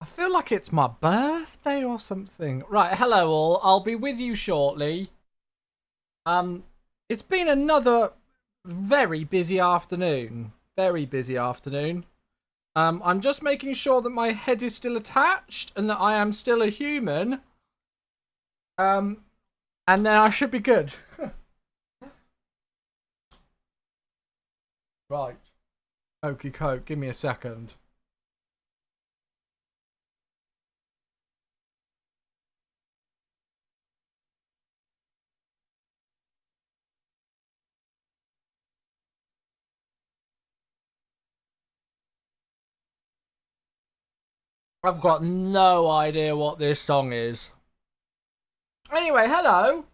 I feel like it's my birthday or something. Right, hello all. I'll be with you shortly. It's been another very busy afternoon. Very busy afternoon. I'm just making sure that my head is still attached and that I am still a human. And then I should be good. Right. Okey coke, give me a second. I've got no idea what this song is. Anyway, hello.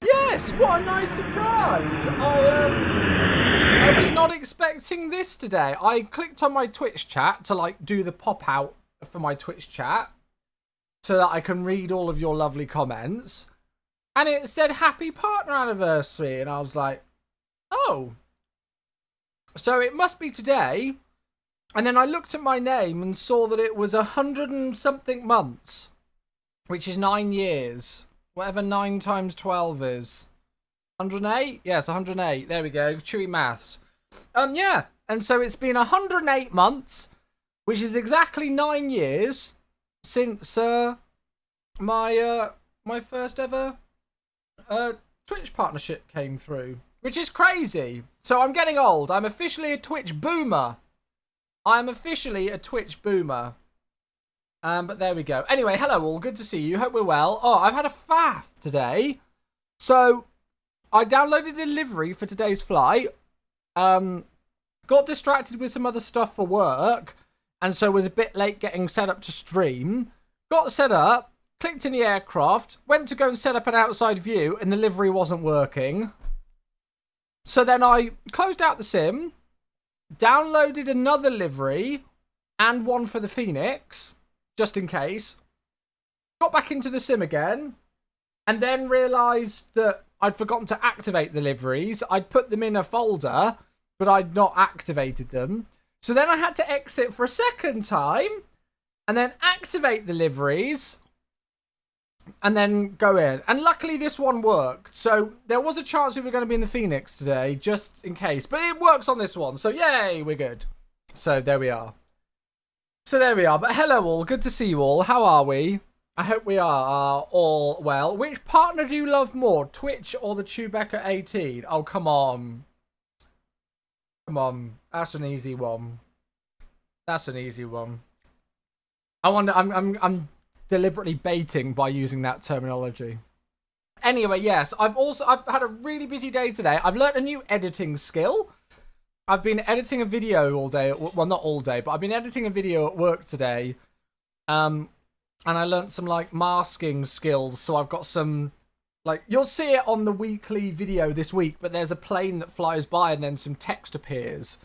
Yes, what a nice surprise. I was not expecting this today. I clicked on my Twitch chat to like do the pop out for my Twitch chat so that I can read all of your lovely comments. And it said happy partner anniversary and I was like, "Oh. So it must be today." And then I looked at my name and saw that it was 100 and something months, which is 9 years. Whatever 9 times 12 is. 108? Yes, 108. There we go. Chewy maths. Yeah. And so it's been 108 months, which is exactly 9 years since my first ever Twitch partnership came through, which is crazy. So I'm getting old. I'm officially a Twitch boomer. I'm officially a Twitch boomer. But there we go. Anyway, hello all. Good to see you. Hope we're well. Oh, I've had a faff today. So, I downloaded a delivery for today's flight. Got distracted with some other stuff for work. And so was a bit late getting set up to stream. Got set up. Clicked in the aircraft. Went to go and set up an outside view. And the livery wasn't working. So then I closed out the sim. Downloaded another livery and one for the Phoenix, just in case. Got back into the sim again, and then realised that I'd forgotten to activate the liveries. I'd put them in a folder, but I'd not activated them. So then I had to exit for a second time, and then activate the liveries, and then go in. And luckily this one worked. So there was a chance we were going to be in the Phoenix today, just in case. But it works on this one. So yay, we're good. So there we are. But hello all. Good to see you all. How are we? I hope we are all well. Which partner do you love more? Twitch or the Chewbacca 18? Oh, come on. Come on. That's an easy one. That's an easy one. I wonder, I'm deliberately baiting by using that terminology. Anyway, yes, I've had a really busy day today. I've learnt a new editing skill. I've been editing a video all day. Well, not all day, but I've been editing a video at work today. And I learnt some like masking skills. So I've got some, like, you'll see it on the weekly video this week, but there's a plane that flies by and then some text appears.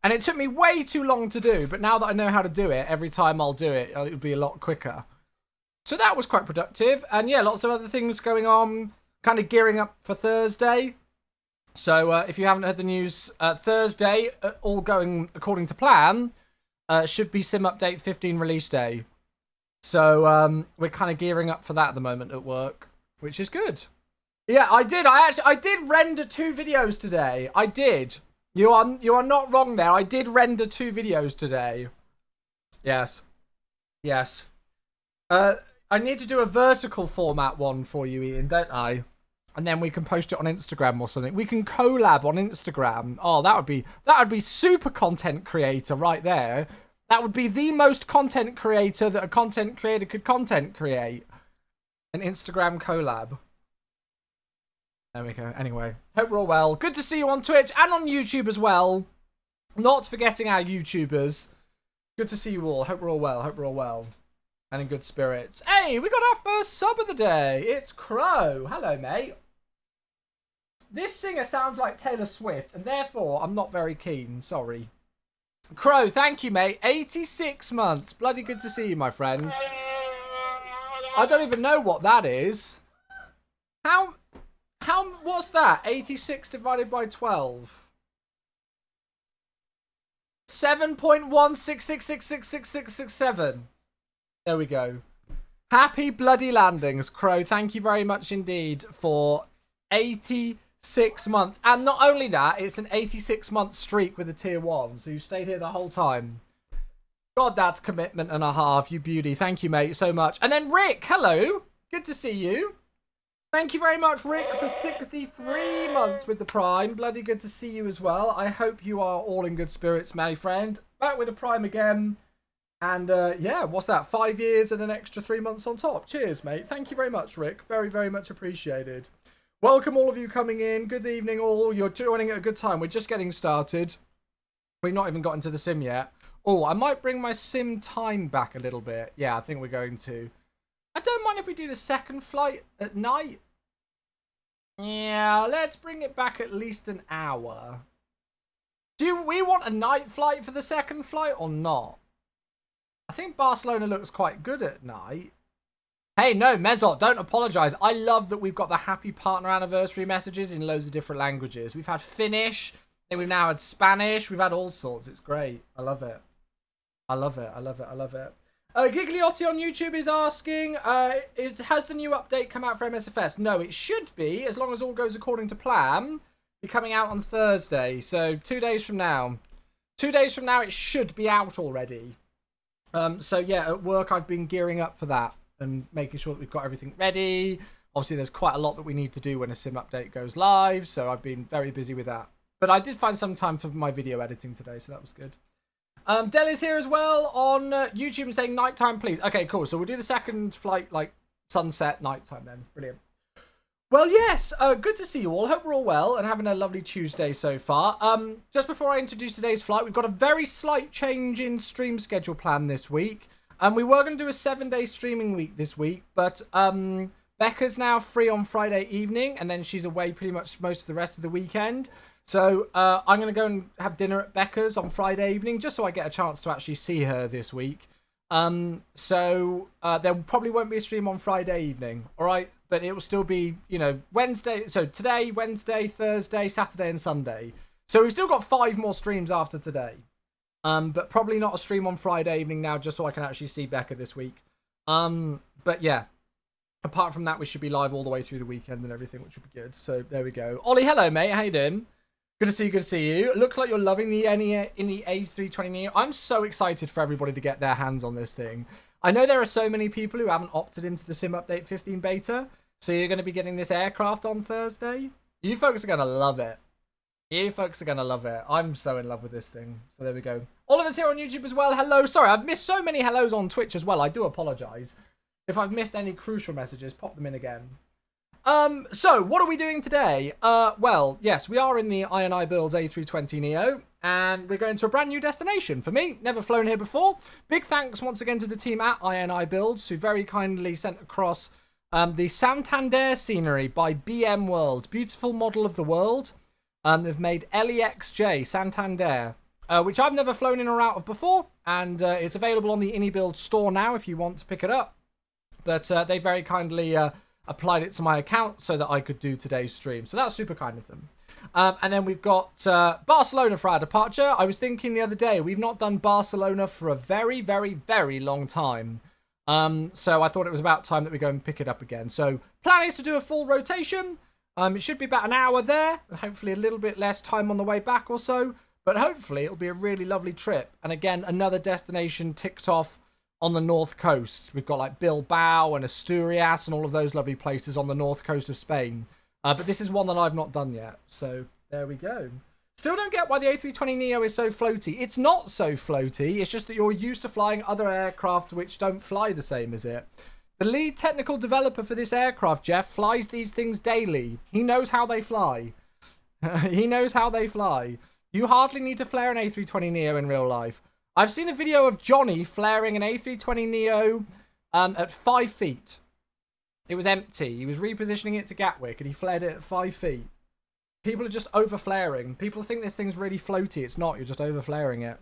And it took me way too long to do, but now that I know how to do it, every time I'll do it, it'll be a lot quicker. So that was quite productive. And yeah, lots of other things going on. Kind of gearing up for Thursday. So if you haven't heard the news, Thursday, all going according to plan, should be Sim Update 15 release day. So we're kind of gearing up for that at the moment at work, which is good. Yeah, I did render 2 videos today. I did. You are not wrong there. I did render 2 videos today. Yes. Yes. I need to do a vertical format one for you, Ian, don't I? And then we can post it on Instagram or something. We can collab on Instagram. Oh, that would be super content creator right there. That would be the most content creator that a content creator could content create. An Instagram collab. There we go. Anyway, hope we're all well. Good to see you on Twitch and on YouTube as well. Not forgetting our YouTubers. Good to see you all. Hope we're all well. Hope we're all well. And in good spirits. Hey, we got our first sub of the day. It's Crow. Hello, mate. This singer sounds like Taylor Swift, and therefore I'm not very keen. Sorry. Crow, thank you, mate. 86 months. Bloody good to see you, my friend. I don't even know what that is. What's that? 86 divided by 12. 7.166666667. There we go. Happy bloody landings, Crow. Thank you very much indeed for 86 months. And not only that, it's an 86-month streak with a tier 1. So you stayed here the whole time. God, that's commitment and a half, you beauty. Thank you, mate, so much. And then Rick, hello. Good to see you. Thank you very much, Rick, for 63 months with the Prime. Bloody good to see you as well. I hope you are all in good spirits, my friend. Back with the Prime again. And, yeah, what's that? 5 years and an extra 3 months on top. Cheers, mate. Thank you very much, Rick. Very, very much appreciated. Welcome, all of you coming in. Good evening, all. You're joining at a good time. We're just getting started. We've not even got into the sim yet. Oh, I might bring my sim time back a little bit. Yeah, I think we're going to. I don't mind if we do the second flight at night. Yeah, let's bring it back at least an hour. Do we want a night flight for the second flight or not? I think Barcelona looks quite good at night. Hey, no, Mezot, don't apologise. I love that we've got the happy partner anniversary messages in loads of different languages. We've had Finnish, then we've now had Spanish. We've had all sorts. It's great. I love it. I love it. I love it. I love it. Gigliotti on YouTube is asking, has the new update come out for MSFS? No, it should be, as long as all goes according to plan. Be coming out on Thursday, so 2 days from now. 2 days from now, it should be out already. So yeah, at work I've been gearing up for that and making sure that we've got everything ready. Obviously, there's quite a lot that we need to do when a sim update goes live, so I've been very busy with that. But I did find some time for my video editing today, so that was good. Del is here as well on YouTube saying nighttime, please. Okay, cool. So we'll do the second flight, like sunset, nighttime then. Brilliant. Well, yes, good to see you all. Hope we're all well and having a lovely Tuesday so far. Just before I introduce today's flight, we've got a very slight change in stream schedule plan this week. We were going to do a 7-day streaming week this week, but Becca's now free on Friday evening, and then she's away pretty much most of the rest of the weekend. So I'm going to go and have dinner at Becca's on Friday evening, just so I get a chance to actually see her this week. So there probably won't be a stream on Friday evening, all right? But it will still be, you know, Wednesday. So today, Wednesday, Thursday, Saturday, and Sunday. So we've still got 5 more streams after today. But probably not a stream on Friday evening now, just so I can actually see Becca this week. But yeah, apart from that, we should be live all the way through the weekend and everything, which would be good. So there we go. Ollie, hello, mate. How you doing? Good to see you. Good to see you. Looks like you're loving the A320 Neo. I'm so excited for everybody to get their hands on this thing. I know there are so many people who haven't opted into the Sim Update 15 beta, so you're going to be getting this aircraft on Thursday. You folks are going to love it. You folks are going to love it. I'm so in love with this thing. So there we go. Oliver's here on YouTube as well. Hello. Sorry, I've missed so many hellos on Twitch as well. I do apologise. If I've missed any crucial messages, pop them in again. So what are we doing today? Well, yes, we are in the I&I Builds A320 Neo, and we're going to a brand new destination. For me, never flown here before. Big thanks once again to the team at I&I Builds, who very kindly sent across the Santander scenery by BM World. Beautiful model of the world. They've made LEXJ Santander, which I've never flown in or out of before, and it's available on the InnyBuild store now if you want to pick it up. But they very kindly applied it to my account so that I could do today's stream. So that's super kind of them. And then we've got Barcelona for our departure. I was thinking the other day, we've not done Barcelona for a very, very, very long time. So I thought it was about time that we go and pick it up again. So plan is to do a full rotation. It should be about an hour there, and hopefully a little bit less time on the way back or so. But hopefully it'll be a really lovely trip. And again, another destination ticked off on the north coast. We've got like Bilbao and Asturias and all of those lovely places on the north coast of Spain. But this is one that I've not done yet. So there we go. Still don't get why the A320 Neo is so floaty. It's not so floaty. It's just that you're used to flying other aircraft which don't fly the same as it. The lead technical developer for this aircraft, Jeff, flies these things daily. He knows how they fly. He knows how they fly. You hardly need to flare an A320 Neo in real life. I've seen a video of Johnny flaring an A320 Neo at 5 feet. It was empty. He was repositioning it to Gatwick and he flared it at 5 feet. People are just over-flaring. People think this thing's really floaty. It's not. You're just over-flaring it.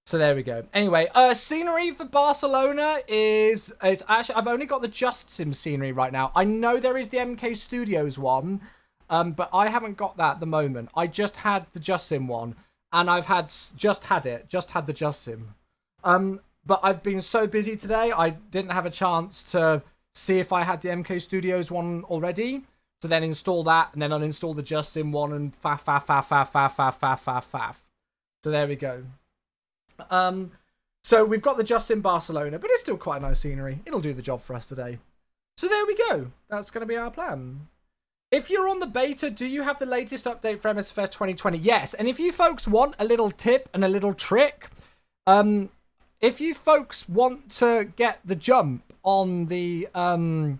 So there we go. Anyway, scenery for Barcelona is actually, I've only got the Just Sim scenery right now. I know there is the MK Studios one, but I haven't got that at the moment. I just had the Just Sim one. and I've just had the Just Sim. But I've been so busy today, I didn't have a chance to see if I had the MK Studios one already. So then install that, and then uninstall the Just Sim one, and faff. So there we go. So we've got the Just Sim Barcelona, but it's still quite a nice scenery. It'll do the job for us today. So there we go. That's going to be our plan. If you're on the beta, do you have the latest update for MSFS 2020? Yes. And if you folks want a little tip and a little trick, if you folks want to get the jump on the Sim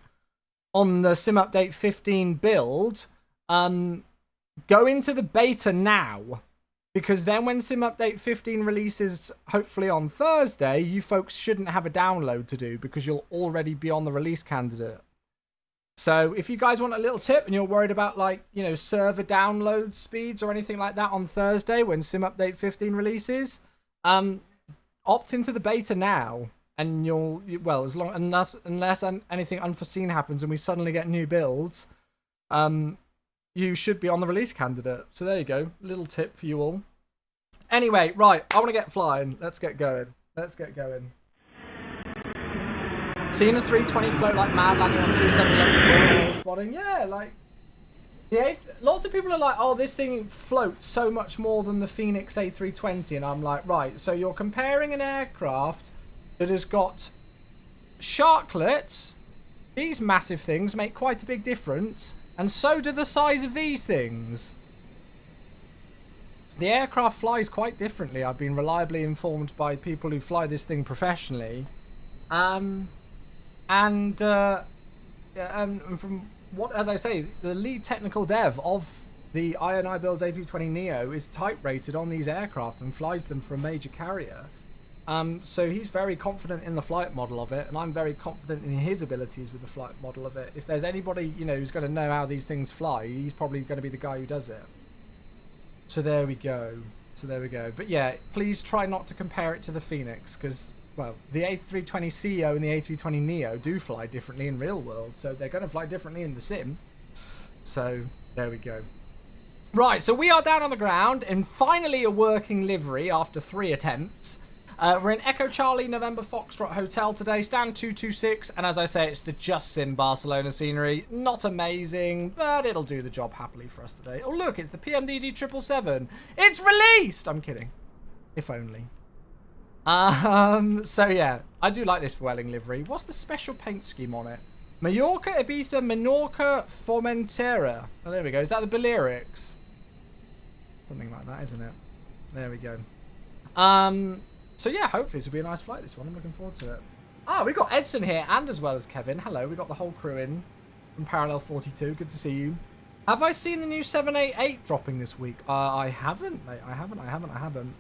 Update 15 build, go into the beta now. Because then when Sim Update 15 releases, hopefully on Thursday, you folks shouldn't have a download to do because you'll already be on the release candidate. So if you guys want a little tip and you're worried about, like, you know, server download speeds or anything like that on Thursday when Sim Update 15 releases, opt into the beta now. And you'll, well, unless anything unforeseen happens and we suddenly get new builds, you should be on the release candidate. So there you go. Little tip for you all. Anyway, right. I want to get flying. Let's get going. Seeing the 320 float like mad, landing on 27 left and spotting. Yeah, like... lots of people are like, oh, this thing floats so much more than the Phoenix A320. And I'm like, right. So you're comparing an aircraft that has got sharklets. These massive things make quite a big difference. And so do the size of these things. The aircraft flies quite differently. I've been reliably informed by people who fly this thing professionally. And from what, as I say, the lead technical dev of the I Builds A320neo is type rated on these aircraft and flies them for a major carrier. So he's very confident in the flight model of it, and I'm very confident in his abilities with the flight model of it. If there's anybody, you know, who's going to know how these things fly, he's probably going to be the guy who does it. So there we go. But yeah, please try not to compare it to the Phoenix, because, well, the A320ceo and the A320neo do fly differently in real world, so they're going to fly differently in the sim. So there we go. Right, so we are down on the ground in finally a working livery after 3 attempts. We're in Echo Charlie November Foxtrot Hotel today, stand 226, and as I say, it's the Just Sim Barcelona scenery. Not amazing, but it'll do the job happily for us today. Oh look, it's the PMDD 777. It's released! I'm kidding. If only. So yeah, I do like this Vueling livery. What's the special paint scheme on it? Mallorca, Ibiza, Menorca, Formentera. Oh, there we go. Is that the Balearics? Something like that, isn't it? There we go. So yeah, hopefully this will be a nice flight, this one. I'm looking forward to it. Ah, we got Edson here, and as well as Kevin. Hello, we got the whole crew in from Parallel 42. Good to see you. Have I seen the new 788 dropping this week? I haven't, mate. I haven't.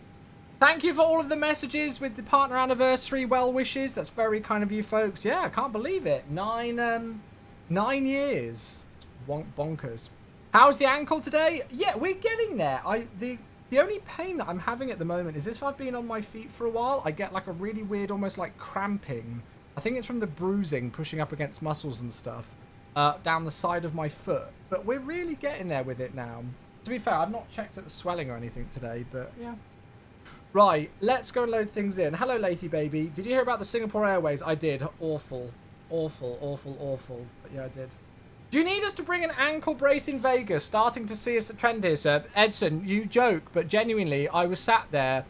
Thank you for all of the messages with the partner anniversary well wishes. That's very kind of you folks. Yeah, I can't believe it. 9 years. It's bonkers. How's the ankle today? Yeah, we're getting there. The only pain that I'm having at the moment is if I've been on my feet for a while, I get like a really weird, almost like cramping. I think it's from the bruising, pushing up against muscles and stuff, down the side of my foot. But we're really getting there with it now. To be fair, I've not checked at the swelling or anything today, but yeah. Right, let's go and load things in. Hello, Lathy baby. Did you hear about the Singapore Airways? I did. Awful. But yeah, I did. Do you need us to bring an ankle brace in Vegas? Starting to see a trend here, sir. Edson, you joke, but genuinely, I was sat there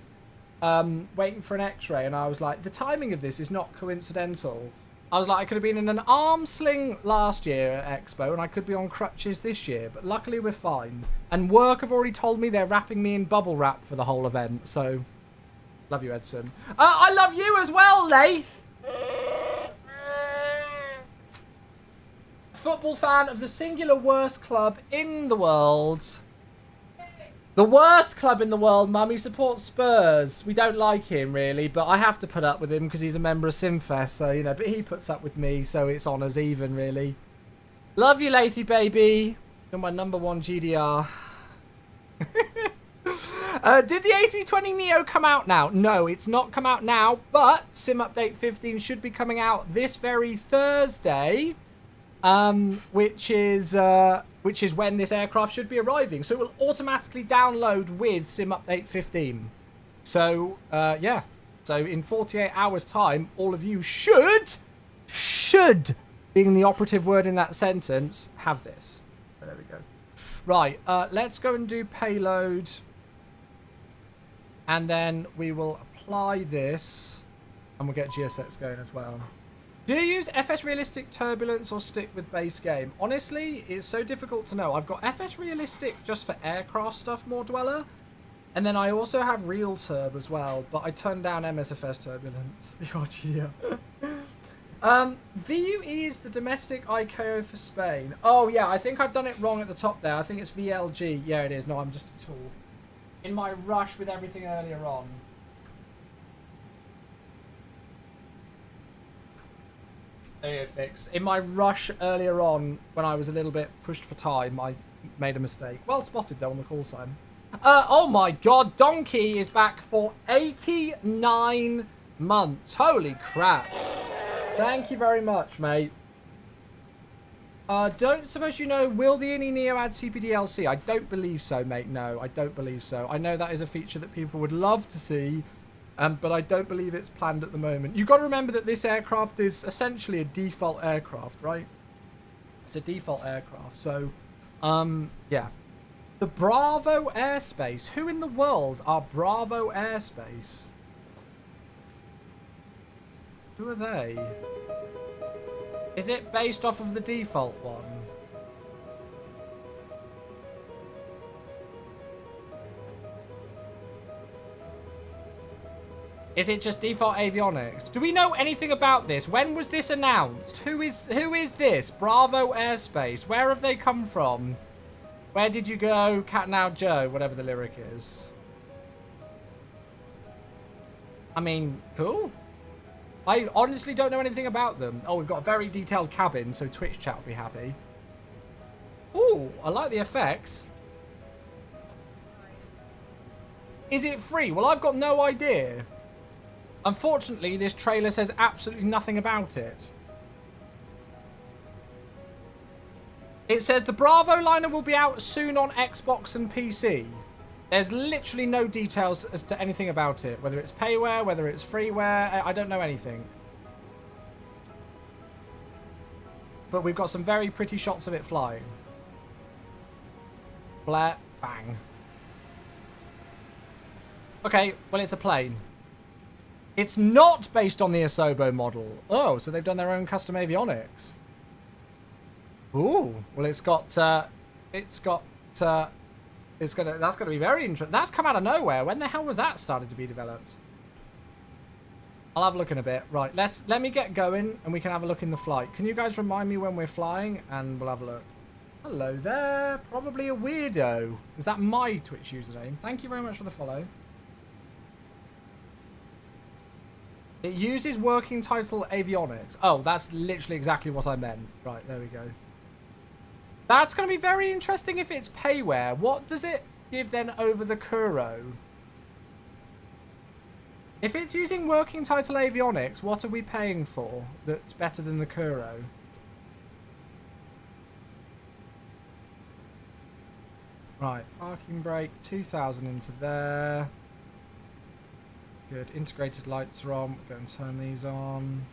waiting for an x-ray, and I was like, the timing of this is not coincidental. I was like, I could have been in an arm sling last year at Expo, and I could be on crutches this year, but luckily we're fine. And work have already told me they're wrapping me in bubble wrap for the whole event, so love you, Edson. I love you as well, Lath! Football fan of the singular worst club in the world. The worst club in the world, Mum. He supports Spurs. We don't like him, really, but I have to put up with him because he's a member of Simfest, so, you know, but he puts up with me, so it's honours even, really. Love you, Lathy baby. You're my #1 GDR. Did the A320neo come out now? No, it's not come out now, but Sim Update 15 should be coming out this very Thursday. Which is which is when this aircraft should be arriving. So it will automatically download with Sim Update 15. So, yeah. So in 48 hours time, all of you should, being the operative word in that sentence, have this. There we go. Right, let's go and do payload. And then we will apply this. And we'll get GSX going as well. Do you use FS Realistic Turbulence or stick with base game? Honestly, it's so difficult to know. I've got FS Realistic just for aircraft stuff, more Dweller. And then I also have Real Turb as well. But I turned down MSFS Turbulence. VUE is the domestic ICAO for Spain. Oh, yeah, I think I've done it wrong at the top there. I think it's VLG. Yeah, it is. No, I'm just a tool. In my rush with everything earlier on. There you go, fix. In my rush earlier on, when I was a little bit pushed for time, I made a mistake. Well spotted, though, on the call sign. Oh, my God. Donkey is back for 89 months. Holy crap. Thank you very much, mate. Don't suppose you know, will the INI Neo add CPDLC? I don't believe so, mate. No, I don't believe so. I know that is a feature that people would love to see, but I don't believe it's planned at the moment. You've got to remember that this aircraft is essentially a default aircraft, right? It's a default aircraft. So, yeah. The Bravo Airspace. Who in the world are Bravo Airspace? Who are they? Is it based off of the default one? Is it just default avionics? Do we know anything about this? When was this announced? Who is this? Bravo Airspace. Where have they come from? Where did you go? Cat Now Joe, whatever the lyric is. I mean, cool. I honestly don't know anything about them. Oh, we've got a very detailed cabin, so Twitch chat will be happy. Ooh, I like the effects. Is it free? Well, I've got no idea. Unfortunately, this trailer says absolutely nothing about it. It says the Bravo liner will be out soon on Xbox and PC. There's literally no details as to anything about it. Whether it's payware, whether it's freeware, I don't know anything. But we've got some very pretty shots of it flying. Blare, bang. Okay, well, it's a plane. It's not based on the Asobo model. Oh, so they've done their own custom avionics. Ooh, well, that's gonna be very interesting. That's come out of nowhere. When the hell was that started to be developed? I'll have a look in a bit. Right, let me get going and we can have a look in the flight. Can you guys remind me when we're flying and we'll have a look. Hello there. Probably a weirdo. Is that my Twitch username? Thank you very much for the follow. It uses working title avionics. Oh, that's literally exactly what I meant. Right, there we go. That's going to be very interesting if it's payware. What does it give then over the Kuro? If it's using working title avionics, what are we paying for that's better than the Kuro? Right, parking brake, 2,000 into there. Good, integrated lights are on. We'll go and turn these on.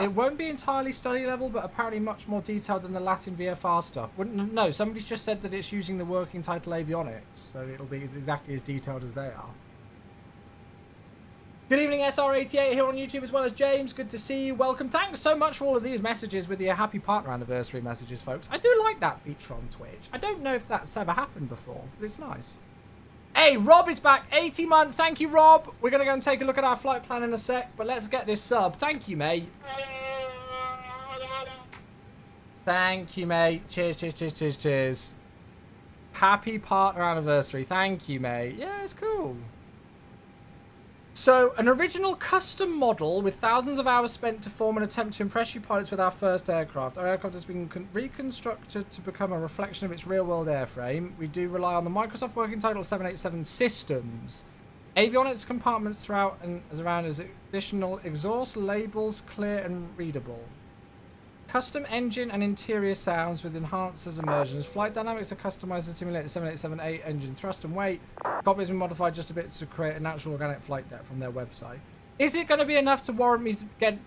It won't be entirely study level, but apparently much more detailed than the Latin VFR stuff. No, somebody's just said that it's using the working title avionics, so it'll be exactly as detailed as they are. Good evening, SR88 here on YouTube, as well as James. Good to see you. Welcome. Thanks so much for all of these messages with your happy partner anniversary messages, folks. I do like that feature on Twitch. I don't know if that's ever happened before, but it's nice. Hey, Rob is back. 80 months. Thank you, Rob. We're going to go and take a look at our flight plan in a sec, but let's get this sub. Thank you, mate. Thank you, mate. Cheers, cheers, cheers, cheers, cheers. Happy partner anniversary. Thank you, mate. Yeah, it's cool. So, an original custom model with thousands of hours spent to form an attempt to impress you pilots with our first aircraft. Our aircraft has been reconstructed to become a reflection of its real-world airframe. We do rely on the Microsoft working title 787 systems. Avionics compartments throughout and as around as additional exhaust labels, clear and readable. Custom engine and interior sounds with enhancers immersions. Flight dynamics are customized to simulate the 787-8 engine thrust and weight. Cockpit has been modified just a bit to create a natural organic flight deck from their website. Is it going to be enough to warrant me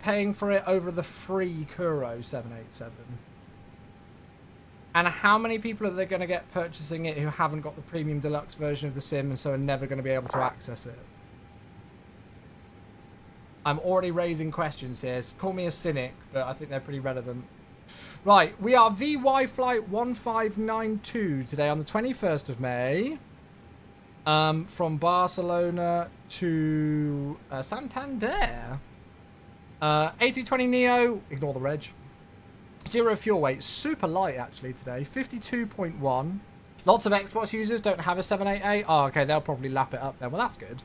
paying for it over the free Kuro 787? And how many people are they going to get purchasing it who haven't got the premium deluxe version of the sim and so are never going to be able to access it? I'm already raising questions here. Call me a cynic, but I think they're pretty relevant. Right, we are VY flight 1592 today on the 21st of May. From Barcelona to Santander. A320neo, ignore the reg. 0 fuel weight, super light actually today, 52.1. Lots of Xbox users don't have a 788. Oh, okay, they'll probably lap it up then. Well, that's good.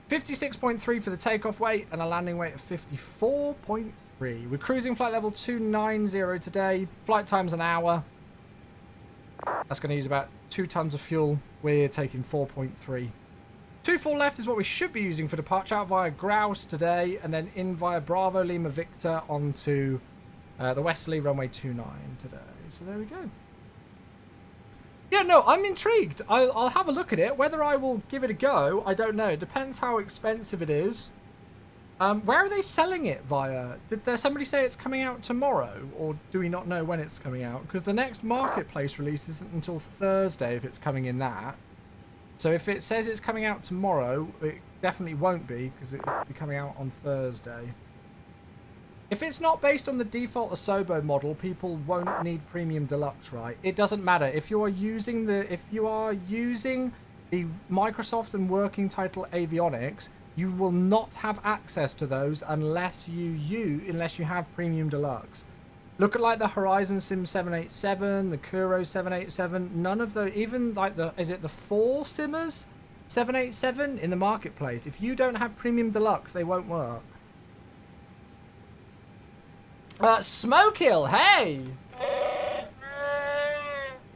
56.3 for the takeoff weight and a landing weight of 54.3. We're cruising flight level 290 today. Flight time's an hour. That's going to use about 2 tons of fuel. We're taking 4.3. 24 left is what we should be using for departure, out via Grouse today, and then in via Bravo Lima Victor onto the Westerly runway 29 today. So there we go. Yeah, no, I'm intrigued. I'll have a look at it. Whether I will give it a go, I don't know. It depends how expensive it is. Where are they selling it via? Did there somebody say it's coming out tomorrow? Or do we not know when it's coming out? Because the next marketplace release isn't until Thursday if it's coming in that. So if it says it's coming out tomorrow, it definitely won't be because it will be coming out on Thursday. If it's not based on the default Asobo model, people won't need Premium Deluxe, right? It doesn't matter. If you are using the Microsoft and working title avionics, you will not have access to those unless you have Premium Deluxe. Look at like the Horizon Sim 787, the Kuro 787, none of the, even like the, is it the 4 Simmers 787 in the marketplace? If you don't have Premium Deluxe, they won't work. Smokehill, hey!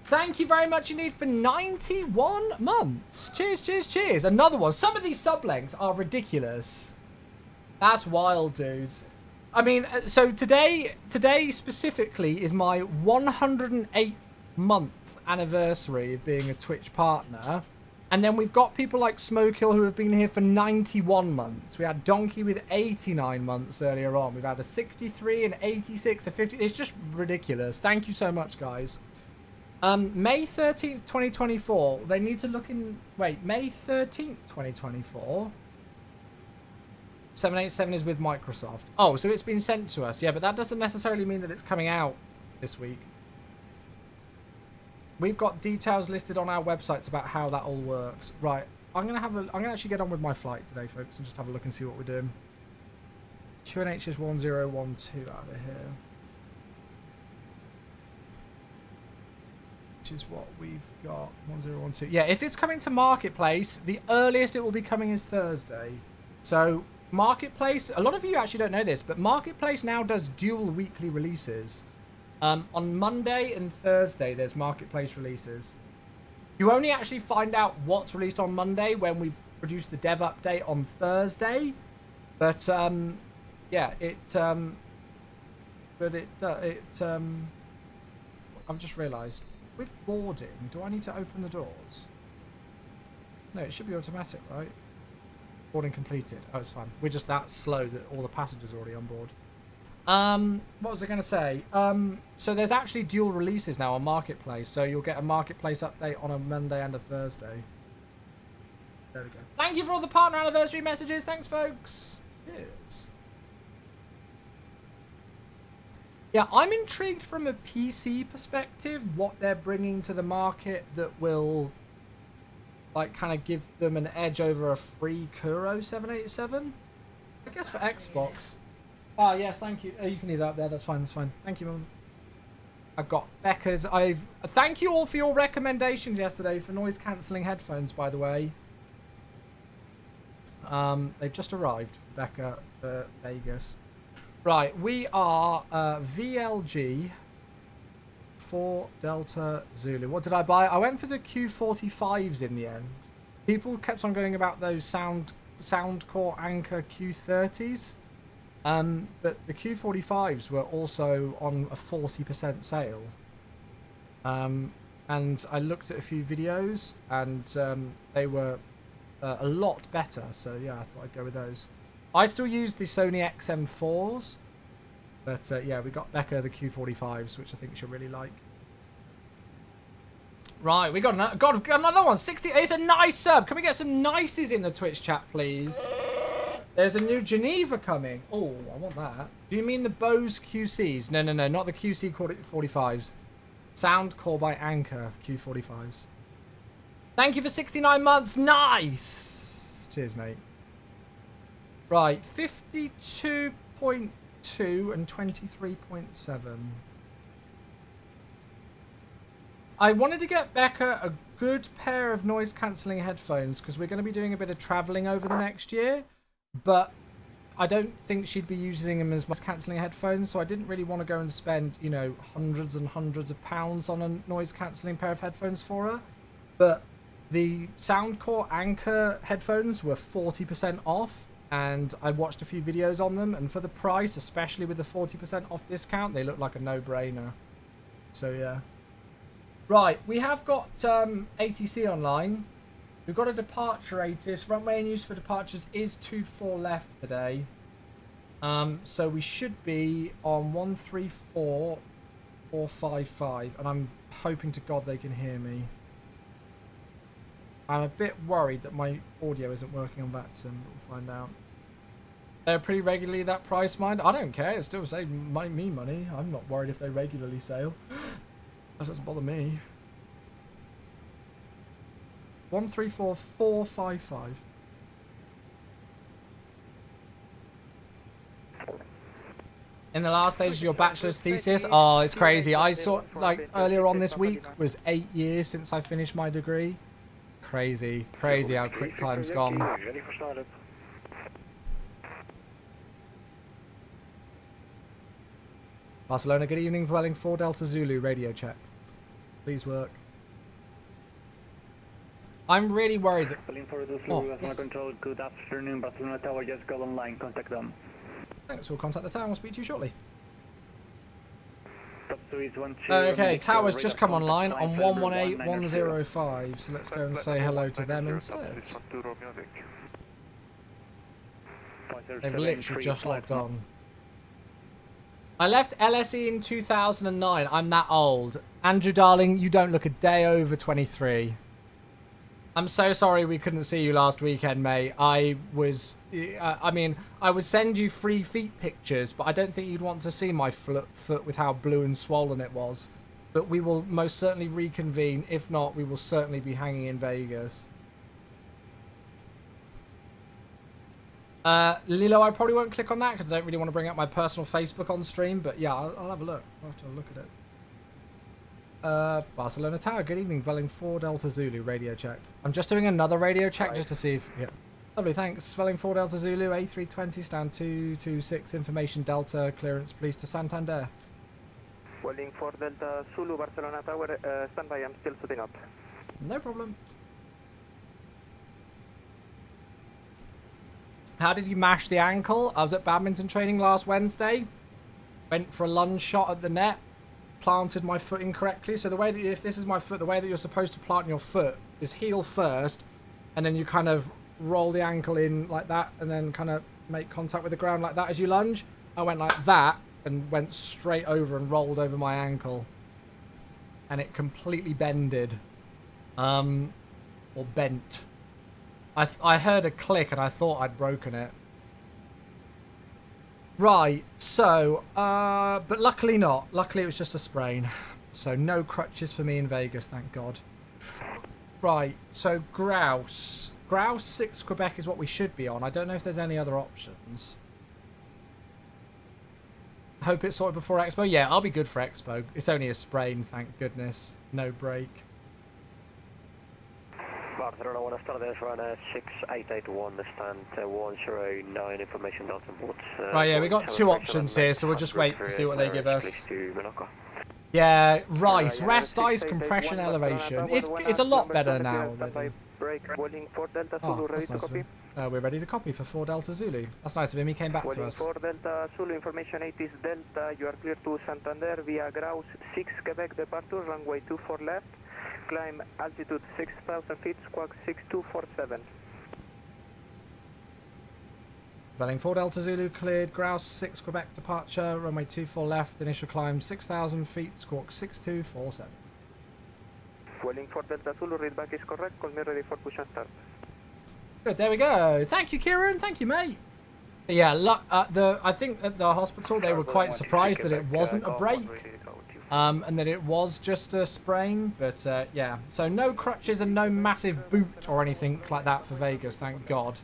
Thank you very much indeed for 91 months. Cheers, cheers, cheers. Another one. Some of these sub-lengths are ridiculous. That's wild, dudes. I mean, so today specifically is my 108th month anniversary of being a Twitch partner. And then we've got people like Smokehill who have been here for 91 months. We had Donkey with 89 months earlier on. We've had a 63, an 86, a 50. It's just ridiculous. Thank you so much, guys. May 13th, 2024. They need to look in... Wait, May 13th, 2024? 787 is with Microsoft. Oh, so it's been sent to us. Yeah, but that doesn't necessarily mean that it's coming out this week. We've got details listed on our websites about how that all works. Right, I'm gonna actually get on with my flight today, folks, and just have a look and see what we're doing. QNH is 1012 out of here. Which is what we've got, 1012. Yeah, if it's coming to Marketplace, the earliest it will be coming is Thursday. So, Marketplace, a lot of you actually don't know this, but Marketplace now does dual weekly releases. On Monday and Thursday, there's Marketplace releases. You only actually find out what's released on Monday when we produce the dev update on Thursday. But, yeah, I've just realised, with boarding, do I need to open the doors? No, it should be automatic, right? Boarding completed. Oh, it's fine. We're just that slow that all the passengers are already on board. What was I going to say? So there's actually dual releases now on Marketplace. So you'll get a Marketplace update on a Monday and a Thursday. There we go. Thank you for all the partner anniversary messages. Thanks, folks. Cheers. Yeah, I'm intrigued from a PC perspective what they're bringing to the market that will, like, kind of give them an edge over a free Kuro 787. I guess for Xbox. Oh, yes, thank you. You can leave that up there. That's fine. That's fine. Thank you, Mum. I've got Becca's. Thank you all for your recommendations yesterday for noise-cancelling headphones, by the way. They've just arrived, Becca, for Vegas. Right, we are VLG for Delta Zulu. What did I buy? I went for the Q45s in the end. People kept on going about those Soundcore Anchor Q30s. But the Q45s were also on a 40% sale. And I looked at a few videos, and they were a lot better. So yeah, I thought I'd go with those. I still use the Sony XM4s, but yeah, we got Becca the Q45s, which I think she'll really like. Right, we got another one. 60. It's a nice sub. Can we get some nices in the Twitch chat, please? There's a new Geneva coming. Oh, I want that. Do you mean the Bose QCs? No, not the QC 45s. Sound Core by Anchor Q45s. Thank you for 69 months. Nice. Cheers, mate. Right, 52.2 and 23.7. I wanted to get Becca a good pair of noise-cancelling headphones because we're going to be doing a bit of travelling over the next year, but I don't think she'd be using them as noise-cancelling headphones, so I didn't really want to go and spend, you know, hundreds and hundreds of pounds on a noise-cancelling pair of headphones for her. But the Soundcore Anchor headphones were 40% off, and I watched a few videos on them, and for the price, especially with the 40% off discount, they look like a no-brainer. So yeah. Right, we have got ATC online. We've got a departure ATIS. Runway in use for departures is 24 left today. So we should be on 134455, and I'm hoping to God they can hear me. I'm a bit worried that my audio isn't working on that sim, but we'll find out. They're pretty regularly that price, mind. I don't care. It still saves me money. I'm not worried if they regularly sail. That doesn't bother me. 134455. In the last stage of your bachelor's thesis? Oh, it's crazy. I saw, like, earlier on this week was 8 years since I finished my degree. Crazy. Crazy how quick time's gone. Barcelona, good evening. Vueling 4 Delta Zulu, radio check. Please work. I'm really worried that... Oh, yes. Good afternoon, Barcelona Tower, just go online, contact them. Thanks, we'll contact the tower, we'll speak to you shortly. Okay, okay, tower's just come online on 118105, so let's go and say hello to them instead. They've literally just logged on. I left LSE in 2009. I'm that old. Andrew, darling, you don't look a day over 23. I'm so sorry we couldn't see you last weekend, mate. I mean, I would send you free feet pictures, but I don't think you'd want to see my foot with how blue and swollen it was. But we will most certainly reconvene. If not, we will certainly be hanging in Vegas. Lilo, I probably won't click on that because I don't really want to bring up my personal Facebook on stream. But yeah, I'll have a look. I'll have to look at it. Barcelona Tower, good evening. Vueling 4 Delta Zulu, radio check. I'm just doing another radio check just to see if... Yeah. Lovely, thanks. Vueling 4 Delta Zulu, A320, stand 226, information Delta, clearance please to Santander. Vueling 4 Delta Zulu, Barcelona Tower, stand by, I'm still setting up. No problem. How did you mash the ankle? I was at badminton training last Wednesday. Went for a lunge shot at the net. Planted my foot incorrectly. So the way that if this is my foot, the way that you're supposed to plant your foot is heel first, and then you kind of roll the ankle in like that, and then kind of make contact with the ground like that as you lunge. I went like that and went straight over and rolled over my ankle, and it completely bended, or bent. I heard a click and I thought I'd broken it. Right, so, but luckily not. Luckily it was just a sprain. So no crutches for me in Vegas, thank God. Right, so grouse. Grouse 6 Quebec is what we should be on. I don't know if there's any other options. Hope it's sorted before Expo. Yeah, I'll be good for Expo. It's only a sprain, thank goodness. No break. Barcelona, buenas tardes, runner 6881, stand 109, information Delta board. Right, yeah, we got 2 options here, so we'll just wait to see what they give us. Yeah, rice, rest ice, compression, elevation. It's a lot better now already. break. Vueling 4 Delta Zulu, ready that's to nice of copy. him. We're ready to copy for 4 Delta Zulu. That's nice of him. He came back to Vueling us. 4 Delta Zulu, information 8 is Delta. You are clear to Santander via grouse 6 Quebec departure, runway 24 left. Climb altitude 6,000 feet, squawk 6247. Vueling 4 Delta Zulu cleared. Grouse 6 Quebec departure. Runway 24 left. Initial climb 6,000 feet. Squawk 6247. Vueling 4 Delta Zulu, readback is correct. Call me ready for push and start. Good, there we go. Thank you, Kieran. Thank you, mate. But yeah, I think at the hospital they were quite surprised that it wasn't a break, and that it was just a sprain. But yeah, so no crutches and no massive boot or anything like that for Vegas, thank God.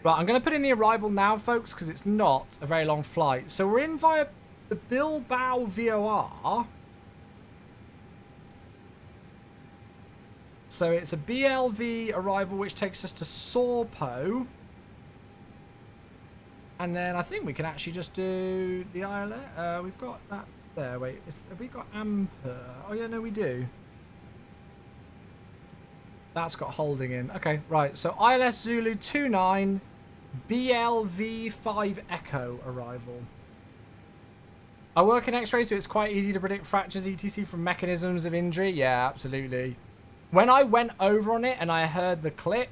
Right, I'm going to put in the arrival now, folks, because it's not a very long flight. So we're in via the Bilbao VOR. So it's a BLV arrival which takes us to Sorpo. And then I think we can actually just do the ILS. We've got that there. Wait, have we got Amper? Oh yeah, no we do. That's got holding in. Okay, right. So ILS Zulu 29 BLV 5 Echo arrival. I work in X-ray, so it's quite easy to predict fractures etc from mechanisms of injury. Yeah, absolutely. When I went over on it and I heard the click,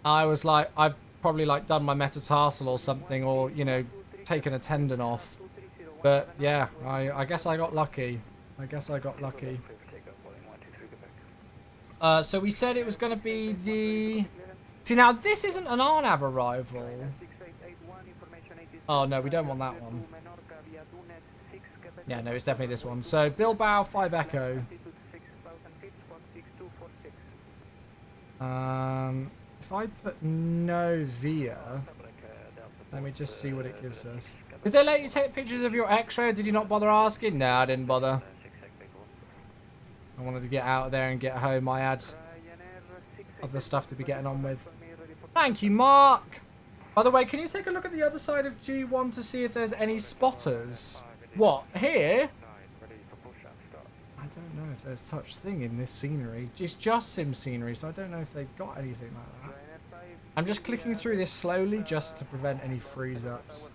I was like, I've probably like done my metatarsal or something, or, you know, taken a tendon off. But yeah, I guess I got lucky. So we said it was going to be the... See, now this isn't an RNAV arrival. Oh no, we don't want that one. Yeah, no, it's definitely this one. So Bilbao 5 Echo. If I put no via, let me just see what it gives us. Did they let you take pictures of your X-ray, or did you not bother asking? No, I didn't bother. I wanted to get out of there and get home. I had other stuff to be getting on with. Thank you, Mark. By the way, can you take a look at the other side of G1 to see if there's any spotters? What, here? I don't know if there's such thing in this scenery. It's just sim scenery, so I don't know if they've got anything like that. I'm just clicking through this slowly just to prevent any freeze-ups.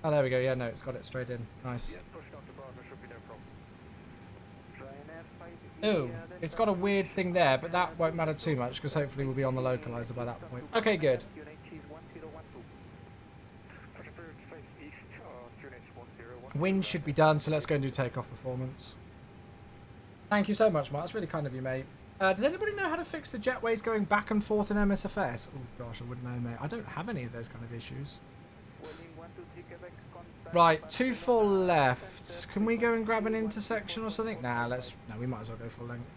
Oh, there we go. Yeah, no, it's got it straight in. Nice. Oh, it's got a weird thing there, but that won't matter too much because hopefully we'll be on the localizer by that point. Okay, good. Wind should be done, so let's go and do takeoff performance. Thank you so much, Mark. That's really kind of you, mate. Does anybody know how to fix the jetways going back and forth in MSFS? Oh, gosh, I wouldn't know, mate. I don't have any of those kind of issues. Right, 2-4 left. Can we go and grab an intersection or something? Nah, no, we might as well go full length.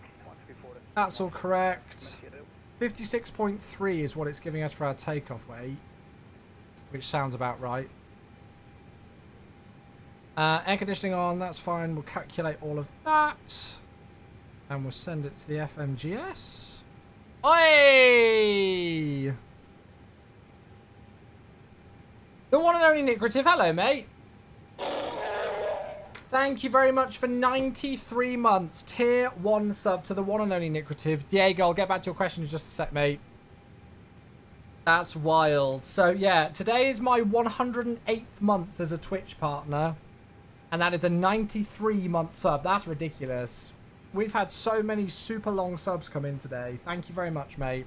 That's all correct. 56.3 is what it's giving us for our takeoff weight, which sounds about right. Air conditioning on, that's fine. We'll calculate all of that. And we'll send it to the FMGS. Oi! The one and only Nickerative. Hello, mate. Thank you very much for 93 months. Tier 1 sub to the one and only Nickerative. Diego, I'll get back to your question in just a sec, mate. That's wild. So, yeah, today is my 108th month as a Twitch partner. And that is a 93-month sub. That's ridiculous. We've had so many super long subs come in today. Thank you very much, mate.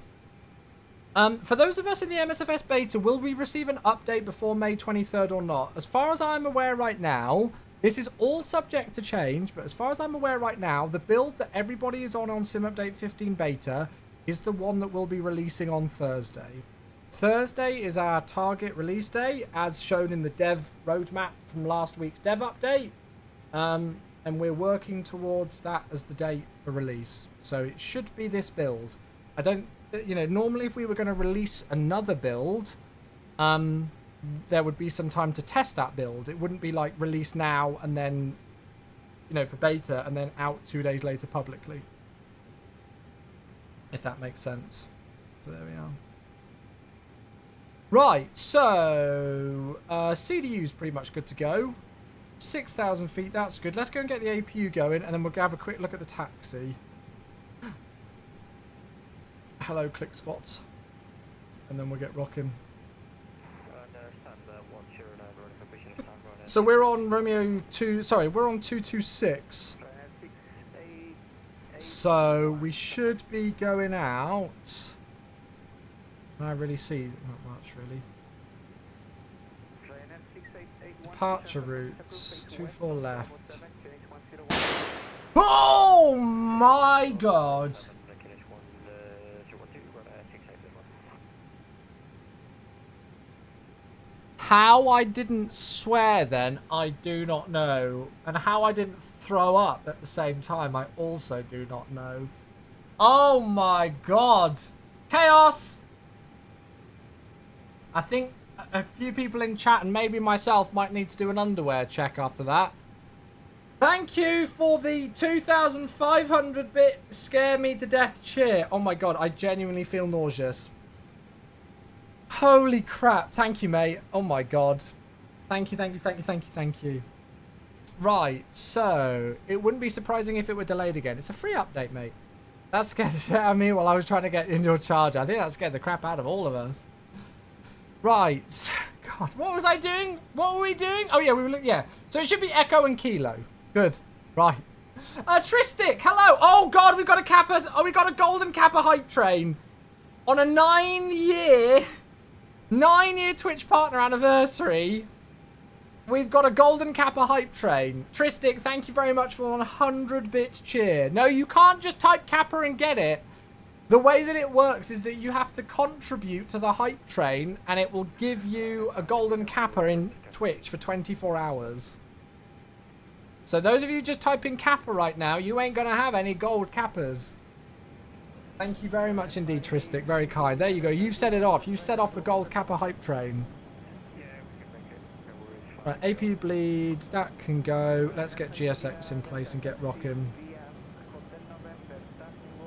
For those of us in the MSFS beta, will we receive an update before May 23rd or not? As far as I'm aware right now, this is all subject to change, but as far as I'm aware right now, the build that everybody is on Sim Update 15 beta is the one that we'll be releasing on Thursday. Thursday is our target release day, as shown in the dev roadmap from last week's dev update. And we're working towards that as the date for release. So it should be this build. I don't... You know, normally if we were going to release another build, there would be some time to test that build. It wouldn't be like release now and then, you know, for beta and then out 2 days later publicly. If that makes sense. So there we are. Right, so CDU's pretty much good to go. 6,000 feet, that's good. Let's go and get the APU going, and then we'll have a quick look at the taxi. Hello, click spots. And then we'll get rocking. So we're on Romeo 2, sorry, we're on 226. So we should be going out. Can I really see? Not much, really. Departure routes, 24 left. Oh my god! How I didn't swear then, I do not know. And how I didn't throw up at the same time, I also do not know. Oh my god. Chaos! I think a few people in chat and maybe myself might need to do an underwear check after that. Thank you for the 2,500-bit scare me to death cheer. Oh my god, I genuinely feel nauseous. Holy crap. Thank you, mate. Oh my god. Thank you, thank you, thank you, thank you, thank you. Right, so it wouldn't be surprising if it were delayed again. It's a free update, mate. That scared the shit out of me while I was trying to get in your charger. I think that scared the crap out of all of us. Right. God, what was I doing? What were we doing? Oh, yeah, we were yeah. So it should be Echo and Kilo. Good. Right. Tristic, hello. Oh, God, we've got a Kappa. Oh, we got a golden Kappa hype train on a 9-year Twitch partner anniversary. We've got a golden Kappa hype train. Tristic, thank you very much for 100-bit cheer. No, you can't just type Kappa and get it. The way that it works is that you have to contribute to the hype train and it will give you a golden Kappa in Twitch for 24 hours. So those of you just typing Kappa right now, you ain't going to have any gold Kappas. Thank you very much indeed, Tristic. Very kind. There you go. You've set it off. You've set off the gold Kappa hype train. Right, AP bleed. That can go. Let's get GSX in place and get rocking.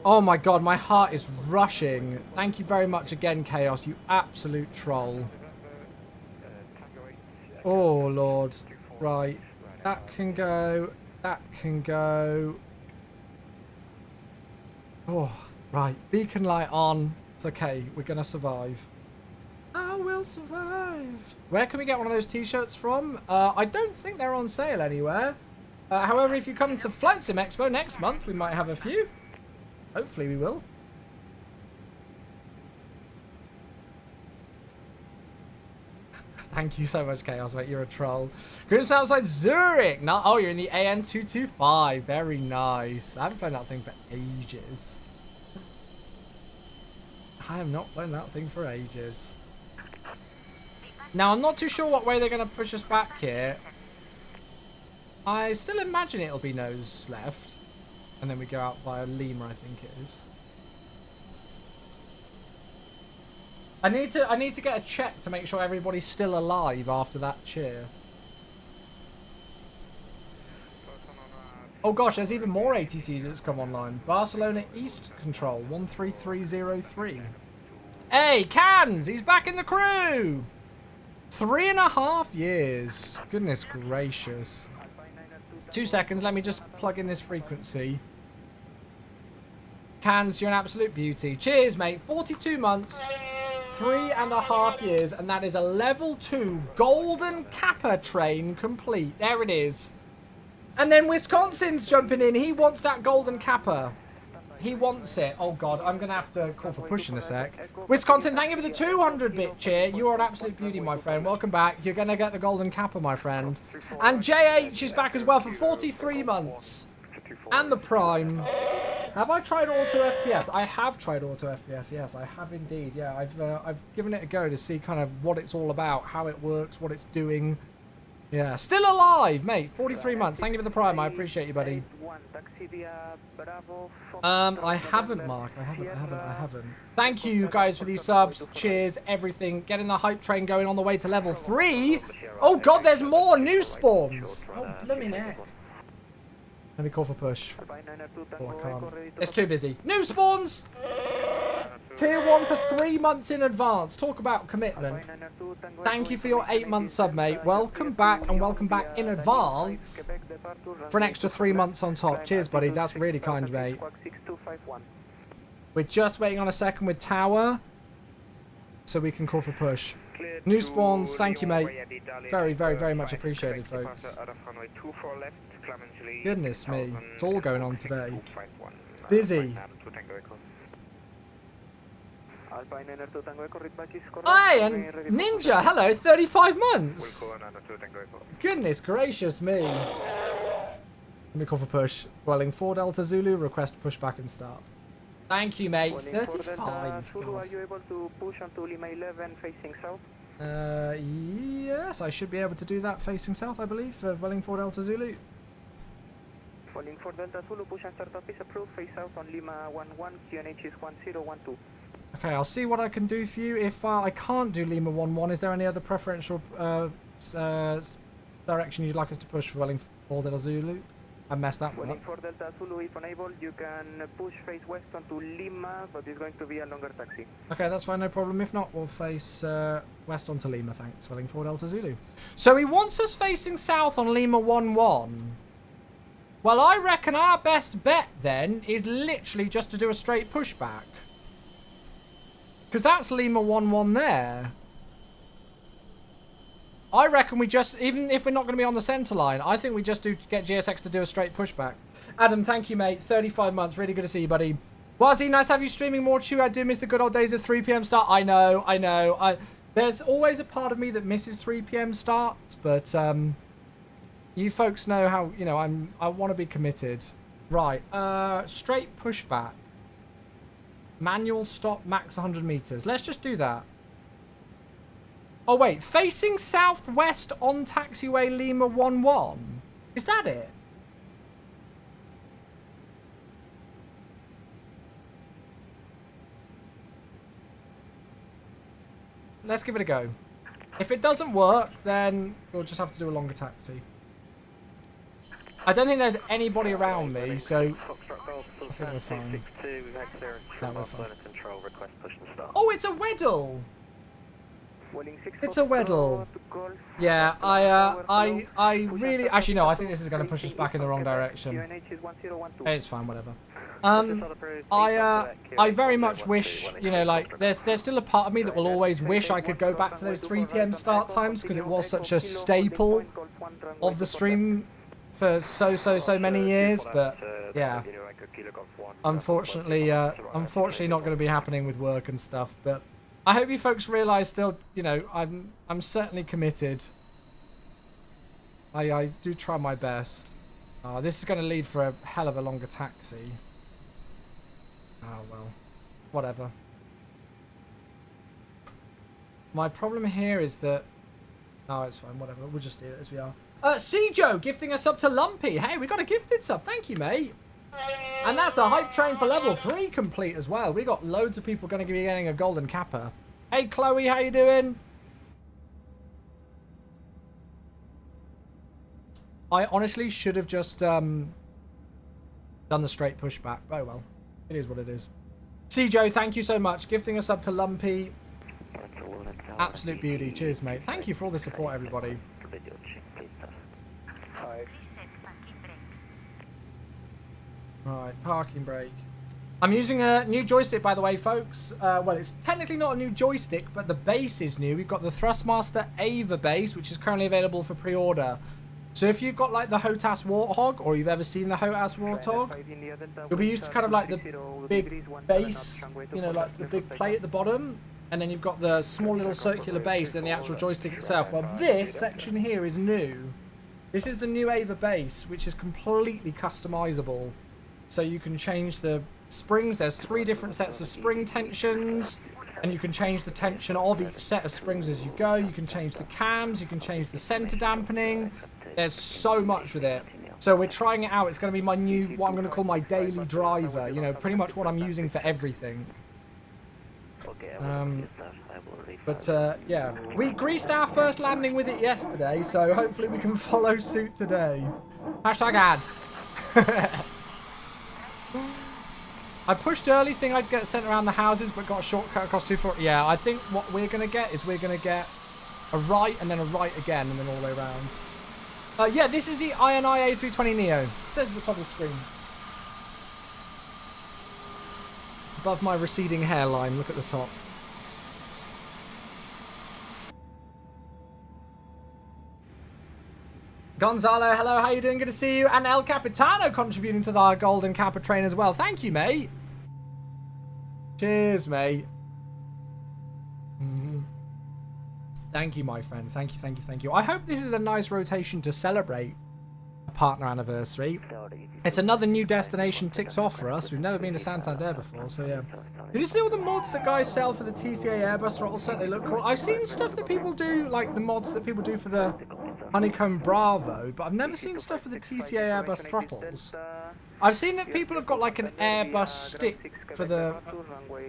Oh my god, my heart is rushing. Thank you very much again, Chaos. You absolute troll. Oh, Lord. Right. That can go. That can go. Oh, right. Beacon light on. It's okay. We're going to survive. I will survive. Where can we get one of those t-shirts from? I don't think they're on sale anywhere. However, if you come to Flight Sim Expo next month, we might have a few. Hopefully we will. Thank you so much, Chaos, mate. You're a troll. Cruising outside Zurich. No, oh, you're in the AN225. Very nice. I haven't flown that thing for ages. I have not flown that thing for ages. Now, I'm not too sure what way they're going to push us back here. I still imagine it'll be nose left. And then we go out via Lima, I think it is. I need to get a check to make sure everybody's still alive after that cheer. Oh gosh, there's even more ATCs that's come online. Barcelona East Control 13303. Hey, Cans! He's back in the crew! 3.5 years. Goodness gracious. 2 seconds, let me just plug in this frequency. Cans, you're an absolute beauty. Cheers, mate. 42 months, 3.5 years, and that is a level 2 golden Kappa train complete. There it is. And then Wisconsin's jumping in. He wants that golden Kappa. He wants it. Oh, God. I'm going to have to call for push in a sec. Wisconsin, thank you for the 200-bit cheer. You are an absolute beauty, my friend. Welcome back. You're going to get the golden Kappa, my friend. And JH is back as well for 43 months. And the Prime. Have I tried auto FPS? I have tried auto FPS. Yes, I have indeed. Yeah, I've given it a go to see kind of what it's all about, how it works, what it's doing. Yeah, still alive, mate. 43 months. Thank you for the Prime. I appreciate you, buddy. I haven't, Mark. I haven't. Thank you guys for these subs. Cheers, everything. Getting the hype train going on the way to level 3. Oh, God, there's more new spawns. Oh, blooming heck. Let me call for push. Oh, I can't. It's too busy. New spawns! Tier 1 for 3 months in advance. Talk about commitment. Thank you for your 8-month sub, mate. Welcome back, and welcome back in advance for an extra 3 months on top. Cheers, buddy. That's really kind, mate. We're just waiting on a second with Tower, so we can call for push. New spawns, thank you, mate. Very, very, very much appreciated, folks. Goodness me, it's all going on today. Busy. Hey, and Ninja, hello, 35 months. Goodness gracious me. Let me call for push. Vueling 4 Delta Zulu, request pushback and start. Thank you, mate. 35. Zulu, are you able to push onto Lima 11 facing south? Yes, I should be able to do that facing south, I believe, for Vueling 4 Delta Zulu. Vueling 4 Delta Zulu, push and start up is approved, face south on Lima 11, QNH is 1012. Okay, I'll see what I can do for you. If I can't do Lima 11, is there any other preferential direction you'd like us to push for Vueling 4 Delta Zulu? I messed that one up. Vueling 4 Delta Zulu, if unable, you can push face west onto Lima, but it's going to be a longer taxi. Okay, that's fine, no problem. If not, we'll face west onto Lima, thanks. Vueling 4 Delta Zulu. So he wants us facing south on Lima 11. Well, I reckon our best bet then is literally just to do a straight pushback. Because that's Lima 11 there. I reckon we just, even if we're not going to be on the centre line, I think we just do get GSX to do a straight pushback. Adam, thank you, mate. 35 months. Really good to see you, buddy. Wazzy, nice to have you streaming more too. I do miss the good old days of 3 PM start. I know. There's always a part of me that misses 3 PM starts, but you folks know how, you know, I want to be committed. Right, straight pushback. Manual stop, max 100 meters. Let's just do that. Oh, wait. Facing southwest on taxiway Lima 11. Is that it? Let's give it a go. If it doesn't work, then we'll just have to do a longer taxi. I don't think there's anybody around me, so I think we're fine. No, we're fine. Oh, it's a Weddle! It's a Weddle. Yeah, I really... Actually, no, I think this is going to push us back in the wrong direction. Hey, it's fine, whatever. I very much wish, you know, like, there's still a part of me that will always wish I could go back to those 3 PM start times, because it was such a staple of the stream for so many years, but yeah, unfortunately not going to be happening with work and stuff. But I hope you folks realise still, you know, I'm certainly committed. I do try my best. This is going to lead for a hell of a longer taxi. Oh well, whatever. My problem here is that... Oh, it's fine, whatever. We'll just do it as we are. Joe gifting us up to Lumpy. Hey, we got a gifted sub. Thank you, mate. And that's a hype train for level 3 complete as well. We got loads of people going to be getting a golden capper. Hey, Chloe, how you doing? I honestly should have just done the straight pushback. Oh, well. It is what it is. Joe, thank you so much. Gifting us up to Lumpy. Absolute beauty. Cheers, mate. Thank you for all the support, everybody. Right, parking brake. I'm using a new joystick, by the way, folks. Well, it's technically not a new joystick, but the base is new. We've got the Thrustmaster Ava base, which is currently available for pre-order. So if you've got like the HOTAS Warthog, or you've ever seen the HOTAS Warthog, you'll be used to kind of like the big base, you know, like the big plate at the bottom, and then you've got the small little circular base, and the actual joystick itself. Well, this section here is new. This is the new Ava base, which is completely customizable. So you can change the springs. There's 3 different sets of spring tensions, and you can change the tension of each set of springs as you go. You can change the cams, you can change the center dampening. There's so much with it. So we're trying it out. It's going to be my new, what I'm going to call my daily driver. You know, pretty much what I'm using for everything. Yeah, we greased our first landing with it yesterday, so hopefully we can follow suit today. Hashtag ad. I pushed early, think I'd get sent around the houses, but got a shortcut across 240. Yeah, I think what we're going to get is we're going to get a right and then a right again and then all the way around. Yeah, this is the INI A320 Neo. It says at the top of the screen. Above my receding hairline, look at the top. Gonzalo, hello, how you doing? Good to see you. And El Capitano contributing to the Golden Kappa train as well. Thank you, mate. Cheers, mate. Thank you, my friend. Thank you, thank you, thank you. I hope this is a nice rotation to celebrate a partner anniversary. It's another new destination ticked off for us. We've never been to Santander before, so yeah. Did you see all the mods that guys sell for the TCA Airbus throttle set? They look cool. I've seen stuff that people do, like the mods that people do for the Honeycomb Bravo, but I've never seen stuff for the TCA Airbus throttles. I've seen that people have got like an Airbus stick for the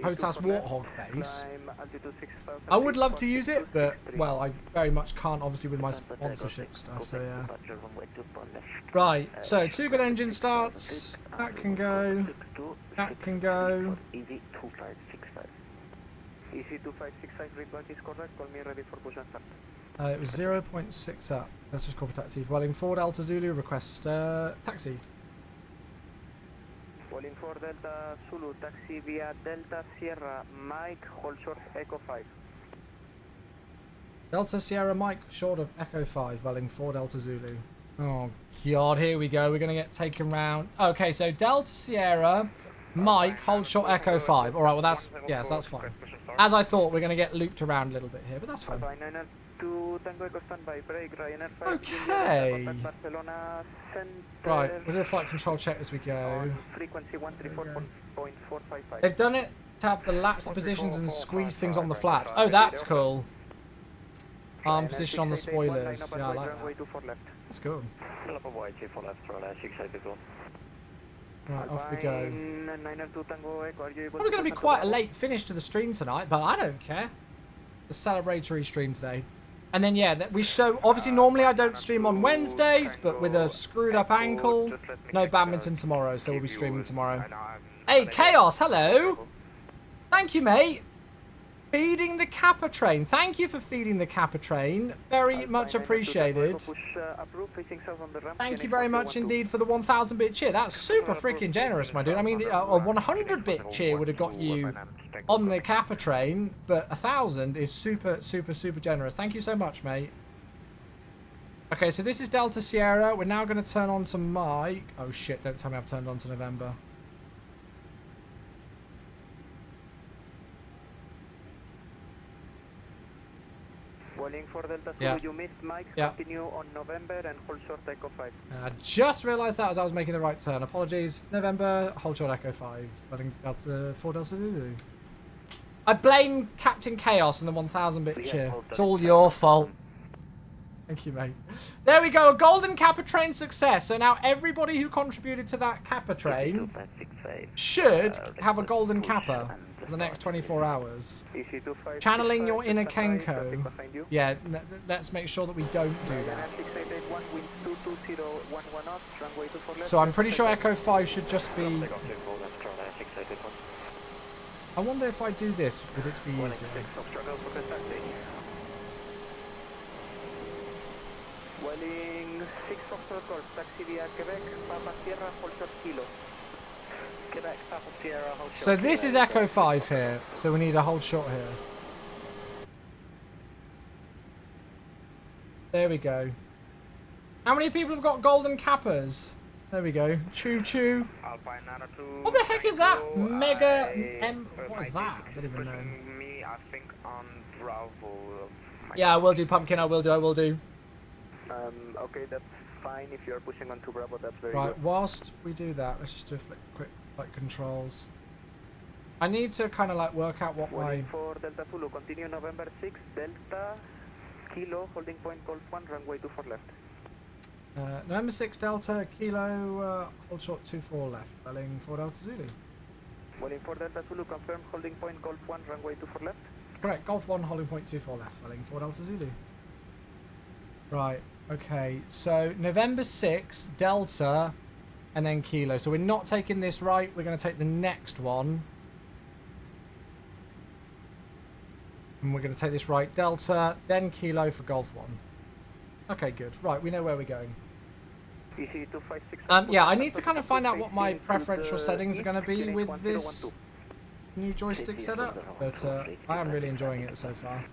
Hotas Warthog base. I would love to use it, but, well, I very much can't, obviously, with my sponsorship stuff, so yeah. Right, so 2 good engine starts. That can go. That can go. Easy 2565. Easy 2565, readback is correct. Call me ready for push and start. It was 0.6 up. Let's just call for taxi. Vueling 4 Delta Zulu, request taxi. Vueling 4 Delta Zulu, taxi via Delta Sierra, Mike, hold short, Echo 5. Delta Sierra Mike, short of Echo 5, Vueling 4 Delta Zulu. Oh, God, here we go. We're going to get taken round. Okay, so Delta Sierra Mike, hold short Echo 5. All right, well, that's, yes, that's fine. As I thought, we're going to get looped around a little bit here, but that's fine. Okay. Right, we'll do a flight control check as we go. They've done it to have the lapse positions and squeeze things on the flaps. Oh, that's cool. Arm position on the spoilers. Yeah, I like that. That's cool. Right, off we go. Probably going to be quite a late finish to the stream tonight, but I don't care. The celebratory stream today. And then, yeah, we show... Obviously, normally I don't stream on Wednesdays, but with a screwed up ankle, no badminton tomorrow, so we'll be streaming tomorrow. Hey, Chaos, hello! Thank you, mate. Feeding the Kappa train. Thank you for feeding the Kappa train. Very much appreciated. Thank you very much indeed for the 1,000-bit cheer. That's super freaking generous, my dude. I mean, a 100-bit cheer would have got you on the Kappa train, but 1,000 is super, super, super generous. Thank you so much, mate. Okay, so this is Delta Sierra. We're now going to turn on to Mike. Oh, shit. Don't tell me I've turned on to November. Vueling for Delta Zulu, you missed Mike. Continue on November and hold short Echo 5. I just realised that as I was making the right turn. Apologies. November, hold short Echo 5. I think Delta 4 Delta Zulu. I blame Captain Chaos and the 1,000-bit cheer. It's all your fault. Thank you, mate. There we go. A Golden Kappa train success. So now everybody who contributed to that Kappa train should have a Golden Kappa for the next 24 hours. Channeling your inner Kenko. Yeah, let's make sure that we don't do that. So I'm pretty sure Echo 5 should just be... I wonder if I do this, would it be easier? Vueling 6 Foxtrot Golf, taxi via Quebec, Papa Sierra, hold short Kilo. Quebec, Papa Sierra, hold short. So this is Echo 5 here, so we need a hold short here. There we go. How many people have got Golden Kappas? There we go. Choo choo. What the heck is that? Mega M. What is that? I don't even know. Yeah, I will do, Pumpkin. I will do. Okay, that's fine. If you're pushing on to Bravo, that's very right, good. Whilst we do that, let's just do a quick flight controls. I need to kind of like work out what my... For Delta Zulu, continue November 6, Delta, Kilo, holding point Golf 1, runway 24 left. November 6, Delta, Kilo, hold short 24 left, Vueling 4 Delta Zulu. Vueling 4 Delta Zulu, confirm holding point Golf 1, runway 24 left. Correct, Golf 1, holding point 24 left, Vueling 4 Delta Zulu. Right, okay, so November 6, Delta, and then kilo. So we're not taking this right. We're going to take the next one. And we're going to take this right, Delta, then kilo for Golf 1. Okay, good. Right, we know where we're going. Yeah, I need to kind of find out what my preferential settings are going to be with this new joystick setup, but I am really enjoying it so far.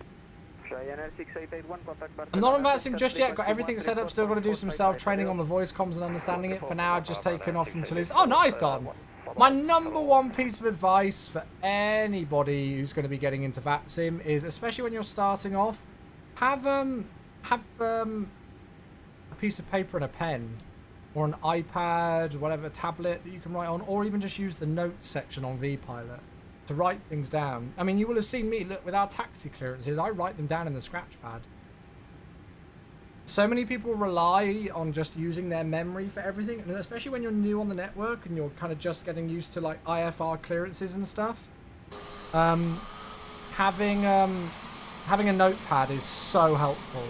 I'm not on VATSIM just yet, got everything set up, still got to do some self-training on the voice comms and understanding it. For now, I've just taken off from Toulouse. Oh, nice, Don! My number one piece of advice for anybody who's going to be getting into VATSIM is, especially when you're starting off, have a piece of paper and a pen, or an iPad, whatever, tablet that you can write on, or even just use the notes section on vPilot to write things down. I mean, you will have seen me, look, with our taxi clearances, I write them down in the scratch pad. So many people rely on just using their memory for everything, and especially when you're new on the network and you're kind of just getting used to like IFR clearances and stuff. Having a notepad is so helpful.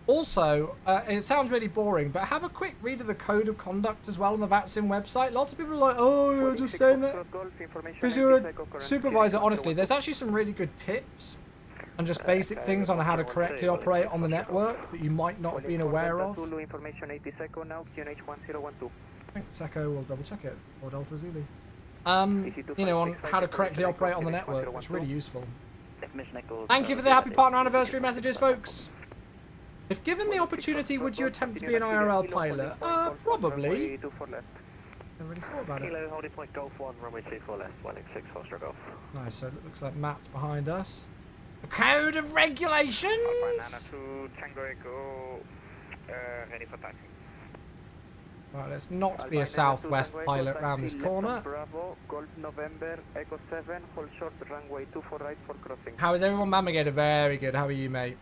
Also, it sounds really boring, but have a quick read of the code of conduct as well on the VATSIM website. Lots of people are like, oh, you're just saying that because you're a supervisor. Honestly, there's actually some really good tips and just basic things on how to correctly operate on the network that you might not have been aware of. I think Seco will double check it, or Delta Zulu. You know, on how to correctly operate on the network. It's really useful. Thank you for the happy partner anniversary messages, folks. If given the opportunity, would you attempt to be an IRL pilot? Probably. Never really thought about it. Nice, so it looks like Matt's behind us. A code of regulations! Right, let's not be a southwest pilot round this corner. How is everyone, Mamagator? Very good. How are you, mate?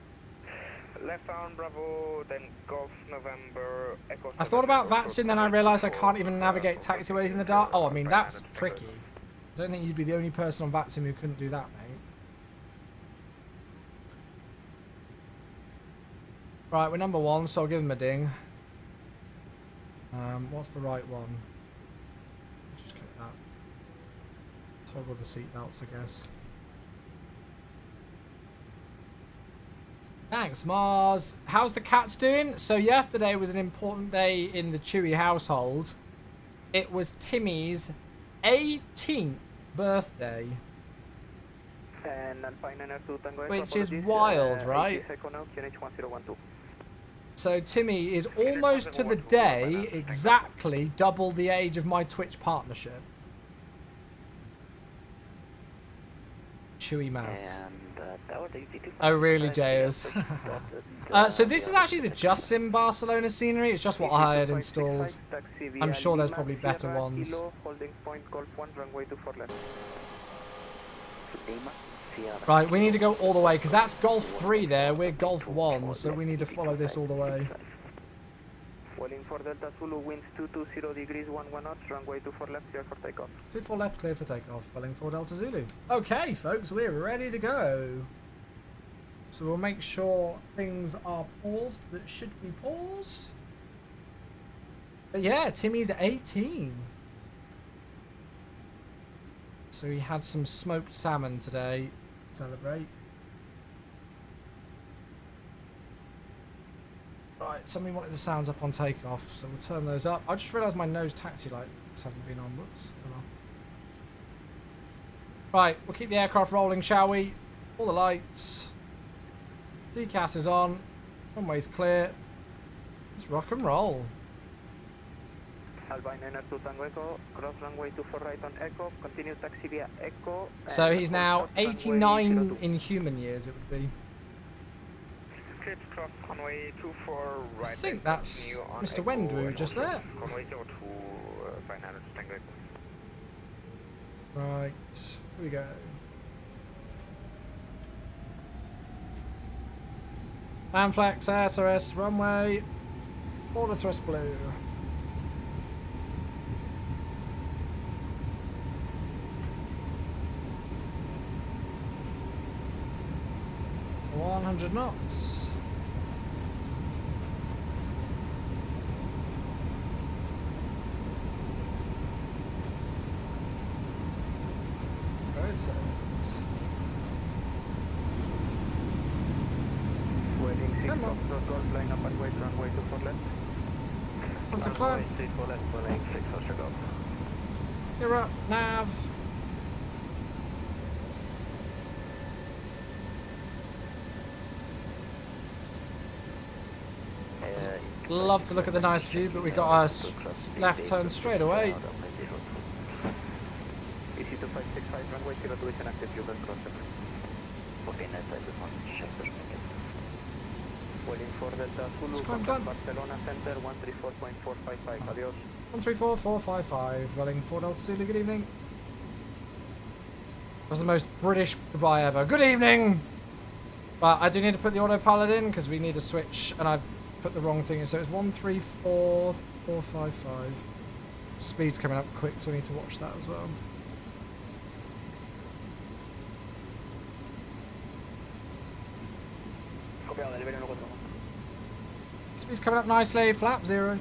Left on Bravo, then Golf November, Echo. I thought about VATSIM, then I realised I can't even navigate taxiways in the dark. Oh, I mean, that's tricky. I don't think you'd be the only person on VATSIM who couldn't do that, mate. Right, we're number one, so I'll give them a ding. What's the right one? Just click that. Toggle the seatbelts, I guess. Thanks, Mars. How's the cats doing? So yesterday was an important day in the Chewy household. It was Timmy's 18th birthday. Which is wild, right? So Timmy is almost to the day exactly double the age of my Twitch partnership. Chewy mouse. Oh really, Jayers? So this is actually the Just Sim Barcelona scenery. It's just what I had installed. I'm sure there's probably better ones. Right, we need to go all the way because that's Golf 3 there. We're Golf 1, so we need to follow this all the way. Vueling for Delta Zulu, winds 220 degrees, 11 knots, runway 24 left, clear for takeoff. 24 left, clear for takeoff. Vueling for Delta Zulu. Okay, folks, we're ready to go. So we'll make sure things are paused that should be paused. But yeah, Timmy's 18. So he had some smoked salmon today to celebrate. Right, somebody wanted the sounds up on takeoff, so we'll turn those up. I just realised my nose taxi lights haven't been on. Whoops. Oh well. Right, we'll keep the aircraft rolling, shall we? All the lights. Decas is on. Runway's clear. Let's rock and roll. So he's now 89 in human years, it would be. I think that's Mr. Wendwu just there. Right, here we go. Manflex, SRS, runway, order thrust blue. .100 knots. climb? Golf line up and wait, runway 24 left. What's the climb? 34 left, Vueling 6 Oscar Golf. You're up, nav. Love to look at the nice view, but we got our left turn straight away. EC 2565, runway 02 is an active fuel and cross. Okay, nice, I just want to check the ticket. Waiting for Delta Zulu, climb. Barcelona Center, 134.455, adios. 134455, Vueling 4 Delta Zulu, good evening. That was the most British goodbye ever. Good evening! But I do need to put the autopilot in because we need to switch, and I've put the wrong thing in, so it's 134455. Speed's coming up quick, so I need to watch that as well. Speed's coming up nicely, flap 0.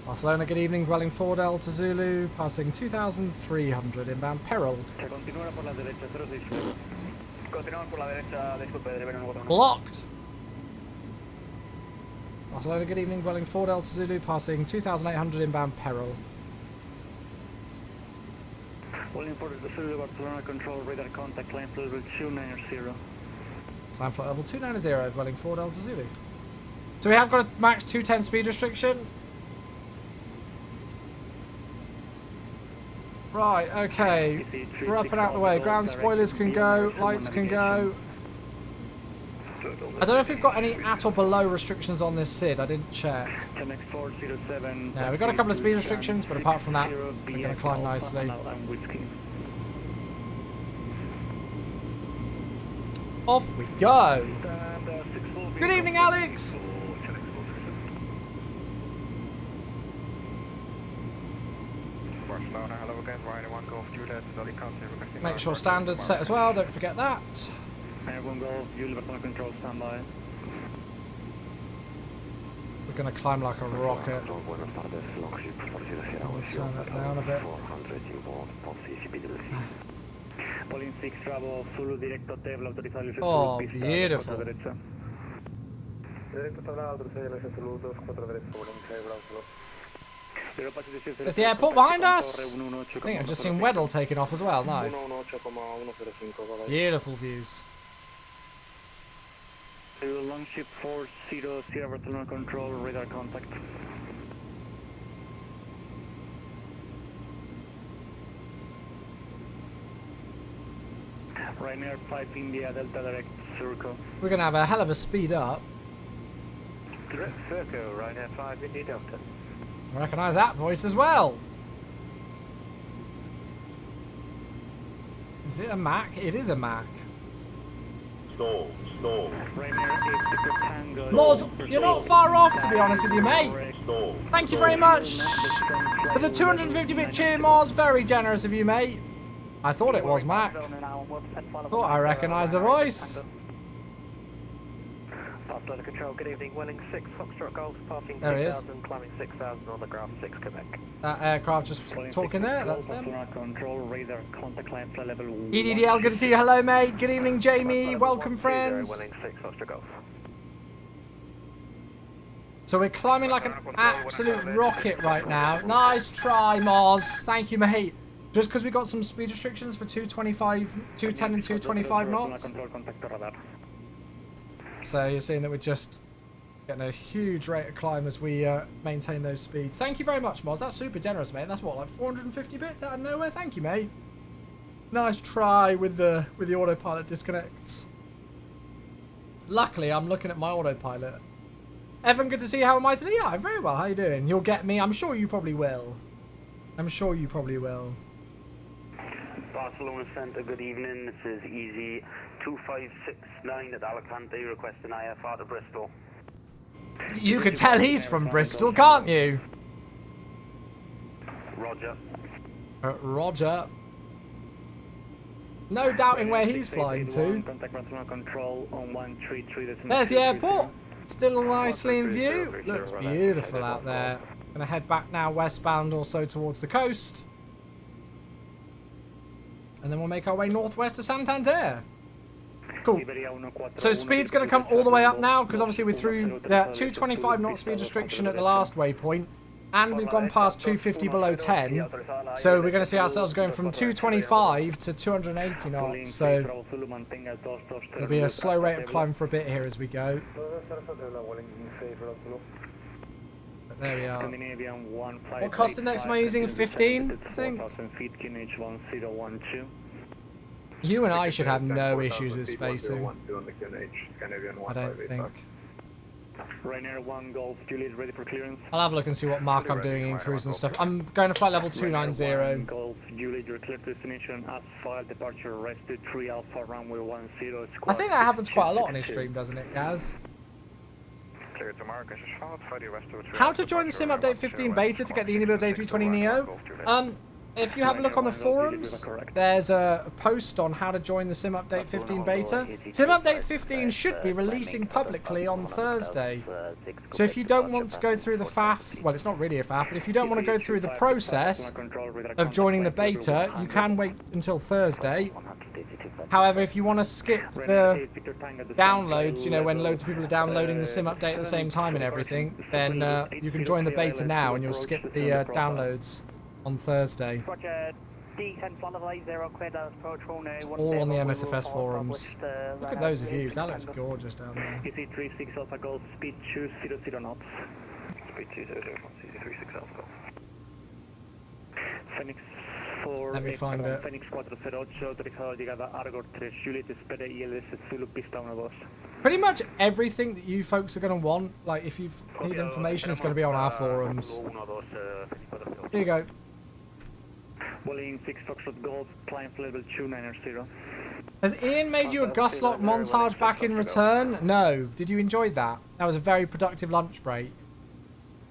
Barcelona, good evening, Vueling 4 Delta Zulu, passing 2,300, inbound peril. Blocked! Barcelona, good evening, Vueling 4 Delta Zulu, passing 2,800, inbound peril. Vueling 4 Delta Zulu, Barcelona control, radar contact, climb flight level 290. Climb flight level 290, Vueling 4 Delta Zulu. So we have got a max 210 speed restriction. Right, okay. We're up and out of the way. Ground spoilers can go, lights can go. I don't know if we've got any at or below restrictions on this SID. I didn't check. No, we've got a couple of speed restrictions, but apart from that, we're going to climb nicely. Off we go. Good evening, Alex. Make sure standard's set as well, don't forget that. Everyone go, Barcelona control, stand by. We're going to climb like a rocket. We'll turn that down a bit. Vueling 6 Bravo, Zulu, directo table, autorizado. Oh, beautiful. There's the airport behind us. I think I've just seen Weddell taking off as well. Nice. Beautiful views. Longship 40, Sierra Barcelona control, radar contact. Ryanair 5 India, Delta direct, circle. We're going to have a hell of a speed up. Direct circle, Ryanair 5 India Delta. I recognise that voice as well. Is it a Mac? It is a Mac. Stall. Moz, you're not far off, to be honest with you, mate. Thank you very much for the 250-bit cheer, Moz. Very generous of you, mate. I thought it was Mac. Thought I recognised the voice. Barcelona control, good evening. Vueling 6 Foxtrot Golf, passing There he is. 6,000, climbing 6,000 on the graph 6 Quebec. That aircraft just talking there, that's them. Control, radar, contact, climb flight level. EDDL, good to see you. Hello, mate. Good evening, Jamie. Welcome, friends. Vueling 6 Foxtrot Golf. So we're climbing like an absolute rocket right now. Nice try, Moz. Thank you, mate. Just because we got some speed restrictions for 210 and 225 knots. So you're seeing that we're just getting a huge rate of climb as we maintain those speeds. Thank you very much, Moz. That's super generous, mate. That's what, like 450 bits out of nowhere? Thank you, mate. Nice try with the autopilot disconnects. Luckily, I'm looking at my autopilot. Evan, good to see you. How am I today? Yeah, I'm very well. How you doing? You'll get me. I'm sure you probably will. I'm sure you probably will. Barcelona Center, good evening. This is Easy 2569 at Alicante, requesting IFR to Bristol. You could tell he's from Bristol, can't you? Roger. Roger. No doubting where he's flying to. There's the airport. Still nicely in view. Looks beautiful out there. Gonna head back now westbound, also towards the coast. And then we'll make our way northwest to Santander. Cool. So speed's going to come all the way up now, because obviously we're through the 225 knot speed restriction at the last waypoint, and we've gone past 250 below 10. So we're going to see ourselves going from 225 to 280 knots. So there'll be a slow rate of climb for a bit here as we go. But there we are. What cost index am I using? 15, I think. You and I should have no issues with spacing. I don't think. Ryanair 1 Golf, Juliet ready for clearance. I'll have a look and see what mark I'm doing in cruise and stuff. I'm going to flight level 290. Golf, Juliet, your clear destination, asphalt, departure, rested, 3 Alpha, runway 10. I think that happens quite a lot on his stream, doesn't it, Gaz? How to join the Sim Update 15 beta to get the Unibuilds A320 Neo? If you have a look on the forums, there's a post on how to join the Sim Update 15 beta. Sim Update 15 should be releasing publicly on Thursday. So if you don't want to go through the faff, well, it's not really a faff, but if you don't want to go through the process of joining the beta, you can wait until Thursday. However, if you want to skip the downloads, you know, when loads of people are downloading the Sim Update at the same time and everything, then you can join the beta now and you'll skip the downloads on Thursday. All on the MSFS forums. Look at those views, that looks gorgeous down there. EC36 Alpha Golf, speed 200 knots. Speed 200 knots, EC36 Alpha Golf. Phoenix 4, let me find it. Phoenix 408, autorizado llegada Argor 3, Juliet espera ILS Zulu pista 12. Pretty much everything that you folks are going to want, like if you need information, is going to be on our forums. Here you go. Vueling 6 Foxtrot Golf, climb level 290. Has Ian made you a Guslock montage back in return? No. Did you enjoy that? That was a very productive lunch break.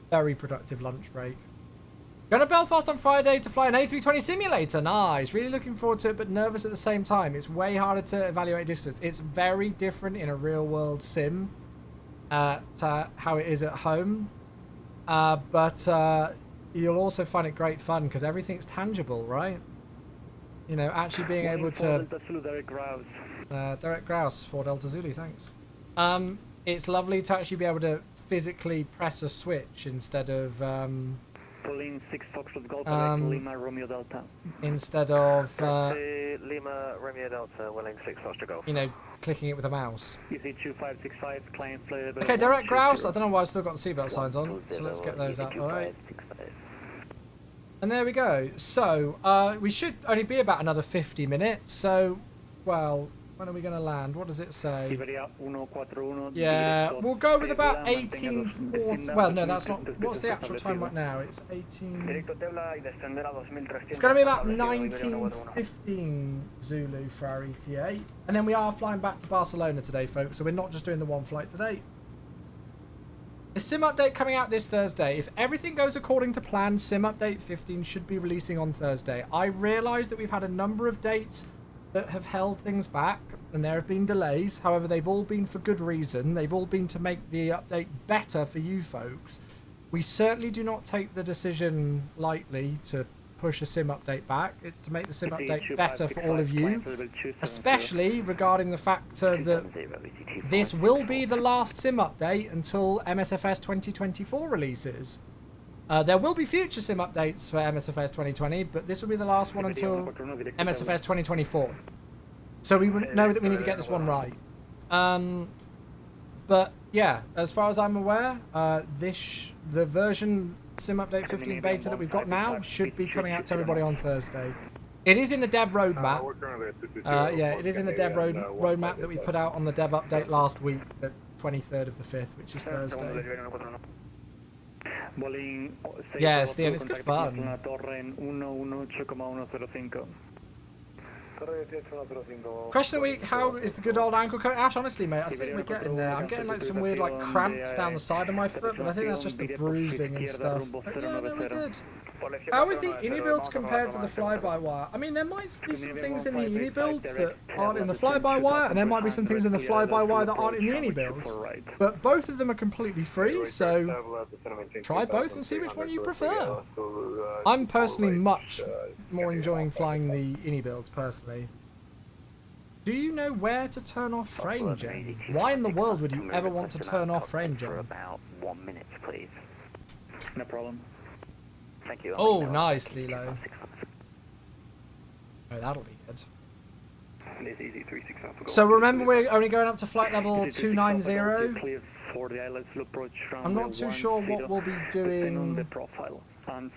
Very productive lunch break. Going to Belfast on Friday to fly an A320 simulator. Nice. Really looking forward to it, but nervous at the same time. It's way harder to evaluate distance. It's very different in a real-world sim to how it is at home. But you'll also find it great fun because everything's tangible, right? You know, actually being able to... Direct Grouse, 4 Delta Zulu, thanks. It's lovely to actually be able to physically press a switch instead of... Vueling 6 Foxtrot Golf, Lima Romeo Delta. Instead of... Lima Romeo Delta, Vueling 6 Foxtrot Golf. You know, clicking it with a mouse. EC2565, climb level. Okay, Direct Grouse. I don't know why I've still got the seatbelt signs on, so let's get those out. Alright. And there we go. So, we should only be about another 50 minutes. So, well, when are we going to land? What does it say? Yeah, we'll go with about 1840. Well, no, that's not. What's the actual time right now? It's 18. It's going to be about 19:15 Zulu for our ETA. And then we are flying back to Barcelona today, folks. So we're not just doing the one flight today. The Sim Update coming out this Thursday. If everything goes according to plan, Sim Update 15 should be releasing on Thursday. I realise that we've had a number of dates that have held things back, and there have been delays. However, they've all been for good reason. They've all been to make the update better for you folks. We certainly do not take the decision lightly to push a Sim Update back. It's to make the Sim Update better for all of you, especially regarding the factor that this will be the last Sim Update until MSFS 2024 releases. There will be future Sim Updates for MSFS 2020, but this will be the last one until MSFS 2024. So we know that we need to get this one right. But yeah, as far as I'm aware, the version Sim Update 15 beta that we've got now should be coming out to everybody on Thursday. It is in the dev roadmap. Yeah, it is in the dev roadmap that we put out on the dev update last week, the 23rd of the 5th, which is Thursday. Yes, the end. It's good fun. Question of the week, how is the good old ankle coming? Ash, honestly, mate, I think we're getting there. I'm getting like some weird like cramps down the side of my foot, but I think that's just the bruising and stuff. But yeah, no, we're good. How is the Unibuilds compared to the fly-by-wire? I mean, there might be some things in the Unibuilds that aren't in the fly-by-wire, and there might be some things in the fly-by-wire that aren't in the Unibuilds. But both of them are completely free, so try both and see which one you prefer. I'm personally much more enjoying flying the Unibuilds, personally. Do you know where to turn off frame gen? Why in the world would you ever want to turn off frame gen? For about 1 minute, please. No problem. Thank you. Oh, nice, Lilo. Oh, that'll be good. It's easy 36 Alpha Golf. So remember, we're only going up to flight level Easy 290. Clear for the ILS approach I'm not too sure what we'll be doing. The profile.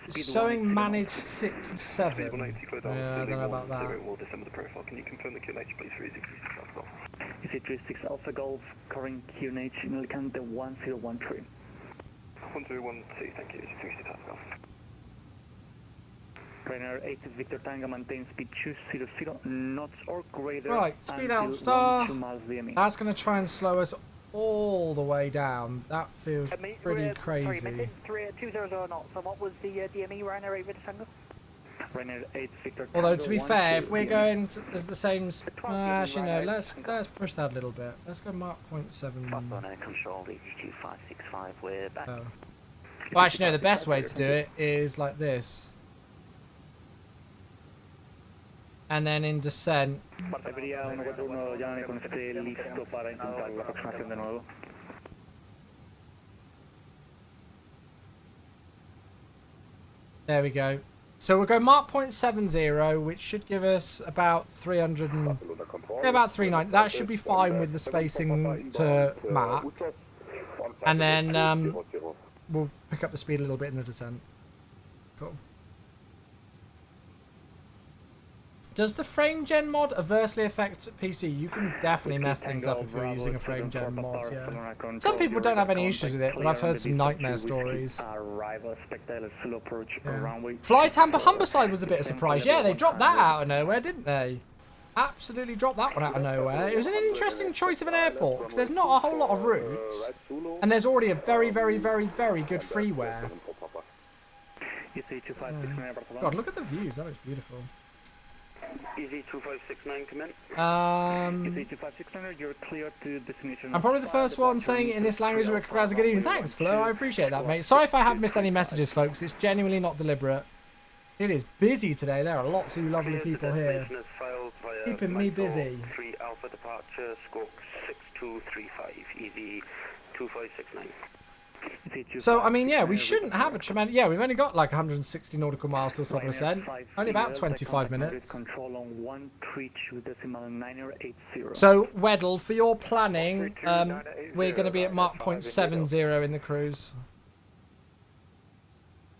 It's showing manage 6-7. Yeah, I don't know about that. Will December the profile. Can you confirm the QNH, please, for easy 36 Alpha Golf? Easy 36 Alpha Golf, current QNH in Alicante 1013. 1012, thank you. Easy 36 Alpha Golf. Ryanair 8 Victor Tango maintain speed 200 knots or greater. Right, speed until out star. 2 miles DME. That's going to try and slow us all the way down. That feels pretty crazy. Sorry, 200 knots. And what was the DME Ryanair 8 Victor Tango? Ryanair 8 Victor Tango. Although to be fair, if we're DME. going to, as the same, actually no, let's push that a little bit. Let's go Mark 0.7. Barcelona control, EG2565, we're back. Oh. Well, actually no, the best way to do it is like this. And then in descent. Iberia 141, llámame cuando esté listo para intentar la aproximación de nuevo. There we go. So we'll go Mark 0.70, which should give us about 300 and... Yeah, about 390. That should be fine with the spacing to Mach. And then we'll pick up the speed a little bit in the descent. Cool. Does the frame gen mod adversely affect PC? You can definitely mess things up if you're using a frame gen mod, yeah. Some people don't have any issues with it, but I've heard some nightmare stories. Yeah. Fly Tampa Humberside was a bit of a surprise. Yeah, they dropped that out of nowhere, didn't they? Absolutely dropped that one out of nowhere. It was an interesting choice of an airport, because there's not a whole lot of routes, and there's already a very, very, very, very good freeware. God, look at the views. That looks beautiful. Easy 2569, come in. You're clear to destination. I'm probably the first one saying it in this language with congrats and good evening. Thanks, Flo. I appreciate that, mate. Sorry if I have missed any messages, folks. It's genuinely not deliberate. It is busy today. There are lots of lovely people here. Keeping me busy. 3 Alpha departure, squawk 6235, easy 2569. So, I mean, yeah, we shouldn't have a tremendous... Yeah, we've only got like 160 nautical miles till top of ascent. Only about 25 minutes. So, Weddle, for your planning, we're going to be at Mark 0.70 in the cruise.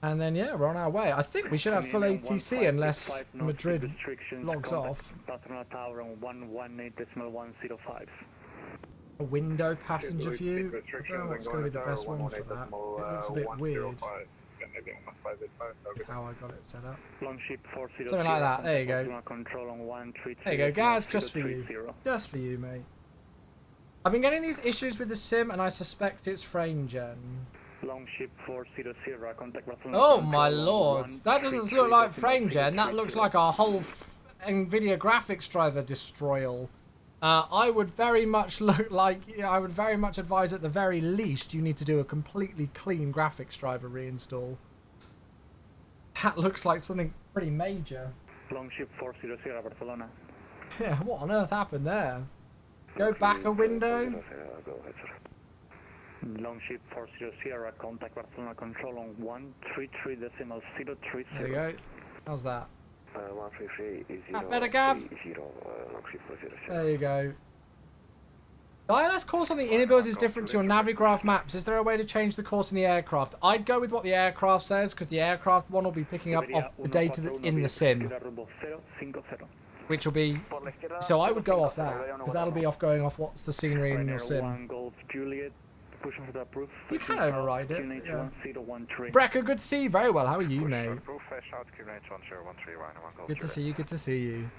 And then, yeah, we're on our way. I think we should have full ATC unless Madrid logs off. A window passenger view? I don't know what's going to be the best one for that. It looks a bit weird. How I got it set up. Something like that. There you go. There you go, guys. Just for you. Just for you, mate. I've been getting these issues with the sim, and I suspect it's frame gen. Oh my lord. That doesn't look like frame gen. That looks like a whole NVIDIA graphics driver destroyal. I would very much I would very much advise at the very least you need to do a completely clean graphics driver reinstall. That looks like something pretty major. Longship 400 Barcelona. Yeah, what on earth happened there? Go back a window. Longship 40 Sierra, contact Barcelona control on 133.030. There you go. How's that? 133 That better, Gav? There you go. The ILS course on the inner builds is different to your Navigraph maps. Is there a way to change the course in the aircraft? I'd go with what the aircraft says, because the aircraft one will be picking up off the data that's in the sim. Which will be... So I would go off that, because that'll be going off what's the scenery in your sim. You can override it. Yeah. Brecca, good to see you. Very well. How are you, mate? Good to see you. Good to see you.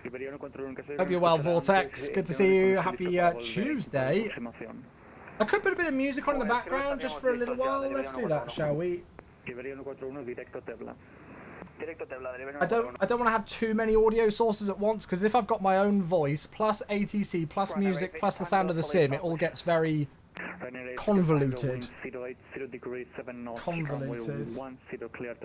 Hope you're well, Vortex. Good to see you. Happy Tuesday. I could put a bit of music on in the background just for a little while. Let's do that, shall we? I don't want to have too many audio sources at once, because if I've got my own voice plus ATC plus music plus the sound of the sim, it all gets very convoluted. Convoluted. 10 cleared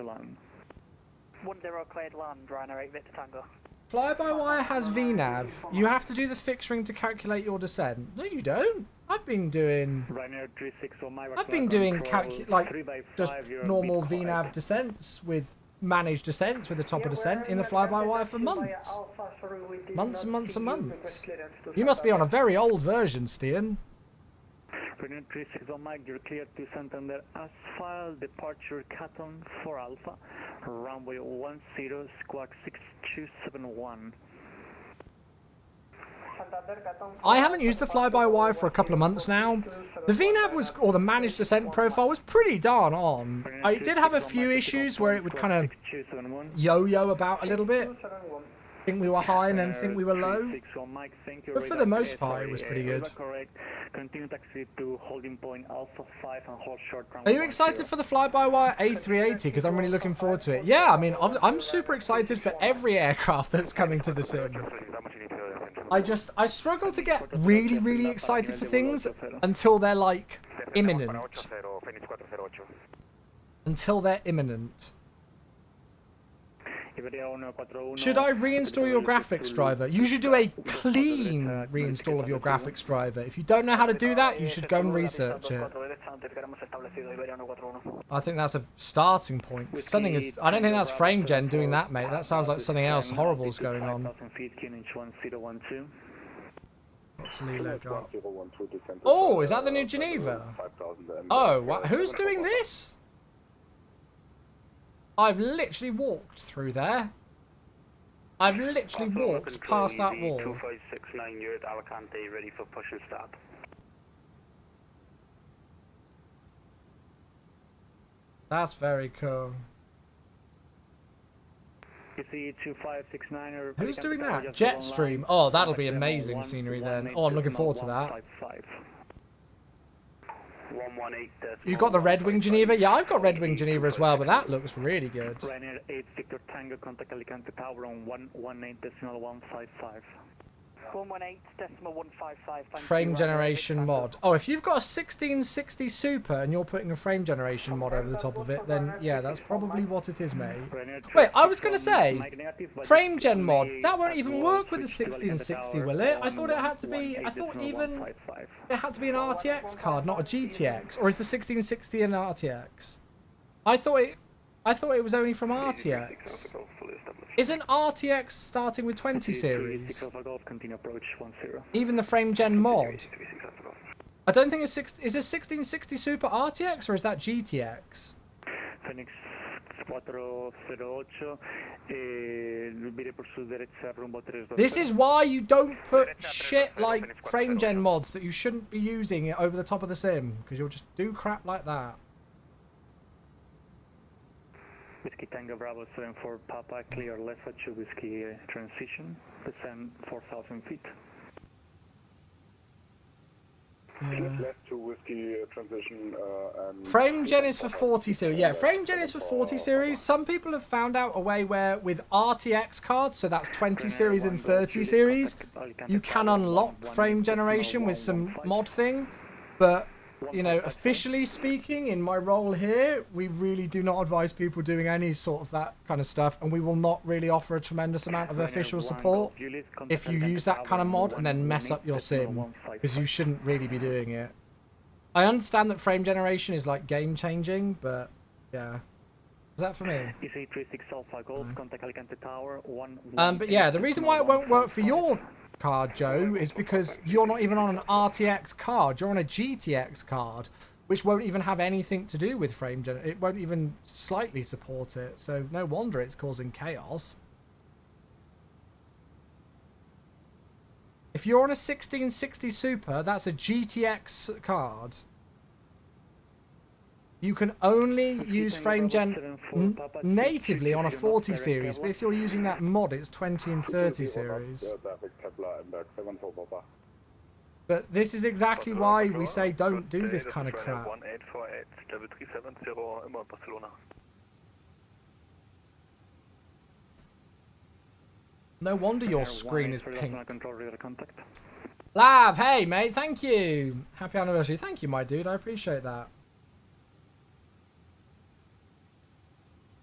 land, Ryanair 8 Victor Tango. Fly-by-wire has VNAV. You have to do the fixed ring to calculate your descent. No, you don't. I've been doing just normal VNAV descents with managed descents with the top of descent in the fly-by-wire for months. Months and months and months. You must be on a very old version, Stian. Renewed 36 on Mike, you're clear to Santander Asphalt, departure Caton for Alpha, runway 10, squawk 6271. I haven't used the fly-by-wire for a couple of months now. The VNAV was, or the managed descent profile was pretty darn on. I did have a few issues where it would kind of yo-yo about a little bit. Think we were high and then think we were low. But for the most part, it was pretty good. Are you excited for the fly-by-wire A380? Because I'm really looking forward to it. Yeah, I mean, I'm super excited for every aircraft that's coming to the sim. I struggle to get really, really excited for things until they're like imminent. Until they're imminent. Should I reinstall your graphics driver? You should do a clean reinstall of your graphics driver. If you don't know how to do that, you should go and research it. I think that's a starting point. Something is. I don't think that's FrameGen doing that, mate. That sounds like something else horrible is going on. What's Lilo got? Oh, is that the new Geneva? Oh, what? Who's doing this? I've literally walked through there. I've literally walked past that wall. 2569, you're at Alicante, ready for push and start. That's very cool. Who's doing that? Jetstream. Oh, that'll be amazing scenery then. Oh, I'm looking forward to that. 118. You got the Red Wing Geneva? Yeah, I've got Red Wing Geneva as well, but that looks really good. Ryanair 8 Victor Tango, contact Alicante Tower on 118.155. 118.155. Frame generation mod. Oh, if you've got a 1660 Super and you're putting a frame generation mod over the top of it, then yeah, that's probably what it is, mate. Wait, I was going to say, frame gen mod, that won't even work with a 1660, will it? I thought it had to be, I thought even it had to be an RTX card, not a GTX. Or is the 1660 an RTX? I thought it was only from RTX. Isn't RTX starting with 20 series? Even the frame gen mod? I don't think is a 1660 Super RTX or is that GTX? Phoenix 408, this is why you don't put shit like frame gen mods that you shouldn't be using over the top of the sim, because you'll just do crap like that. Whiskey Tango Bravo 74 Papa, clear left at 2 Whiskey transition, descend 4,000 feet. Left to Whiskey transition and... Frame gen is for 40 series. Yeah, frame gen is for 40 series. Some people have found out a way where with RTX cards, so that's 20 series and 30 series, you can unlock frame generation with some mod thing, but you know, officially speaking, in my role here, we really do not advise people doing any sort of that kind of stuff, and we will not really offer a tremendous amount of official support if you use that kind of mod and then mess up your sim, because you shouldn't really be doing it. I understand that frame generation is like game changing, but yeah. Is that for me? But yeah, the reason why it won't work for your card, Joe, is because you're not even on an RTX card. You're on a GTX card, which won't even have anything to do with frame gen. It won't even slightly support it. So no wonder it's causing chaos. If you're on a 1660 Super, that's a GTX card. You can only use frame gen natively on a 40 series, but if you're using that mod, it's 20 and 30 series. But this is exactly why we say don't do this kind of crap. No wonder your screen is pink. Lav, hey mate, thank you. Happy anniversary. Thank you, my dude. I appreciate that.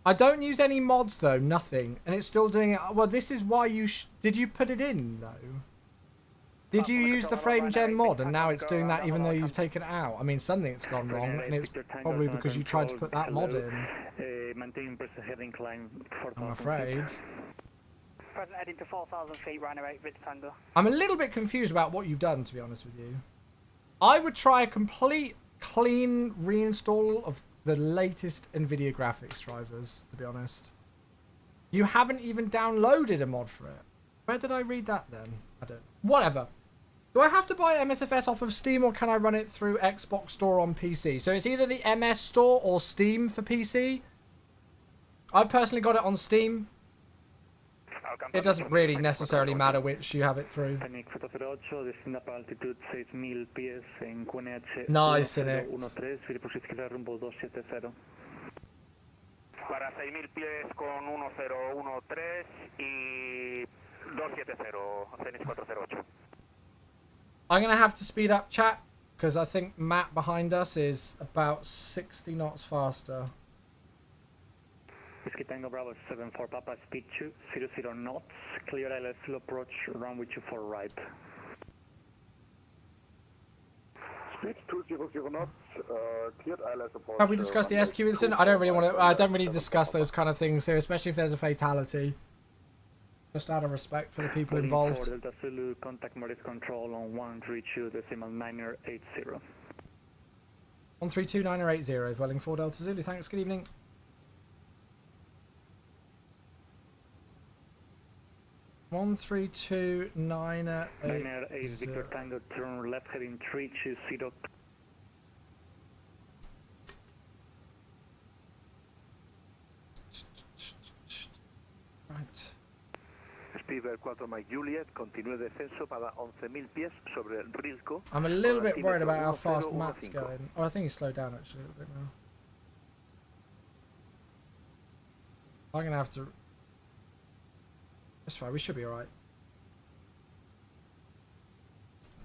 I don't use any mods though, nothing, and it's still doing it. Well, this is why you did you put it in though? Did you use the frame gen mod and now it's doing that even though you've taken it out? I mean, something's gone wrong, and it's probably because you tried to put that mod in. I'm afraid. Present heading to 4,000 feet, Ryanair 8, Victor Tango. I'm a little bit confused about what you've done, to be honest with you. I would try a complete clean reinstall of the latest NVIDIA graphics drivers, to be honest. You haven't even downloaded a mod for it. Where did I read that then? I don't. Whatever. Do I have to buy MSFS off of Steam or can I run it through Xbox Store on PC? So it's either the MS Store or Steam for PC. I personally got it on Steam. It doesn't really necessarily matter which you have it through. Nice, Inix. Para 6.000 pies con 1013 y 270, Fenix 408. I'm going to have to speed up chat because I think Matt behind us is about 60 knots faster. Whiskey Tango Bravo 74 Papa speed 200 knots, clear ILS approach runway 24 right. Speed 200 knots, cleared ILS approach. Have we discussed the SQ incident? I don't really want to. I don't really discuss those kind of things here, especially if there's a fatality. Just out of respect for the people involved. Delta Zulu, contact Maurice Control on 132.980. 132.980, Vueling 4 Delta Zulu. Thanks. Good evening. One 132.980. Victor Tango, turn left heading 320. Right. Spielberg 4 Mike Juliet, continúe descenso para 11.000 pies sobre el risco. I'm a little bit worried about how fast Matt's going. Oh, I think he's slowed down actually a little bit now. I'm going to have to... That's fine, we should be alright.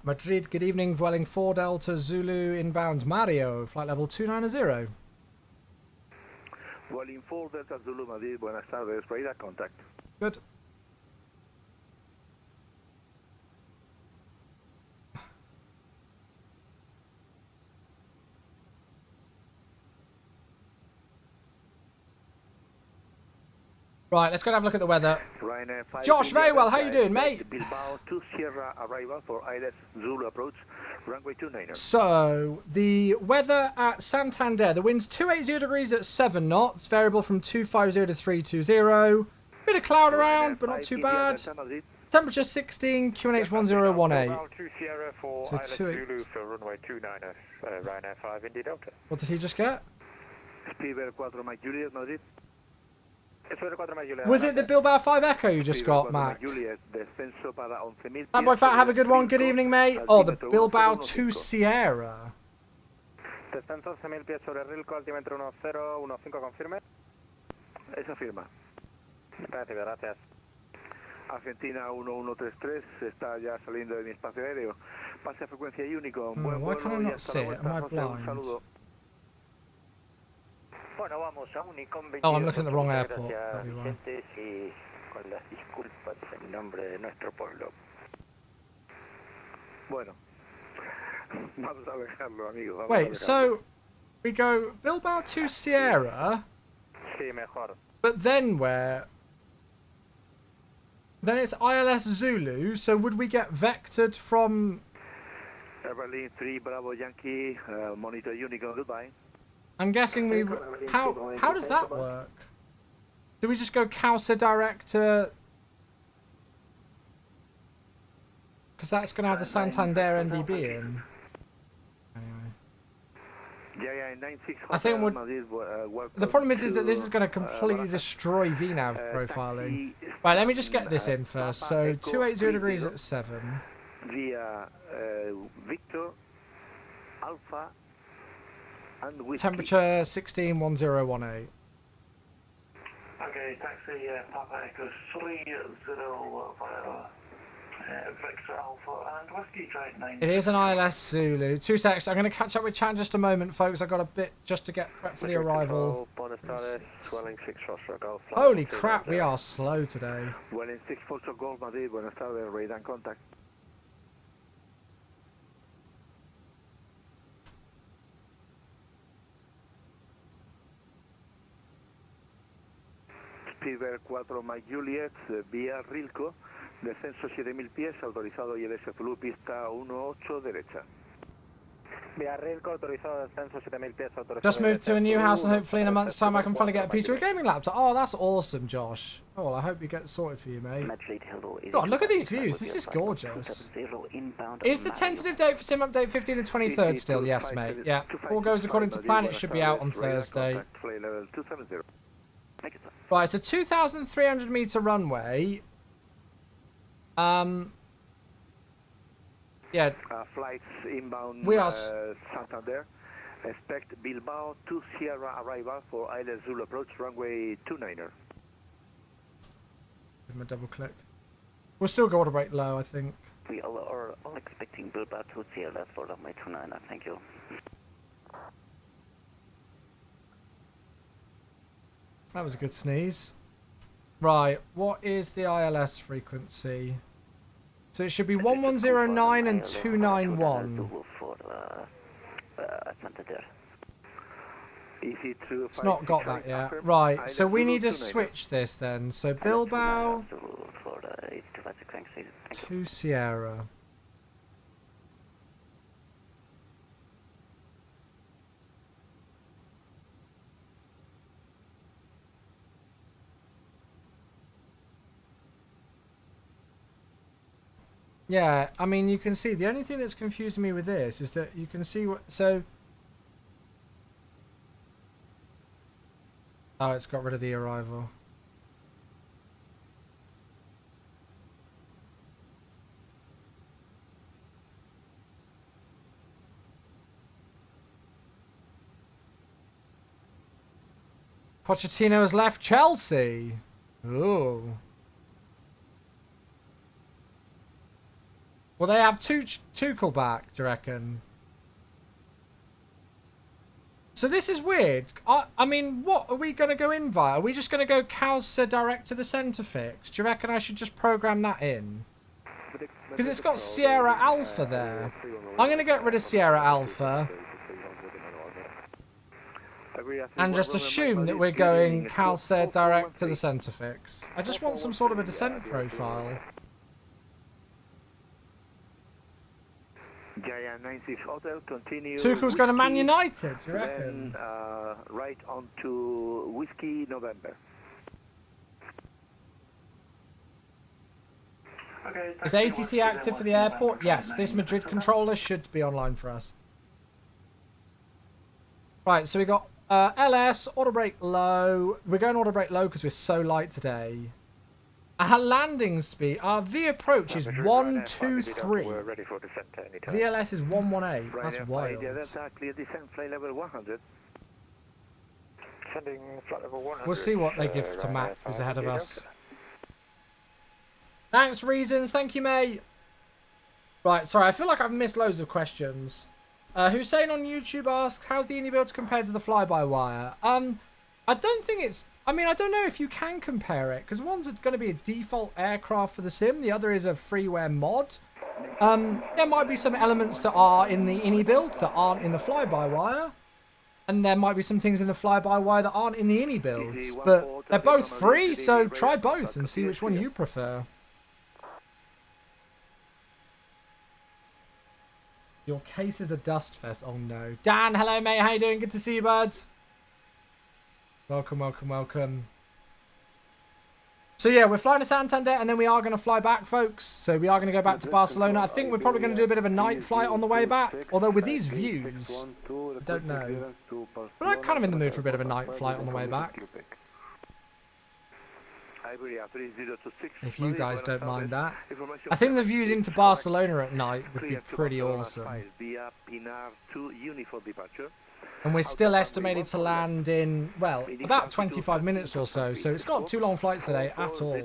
Madrid, good evening. Vueling 4 Delta Zulu inbound. Mario, flight level 290. Vueling 4 Delta Zulu Madrid, buenas tardes, radar contact. Good. Right, let's go and have a look at the weather. Josh, very well. How you doing, mate? Bilbao to Sierra arrival for ILS Zulu approach, runway 29er. So, the weather at Santander. The wind's 280 degrees at 7 knots, variable from 250 to 320. Bit of cloud around, but not too bad. Temperature 16, QNH 1018. So 28. For runway 29er, Ryanair 5 Indy Delta. What did he just get? Spielberg 4 Mike Juliet Madrid. Was it the Bilbao 5 Echo you just got, Mac? That boy fat, have a good one. Good evening, mate. Oh, the Bilbao 2 Sierra. Descenso 11.000 pies sobre Rilco, altímetro 1015, confirme. Esa firma. Gracias. Argentina 1133 está ya saliendo de mi espacio aéreo. Pase a frecuencia y único. Why can I not see it? Am I blind? Bueno, vamos a Unicom 22. Oh, I'm looking at the wrong airport. Vicentes y con las disculpas en nombre de nuestro pueblo. Bueno, vamos a dejarlo, amigo. Wait, so we go Bilbao 2 Sierra. Sí, mejor. But then where? Then it's ILS Zulu. So would we get vectored from? Berlin 3 Bravo Yankee, monitor Unicom, goodbye. I'm guessing we... How does that work? Do we just go Causa direct to... Because that's going to have the Santander NDB in. Anyway. I think the problem is that this is going to completely destroy VNAV profiling. Right, let me just get this in first. So 280 degrees at 7. Via Victor Alpha. Temperature 16, 1018. Okay, taxi Papa Echo 30 via Victor Alpha and Whiskey Drive 9. It is an ILS Zulu. 2 seconds. I'm going to catch up with chat in just a moment, folks. I've got a bit just to get prepped for the arrival. Vueling 6 Foxtrot Golf. Holy crap, we are slow today. Vueling 6 Foxtrot Golf Madrid, buenas tardes, radar contact. Speedbird 4 Mike Juliet, vía Rilco, descenso 7000 pies, autorizado ILS Zulu, pista 18 derecha. Vía Rilco, autorizado descenso 7000 pies, autorizado. Just moved to a new house and hopefully in a month's time I can finally get a PC or a gaming laptop. Oh, that's awesome, Josh. Oh, well, I hope you get sorted for you, mate. God, look at these views. This is gorgeous. Is the tentative date for Sim Update 15 and 23rd still? Yes, mate. Yeah. All goes according to plan. It should be out on Thursday. Right, it's a 2,300 meter runway. Yeah. Flights inbound we are Santander. Expect Bilbao to Sierra arrival for ILS Zulu approach runway 29er. Give him a double click. We'll still go order break low, I think. We are all expecting Bilbao to Sierra for runway 29er. Thank you. That was a good sneeze. Right, what is the ILS frequency? So it should be 1109 and 291. It's not got that yet. Right, so we need to switch this then. So Bilbao to Sierra. Yeah, I mean, you can see, the only thing that's confusing me with this is that you can see what, so... Oh, it's got rid of the arrival. Pochettino has left Chelsea. Ooh. Will they have Tuchel back, do you reckon? So this is weird. I mean, what are we going to go in via? Are we just going to go Calcer direct to the centre fix? Do you reckon I should just program that in? Because it's got Sierra Alpha there. I'm going to get rid of Sierra Alpha. And just assume that we're going Calcer direct to the centre fix. I just want some sort of a descent profile. Giant 96 Hotel, continue. Tuchel's going to Man United, do you reckon? Then, right on to Whiskey November. Okay, is ATC active for the airport? Yes, this Madrid controller should be online for us. Right, so we got LS, auto brake low. We're going auto brake low because we're so light today. Our landing speed, our V approach is 123. VLS is 118. That's wild. Clear descent, flight level 100. Sending flight level 100. We'll see what they give to Matt, who's ahead of us. Thanks, Reasons. Thank you, mate. Right, sorry, I feel like I've missed loads of questions. Hussein on YouTube asks, how's the IndyBuild compared to the fly-by-wire? I don't think it's... I mean, I don't know if you can compare it, because one's going to be a default aircraft for the sim, the other is a freeware mod. There might be some elements that are in the IndyBuild that aren't in the fly-by-wire, and there might be some things in the fly-by-wire that aren't in the IndyBuilds, but they're both free, so try both and see which one you prefer. Your case is a dust fest. Oh no. Dan, hello mate, how you doing? Good to see you, bud. Welcome, welcome, welcome. So yeah, we're flying to Santander and then we are going to fly back, folks. So we are going to go back to Barcelona. I think we're probably going to do a bit of a night flight on the way back. Although with these views, I don't know. But I'm kind of in the mood for a bit of a night flight on the way back. If you guys don't mind that. I think the views into Barcelona at night would be pretty awesome. And we're still estimated to land in, well, about 25 minutes or so. So it's not too long flights today at all.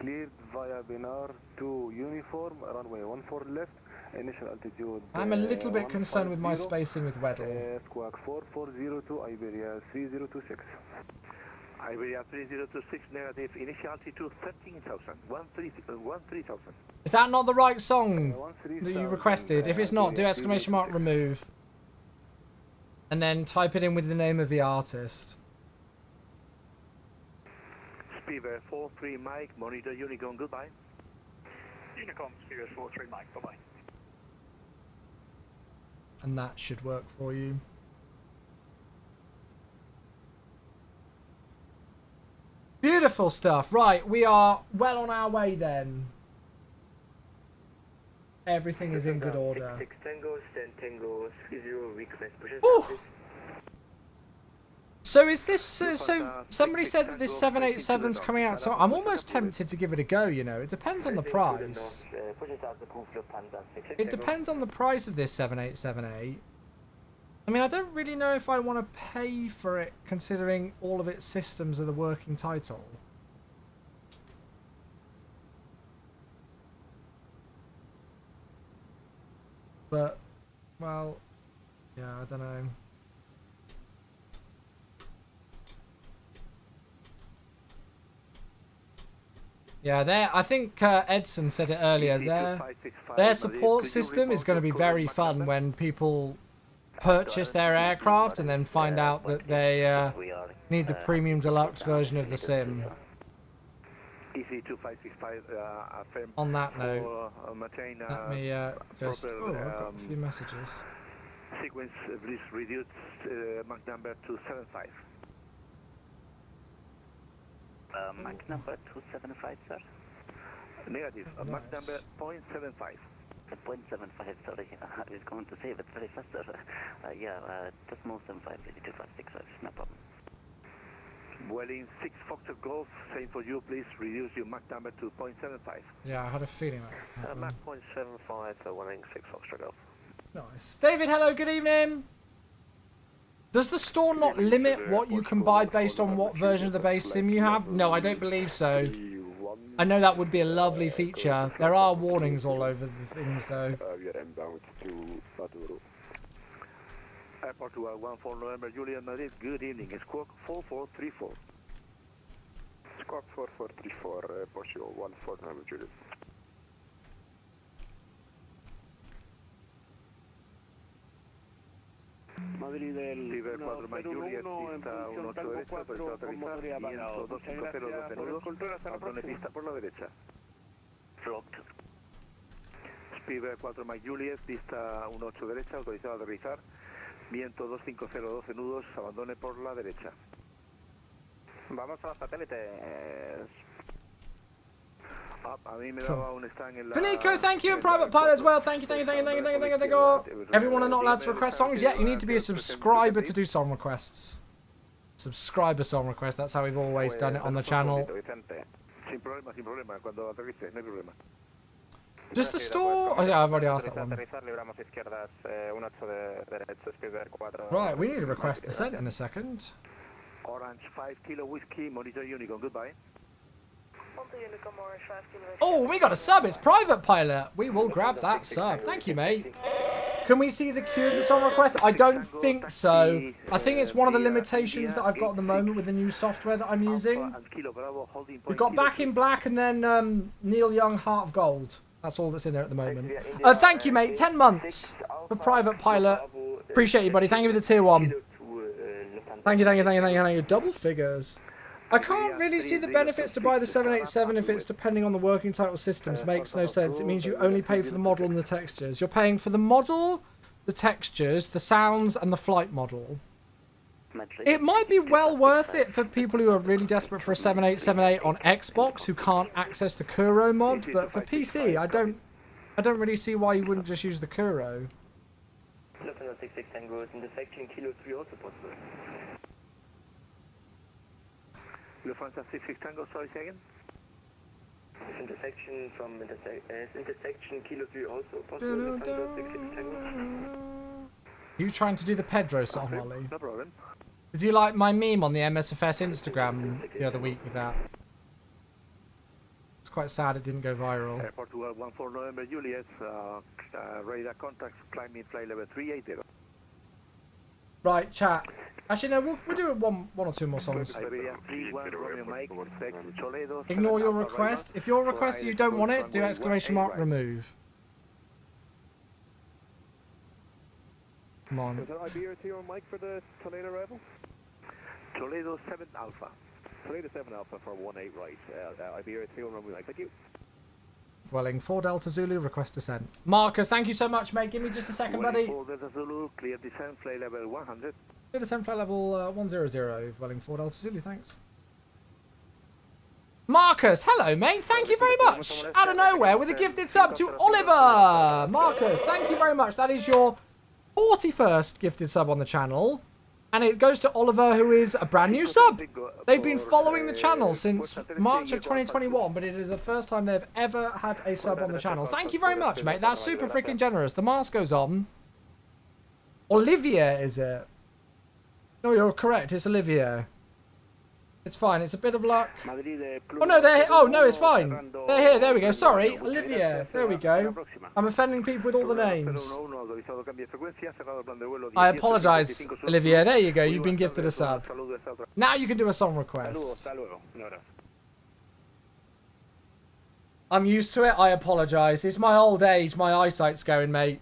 cleared via Binar to uniform, runway 14 left, initial altitude. I'm a little bit concerned with my spacing with Weddle. Squawk 4402, Iberia 3026. Iberia 3026, negative, initial altitude 13,000, 13,000. Is that not the right song that you requested? If it's not, do exclamation mark remove. And then type it in with the name of the artist. Speedbird 43 Mike, monitor Unicorn, goodbye. Unicom, Speedbird 43 Mike, bye-bye. And that should work for you. Beautiful stuff. Right, we are well on our way then. Everything is in good order. 6 tangos, 10 tangos, 30 request pushes. So is this, so somebody said that this 787's coming out, so I'm almost tempted to give it a go, you know. It depends on the price. It depends on the price of this 787-8. I mean, I don't really know if I want to pay for it, considering all of its systems are the working title. But, well, yeah, I don't know. Yeah, I think Edson said it earlier. Their support system is going to be very fun when people purchase their aircraft and then find out that they need the premium deluxe version of the sim. On that note, let me just... Oh, I've got a few messages. Sequence, please reduce Mach number to 75. Mach number 275, sir. Negative. Mach number 0.75. 0.75, sorry. I was going to say it very fast, sir. Yeah, decimal 75, 8256, sir. No problem. Vueling 6 Foxtrot Golf, same for you, please reduce your Mach number to 0.75. Yeah, I had a feeling that. Mach 0.75 for Vueling 6 Foxtrot Golf. Nice. David, hello, good evening. Does the store not limit what you can buy based on what version of the base sim you have? No, I don't believe so. I know that would be a lovely feature. There are warnings all over the things, though. We are inbound to Baturu. Airport 14 November, Julian Madrid. Good evening. Squawk 4434. Squawk 4434, Portugal 14 November, Julian. Madrid del 4 Mike Juliet, pista 18 derecha, autorizado a aterrizar, viento 250 12 nudos, abandone pista por la derecha. Speedbird 4 Mike Juliet, pista 18 derecha, autorizado a aterrizar, viento 250 12 nudos, abandone por la derecha. Vamos a los satélites. A mí me daba un stand en la... Finico, thank you, and Private Pilot as well. Thank you. Everyone are not allowed to request songs yet. You need to be a subscriber to do song requests. Subscriber song requests. That's how we've always done it on the channel. Sin problema. Cuando aterrice, no hay problema. Does the store... Oh, yeah, I've already asked that one. Right, we need to request the set in a second. Orange 5 Kilo Whiskey, monitor Unicorn, goodbye. Oh, we got a sub. It's Private Pilot. We will grab that sub. Thank you, mate. Can we see the queue of the song requests? I don't think so. I think it's one of the limitations that I've got at the moment with the new software that I'm using. We've got Back in Black and then Neil Young, Heart of Gold. That's all that's in there at the moment. Thank you, mate. 10 months for Private Pilot. Appreciate you, buddy. Thank you for the tier 1. Thank you. Double figures. I can't really see the benefits to buy the 787 if it's depending on the working title systems. Makes no sense. It means you only pay for the model and the textures. You're paying for the model, the textures, the sounds, and the flight model. It might be well worth it for people who are really desperate for a 7878 on Xbox who can't access the Kuro mod, but for PC, I don't really see why you wouldn't just use the Kuro. Lufthansa 66 Tango, sorry, say again? Intersection from intersection Kilo 3 also possible. Lufthansa 66 Tango. You trying to do the Pedro song, Ollie? No problem. Did you like my meme on the MSFS Instagram the other week with that? It's quite sad it didn't go viral. Portugal 14 November Juliet, radar contacts, climbing flight level 380. Right, chat. Actually, no, we'll do one or two more songs. Iberia 31 Romeo Mike, Toledo. Ignore your request. If your request and you don't want it, do exclamation mark remove. Come on. Is that Iberia 2 on Mike for the Toledo Rebel? Toledo 7 Alpha. Toledo 7 Alpha for 18 right. Iberia 2 on Romeo Mike. Thank you. Vueling 4 Delta Zulu, request descent. Marcus, thank you so much, mate. Give me just a second, buddy. 4 Delta Zulu, clear descent, flight level 100. Clear descent, flight level 100. Vueling 4 Delta Zulu, thanks. Marcus, hello, mate. Thank you very much. Out of nowhere with a gifted sub to Oliver. Marcus, thank you very much. That is your 41st gifted sub on the channel. And it goes to Oliver, who is a brand new sub. They've been following the channel since March of 2021, but it is the first time they've ever had a sub on the channel. Thank you very much, mate. That's super freaking generous. The mask goes on. Olivier, is it? No, you're correct. It's Olivier. It's fine. It's a bit of luck. Oh, no, they're here. Oh, no, it's fine. They're here. There we go. Sorry. Olivier. There we go. I'm offending people with all the names. I apologise, Olivier. There you go. You've been gifted a sub. Now you can do a song request. I'm used to it. I apologise. It's my old age. My eyesight's going, mate.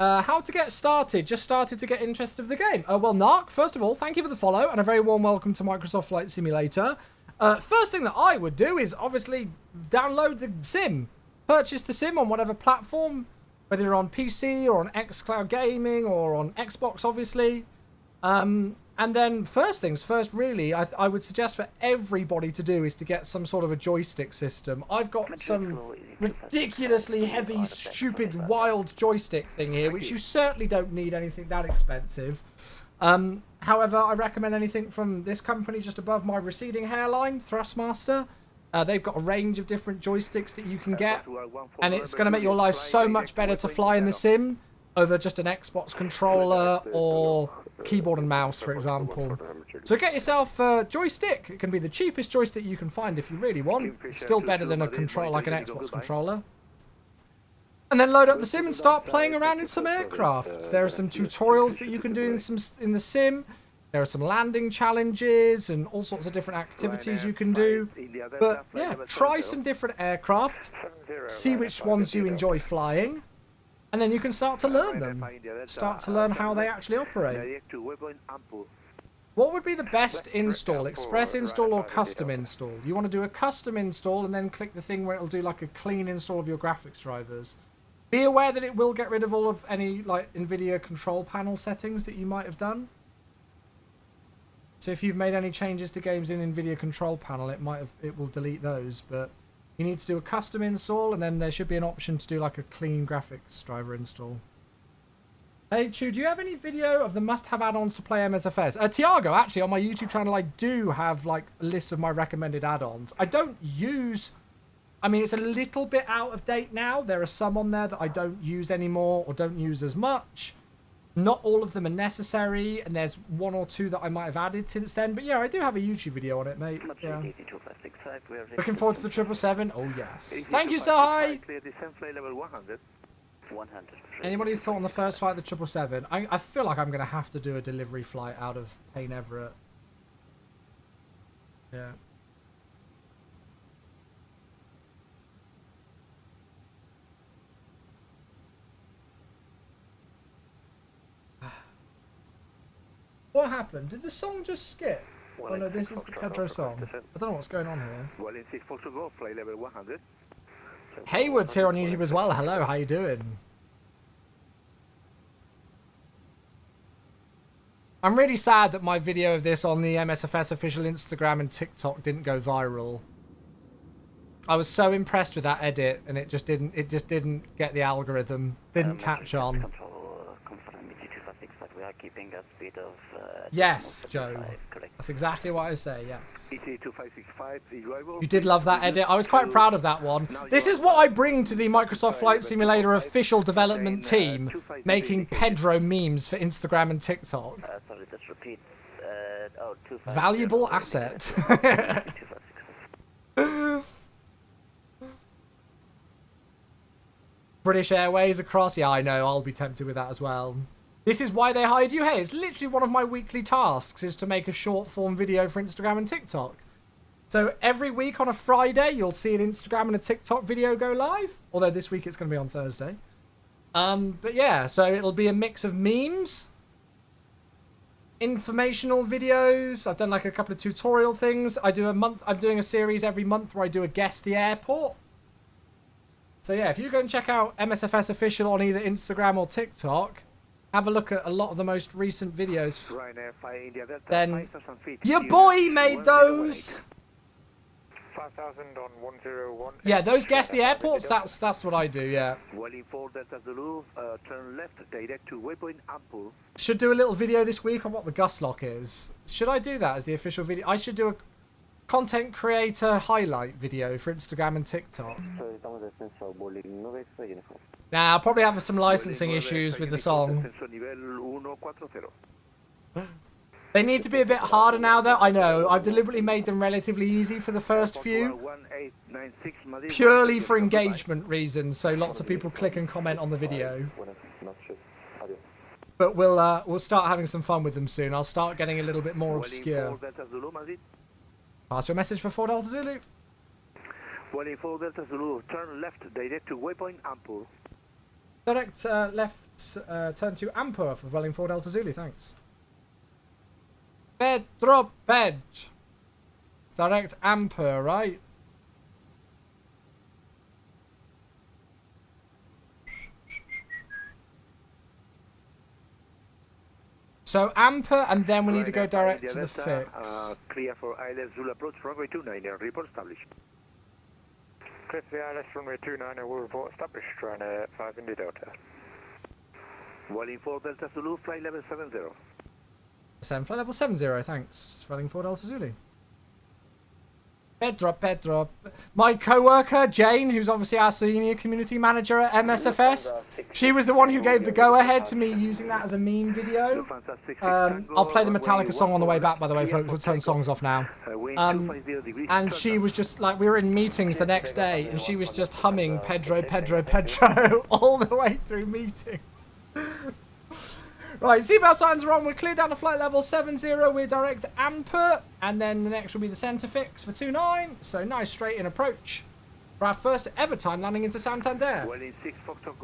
How to get started? Just started to get interested of the game. Well, Narc, first of all, thank you for the follow and a very warm welcome to Microsoft Flight Simulator. First thing that I would do is obviously download the sim. Purchase the sim on whatever platform, whether you're on PC or on xCloud Gaming or on Xbox, obviously. And then first things first, really, I would suggest for everybody to do is to get some sort of a joystick system. I've got some ridiculously heavy, stupid, wild joystick thing here, which you certainly don't need anything that expensive. However, I recommend anything from this company just above my receding hairline, Thrustmaster. They've got a range of different joysticks that you can get, and it's going to make your life so much better to fly in the sim over just an Xbox controller or keyboard and mouse, for example. So get yourself a joystick. It can be the cheapest joystick you can find if you really want. It's still better than a controller like an Xbox controller. And then load up the sim and start playing around in some aircraft. There are some tutorials that you can do in the sim. There are some landing challenges and all sorts of different activities you can do. But yeah, try some different aircraft. See which ones you enjoy flying. And then you can start to learn them. Start to learn how they actually operate. What would be the best install? Express install or custom install? You want to do a custom install and then click the thing where it'll do like a clean install of your graphics drivers. Be aware that it will get rid of all of any like NVIDIA control panel settings that you might have done. So if you've made any changes to games in NVIDIA control panel, it will delete those, but you need to do a custom install, and then there should be an option to do like a clean graphics driver install. Hey, Chu, do you have any video of the must-have add-ons to play MSFS? Tiago, actually, on my YouTube channel, I do have like a list of my recommended add-ons. I don't use... I mean, it's a little bit out of date now. There are some on there that I don't use anymore or don't use as much. Not all of them are necessary, and there's one or two that I might have added since then. But yeah, I do have a YouTube video on it, mate. Yeah. Looking forward to the 777. Oh, yes. Thank you, Sahai. Anybody thought on the first flight of the 777? I feel like I'm going to have to do a delivery flight out of Payne Everett. Yeah. What happened? Did the song just skip? Oh no, this is the Pedro song. I don't know what's going on here. Hayward's here on YouTube as well. Hello, how you doing? I'm really sad that my video of this on the MSFS official Instagram and TikTok didn't go viral. I was so impressed with that edit, and it just didn't get the algorithm. Didn't catch on. We are keeping a speed of yes, Joe. That's exactly what I say, yes. You did love that edit. I was quite proud of that one. This is what I bring to the Microsoft Flight Simulator official development team, making Pedro memes for Instagram and TikTok. Sorry, just repeat. Valuable asset. British Airways across. Yeah, I know. I'll be tempted with that as well. This is why they hired you. Hey, it's literally one of my weekly tasks is to make a short form video for Instagram and TikTok. So every week on a Friday, you'll see an Instagram and a TikTok video go live. Although this week it's going to be on Thursday. But yeah, so it'll be a mix of memes, informational videos. I've done like a couple of tutorial things. I'm doing a series every month where I do a guess the airport. So yeah, if you go and check out MSFS Official on either Instagram or TikTok, have a look at a lot of the most recent videos. Then your boy made those. 5,000 on 101. Yeah, those guess the airports. That's what I do. Yeah. Vueling 4 Delta Zulu, turn left direct to waypoint Ample. Should do a little video this week on what the gust lock is. Should I do that as the official video? I should do a content creator highlight video for Instagram and TikTok. Nah, I'll probably have some licensing issues with the song. They need to be a bit harder now, though. I know. I've deliberately made them relatively easy for the first few. Purely for engagement reasons, so lots of people click and comment on the video. But we'll start having some fun with them soon. I'll start getting a little bit more obscure. Pass your message for 4 Delta Zulu. Vueling 4 Delta Zulu, turn left direct to waypoint Ample. Direct left turn to Ampur for Vueling 4 Delta Zulu, thanks. Pedro Pedge. Direct Ampur, right? So Ampur, and then we need to go direct to the fix. Clear for ILS Zulu approach runway 29 and report established. Clear for the ILS runway 29 and we'll report established, runway 5 India Delta. Vueling 4 Delta Zulu, flight level 70. Flight level 70, thanks. Vueling 4 Delta Zulu. Pedro. My co-worker, Jane, who's obviously our senior community manager at MSFS, she was the one who gave the go-ahead to me using that as a meme video. I'll play the Metallica song on the way back, by the way, folks. We'll turn songs off now. And she was just like, we were in meetings the next day, and she was just humming Pedro all the way through meetings. Right, seatbelt signs are on. We're clear down to flight level 70. We're direct to Ampur. And then the next will be the centre fix for 29. So nice straight in approach for our first ever time landing into Santander.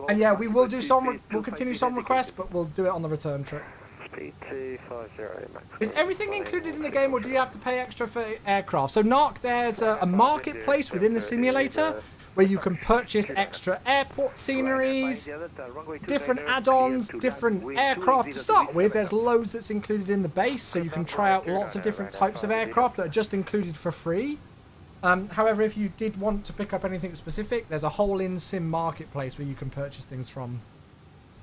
And yeah, we will do some, we'll continue some requests, but we'll do it on the return trip. Is everything included in the game, or do you have to pay extra for aircraft? So Narc, there's a marketplace within the simulator where you can purchase extra airport sceneries, different add-ons, different aircraft. To start with, there's loads that's included in the base, so you can try out lots of different types of aircraft that are just included for free. However, if you did want to pick up anything specific, there's a whole in-sim marketplace where you can purchase things from.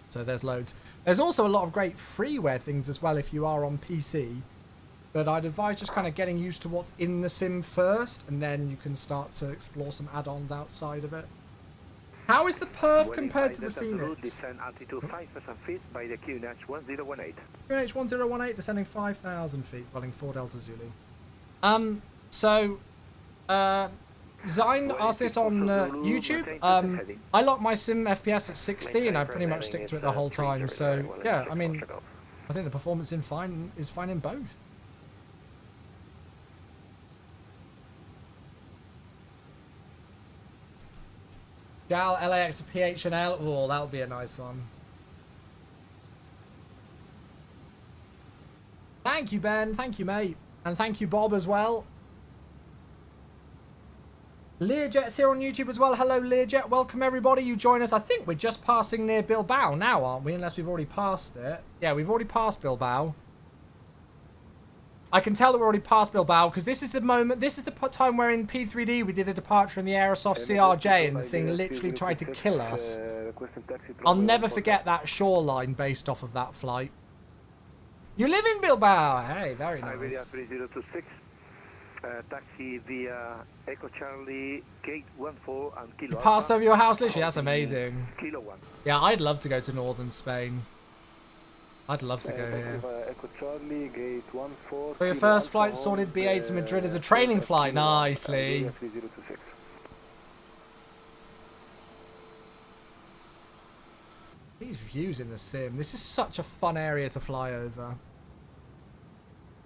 So there's loads. There's also a lot of great freeware things as well if you are on PC. But I'd advise just kind of getting used to what's in the sim first, and then you can start to explore some add-ons outside of it. How is the Perf compared to the Phoenix? Descend altitude 5,000 feet by the QNH 1018. QNH 1018 descending 5,000 feet, Vueling 4 Delta Zulu. Zine asked this on YouTube. I lock my sim FPS at 60, and I pretty much stick to it the whole time. So yeah, I mean, I think the performance is fine in both. Gal, LAX, PH&L. Oh, that'll be a nice one. Thank you, Ben. Thank you, mate. And thank you, Bob, as well. Learjet's here on YouTube as well. Hello, Learjet. Welcome, everybody. You join us. I think we're just passing near Bilbao now, aren't we? Unless we've already passed it. Yeah, we've already passed Bilbao. I can tell that we're already past Bilbao because this is the moment, this is the time where in P3D we did a departure in the Aerosoft CRJ and the thing literally tried to kill us. I'll never forget that shoreline based off of that flight. You live in Bilbao! Hey, very nice. 3026, taxi via Echo Charlie, Gate 14 and Kilo. You passed over your house literally? That's amazing. Kilo 1. Yeah, I'd love to go to northern Spain. I'd love to go here. Echo Charlie, Gate 14. For your first flight sorted, BA to Madrid as a training flight. Nicely. These views in the sim. This is such a fun area to fly over.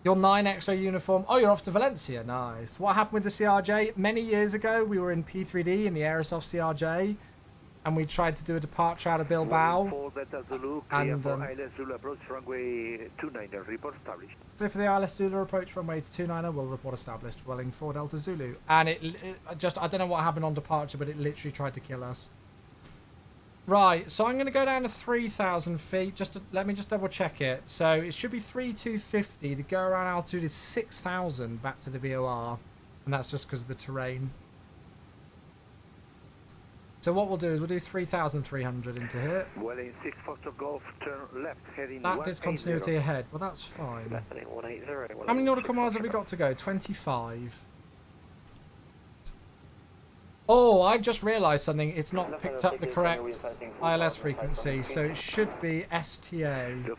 Your 9XO uniform. Oh, you're off to Valencia. Nice. What happened with the CRJ? Many years ago, we were in P3D in the Aerosoft CRJ, and we tried to do a departure out of Bilbao. And approach runway 29, report established. Clear for the ILS Zulu approach runway 29, will report established. Vueling 4 Delta Zulu. And it just, I don't know what happened on departure, but it literally tried to kill us. Right, so I'm going to go down to 3,000 feet. Let me just double check it. So it should be 3,250. To go around altitude is 6,000 back to the VOR. And that's just because of the terrain. So what we'll do is we'll do 3,300 into here. Well, in 6 Foxtrot Golf, turn left, heading that discontinuity ahead. Well, that's fine. How many nautical miles have we got to go? 25. Oh, I've just realised something. It's not picked up the correct ILS frequency, so it should be STA. So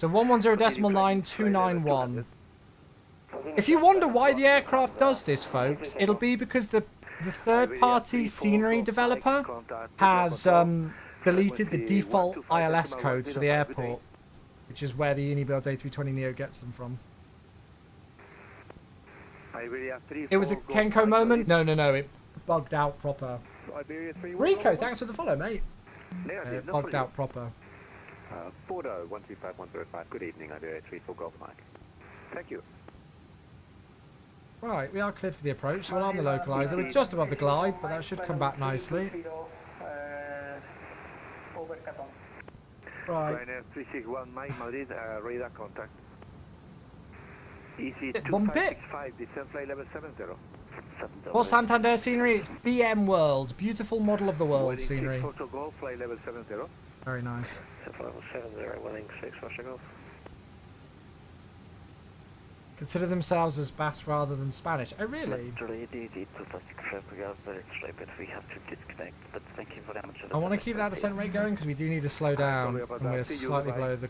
110.9291. If you wonder why the aircraft does this, folks, it'll be because the third-party scenery developer has deleted the default ILS codes for the airport, which is where the Unibuild A320neo gets them from. It was a Kenko moment? No, it bugged out proper. Rico, thanks for the follow, mate. Bugged out proper. Bordeaux 125105, good evening, Iberia 34 Golf Mike. Thank you. Right, we are cleared for the approach, so we'll arm the localizer. We're just above the glide, but that should come back nicely. Right. 361 Mike Madrid, radar contact. One bit. Descent flight level 70. What Santander scenery? It's BM World. Beautiful model of the world scenery. Golf, flight level 70. Very nice. Level 70, Vueling 6, Russia Golf. Consider themselves as Basque rather than Spanish. Oh, really? I want to keep that descent rate going because we do need to slow down, and we're slightly below the,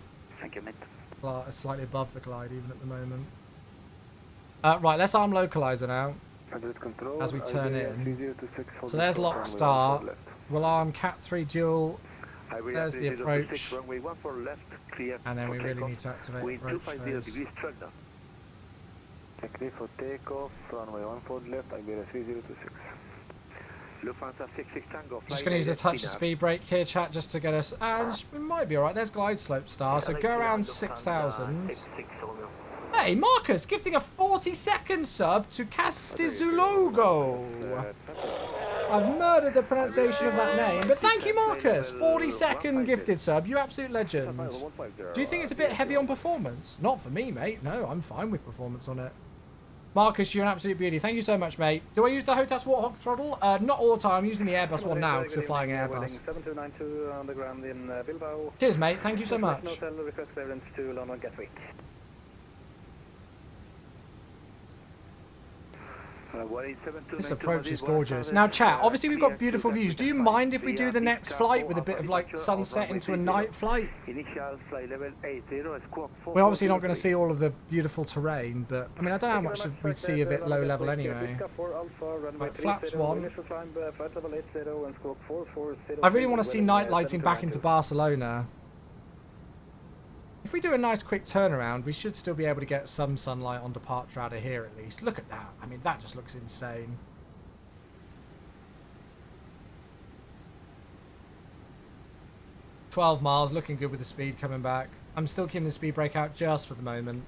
slightly above the glide even at the moment. Right, let's arm localizer now as we turn in. So there's lock start. We'll arm Cat 3 dual. There's the approach. And then we really need to activate the approach phase. Clear for takeoff, runway 14 left, Iberia 3026. Lufthansa 66 Tango. Just going to use a touch of speed brake here, chat, just to get us. And we might be alright. There's glide slope star. So go around 6,000. Hey, Marcus, gifting a 40-second sub to Castizulogo. I've murdered the pronunciation of that name, but thank you, Marcus. 40-second gifted sub. You absolute legend. Do you think it's a bit heavy on performance? Not for me, mate. No, I'm fine with performance on it. Marcus, you're an absolute beauty. Thank you so much, mate. Do I use the HOTAS Warthog throttle? Not all the time. I'm using the Airbus one now because we're flying Airbus. 7292 on the ground in Bilbao. Cheers, mate. Thank you so much. Hotel request clearance to London Gatwick. This approach is gorgeous. Now, chat, obviously we've got beautiful views. Do you mind if we do the next flight with a bit of, like, sunset into a night flight? We're obviously not going to see all of the beautiful terrain, but, I mean, I don't know how much we'd see of it low level anyway. Right, flaps 1. I really want to see night lighting back into Barcelona. If we do a nice quick turnaround, we should still be able to get some sunlight on departure out of here at least. Look at that. I mean, that just looks insane. $12 miles, looking good with the speed coming back. I'm still keeping the speed brake out just for the moment.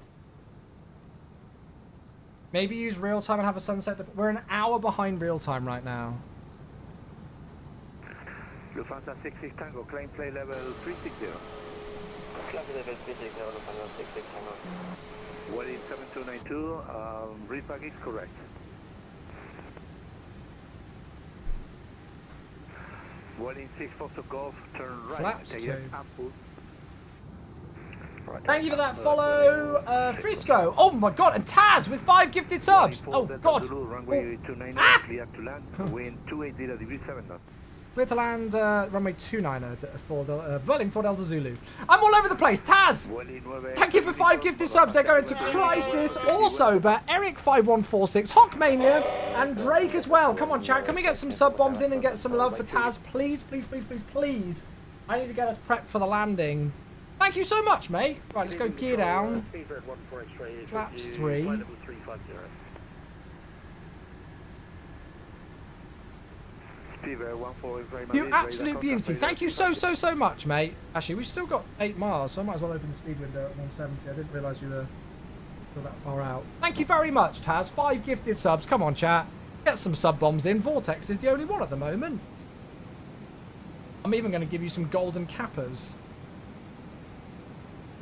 Maybe use real time and have a sunset. We're an hour behind real time right now. Lufthansa 66 Tango, claim play level 360. Well in 7292, readback is correct. Well in 6 Foxtrot Golf, turn right. Flaps 2. Thank you for that follow, Frisco. Oh my god, and Taz with 5 gifted subs. Oh god. Oh. Ah! Clear to land, runway 29 for Vueling for Delta Zulu. I'm all over the place. Taz, thank you for 5 gifted subs. They're going to Crisis, also, but Eric5146, Hawkmania, and Drake as well. Come on, chat. Can we get some sub bombs in and get some love for Taz? Please, please, please, please, please. I need to get us prepped for the landing. Thank you so much, mate. Right, let's go gear down. Flaps 3. You absolute beauty. Thank you so much, mate. Actually, we've still got 8 miles, so I might as well open the speed window at 170. I didn't realise we were that far out. Thank you very much, Taz. 5 gifted subs. Come on, chat. Get some sub bombs in. Vortex is the only one at the moment. I'm even going to give you some golden cappers.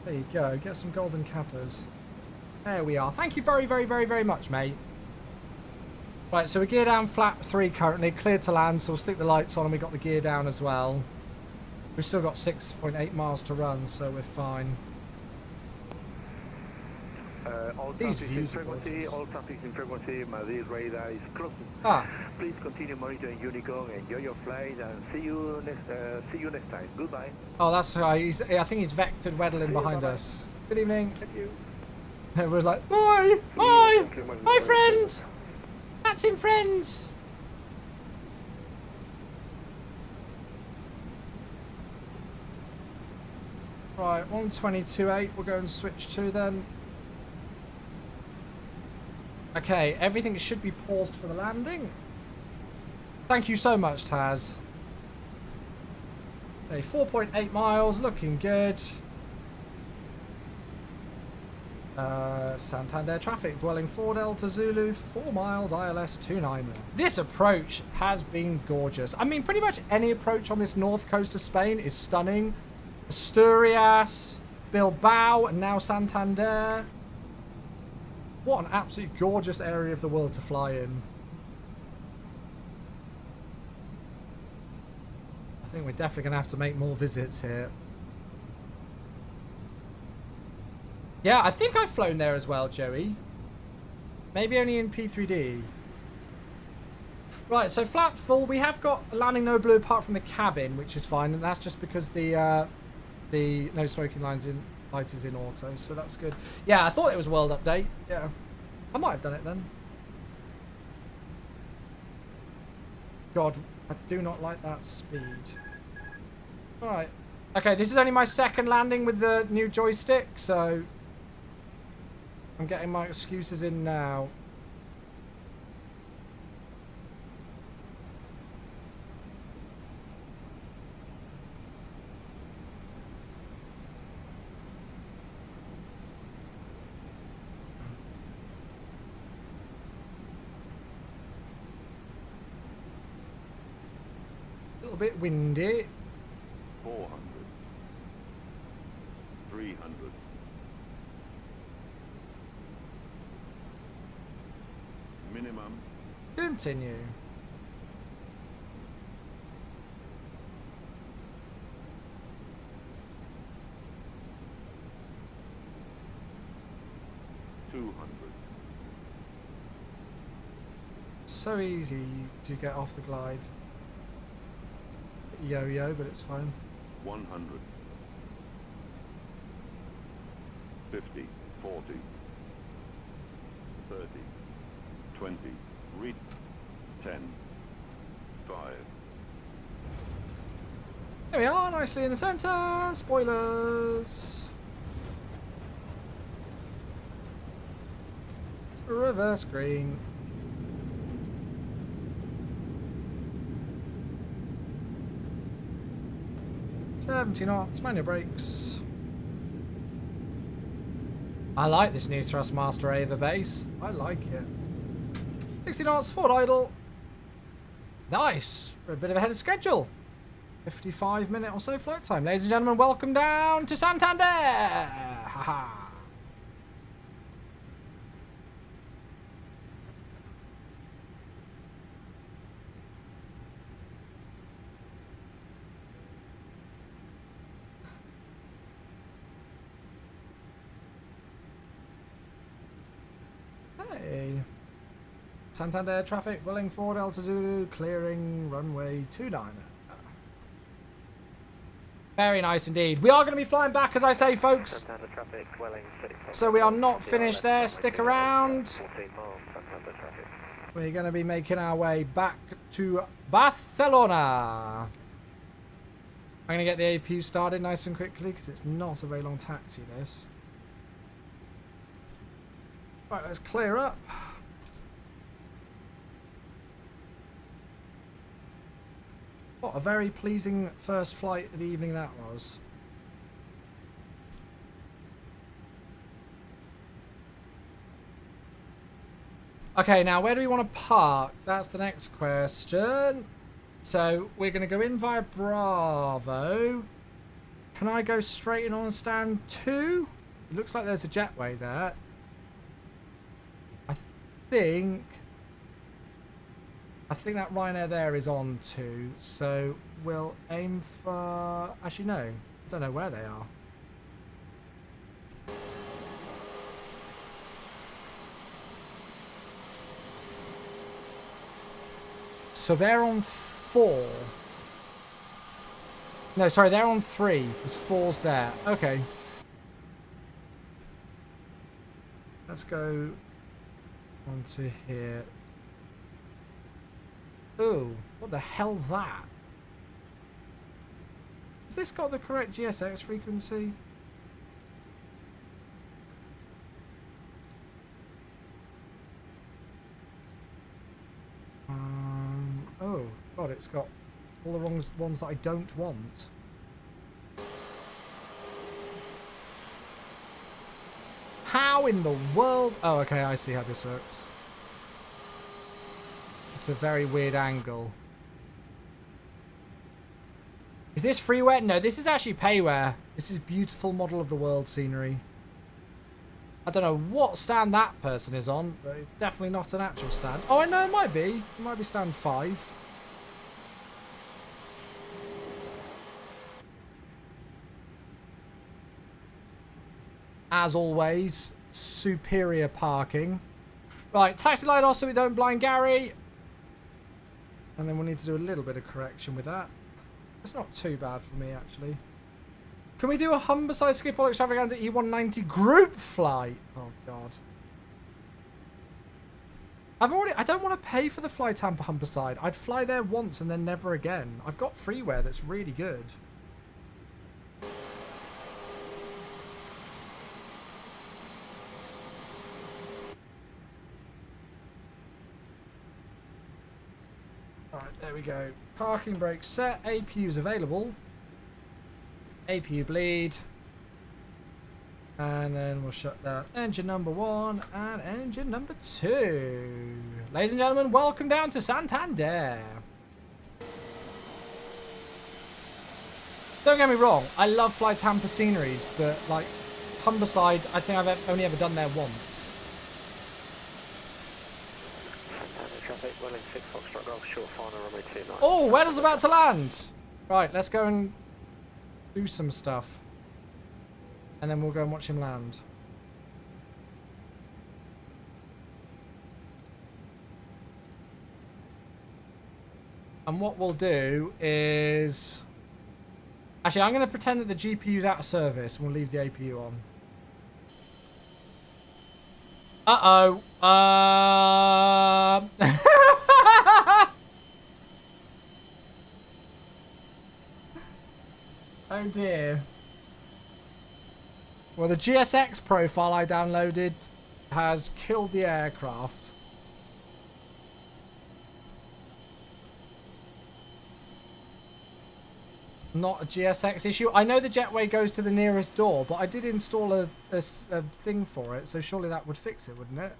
There you go. Get some golden cappers. There we are. Thank you very much, mate. Right, so we're gear down flap 3 currently, clear to land, so we'll stick the lights on and we've got the gear down as well. We've still got 6.8 miles to run, so we're fine. These views are gorgeous. All traffic in frequency, Madrid radar is closing. Please continue monitoring Unicorn, enjoy your flight, and see you next time. Goodbye. Oh, that's right. I think he's vectored Weddling behind us. Good evening. Thank you. Everyone's like, bye, bye, bye, friend. That's in friends. Right, 122.8. We'll go and switch to then. Okay, everything should be paused for the landing. Thank you so much, Taz. Okay, 4.8 miles, looking good. Santander traffic, Vueling 4 Delta Zulu, 4 miles, ILS 29. This approach has been gorgeous. I mean, pretty much any approach on this north coast of Spain is stunning. Asturias, Bilbao, and now Santander. What an absolutely gorgeous area of the world to fly in. I think we're definitely going to have to make more visits here. Yeah, I think I've flown there as well, Joey. Maybe only in P3D. Right, so flap full. We have got a landing no blue apart from the cabin, which is fine, and that's just because the no smoking light is in auto, so that's good. Yeah, I thought it was world update. Yeah, I might have done it then. God, I do not like that speed. All right. Okay, this is only my second landing with the new joystick, so I'm getting my excuses in now. A little bit windy. 400. 300. Minimum. Continue. So easy to get off the glide. Yo-yo, but it's fine. 100. 50, 40, 30, 20, read 10, 5. There we are, nicely in the centre. Spoilers. Reverse green. $70 knots, manual brakes. I like this new Thrustmaster Ava base. I like it. 60 knots, forward idle. Nice. We're a bit ahead of schedule. 55-minute or so flight time. Ladies and gentlemen, welcome down to Santander. Haha. Santander traffic, Vueling 4 Delta Zulu, clearing runway 29. Very nice indeed. We are going to be flying back, as I say, folks. Santander traffic, Vueling 6. So we are not finished there. Stick around. 14 miles, Santander traffic. We're going to be making our way back to Barcelona. I'm going to get the APU started nice and quickly because it's not a very long taxi, this. Right, let's clear up. What a very pleasing first flight of the evening that was. Okay, now where do we want to park? That's the next question. So we're going to go in via Bravo. Can I go straight in on stand 2? It looks like there's a jetway there. I think that Ryanair there is on 2, so we'll aim for... Actually, no. I don't know where they are. So they're on 4. No, sorry, they're on 3. Because 4's there. Okay. Let's go onto here. Ooh, what the hell's that? Has this got the correct GSX frequency? Oh, God, it's got all the wrong ones that I don't want. How in the world? Oh, okay, I see how this works. It's a very weird angle. Is this freeware? No, this is actually payware. This is beautiful model of the world scenery. I don't know what stand that person is on, but it's definitely not an actual stand. Oh, I know it might be. It might be stand 5. As always, superior parking. Right, taxi line off so we don't blind Gary. And then we'll need to do a little bit of correction with that. It's not too bad for me, actually. Can we do a Humberside Schiphol Extravaganza E190 group flight? Oh, God. I don't want to pay for the Fly Tampa Humberside. I'd fly there once and then never again. I've got freeware that's really good. Alright, there we go. Parking brake set. APU's available. APU bleed. And then we'll shut down engine number 1 and engine number 2. Ladies and gentlemen, welcome down to Santander. Don't get me wrong, I love Fly Tampa sceneries, but like Humberside, I think I've only ever done there once. Santander traffic, Vueling 6 Foxtrot Golf, short final runway 29. Oh, Weddle's about to land. Right, let's go and do some stuff. And then we'll go and watch him land. And what we'll do is... Actually, I'm going to pretend that the GPU's out of service and we'll leave the APU on. Uh-oh. Oh dear. Well, the GSX profile I downloaded has killed the aircraft. Not a GSX issue. I know the jetway goes to the nearest door, but I did install a thing for it, so surely that would fix it, wouldn't it?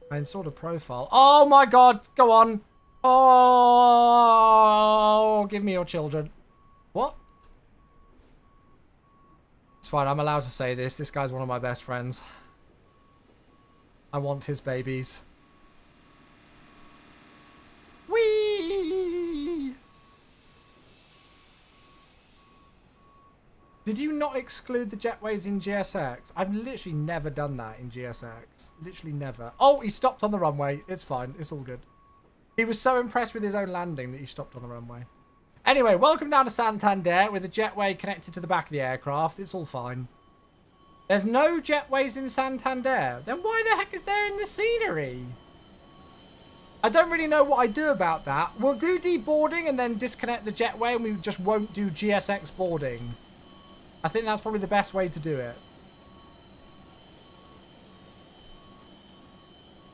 I installed a profile. Oh my god, go on. Oh, give me your children. What? It's fine, I'm allowed to say this. This guy's one of my best friends. I want his babies. Whee! Did you not exclude the jetways in GSX? I've literally never done that in GSX. Literally never. Oh, he stopped on the runway. It's fine. It's all good. He was so impressed with his own landing that he stopped on the runway. Anyway, welcome down to Santander with a jetway connected to the back of the aircraft. It's all fine. There's no jetways in Santander. Then why the heck is there in the scenery? I don't really know what I do about that. We'll do deboarding and then disconnect the jetway and we just won't do GSX boarding. I think that's probably the best way to do it.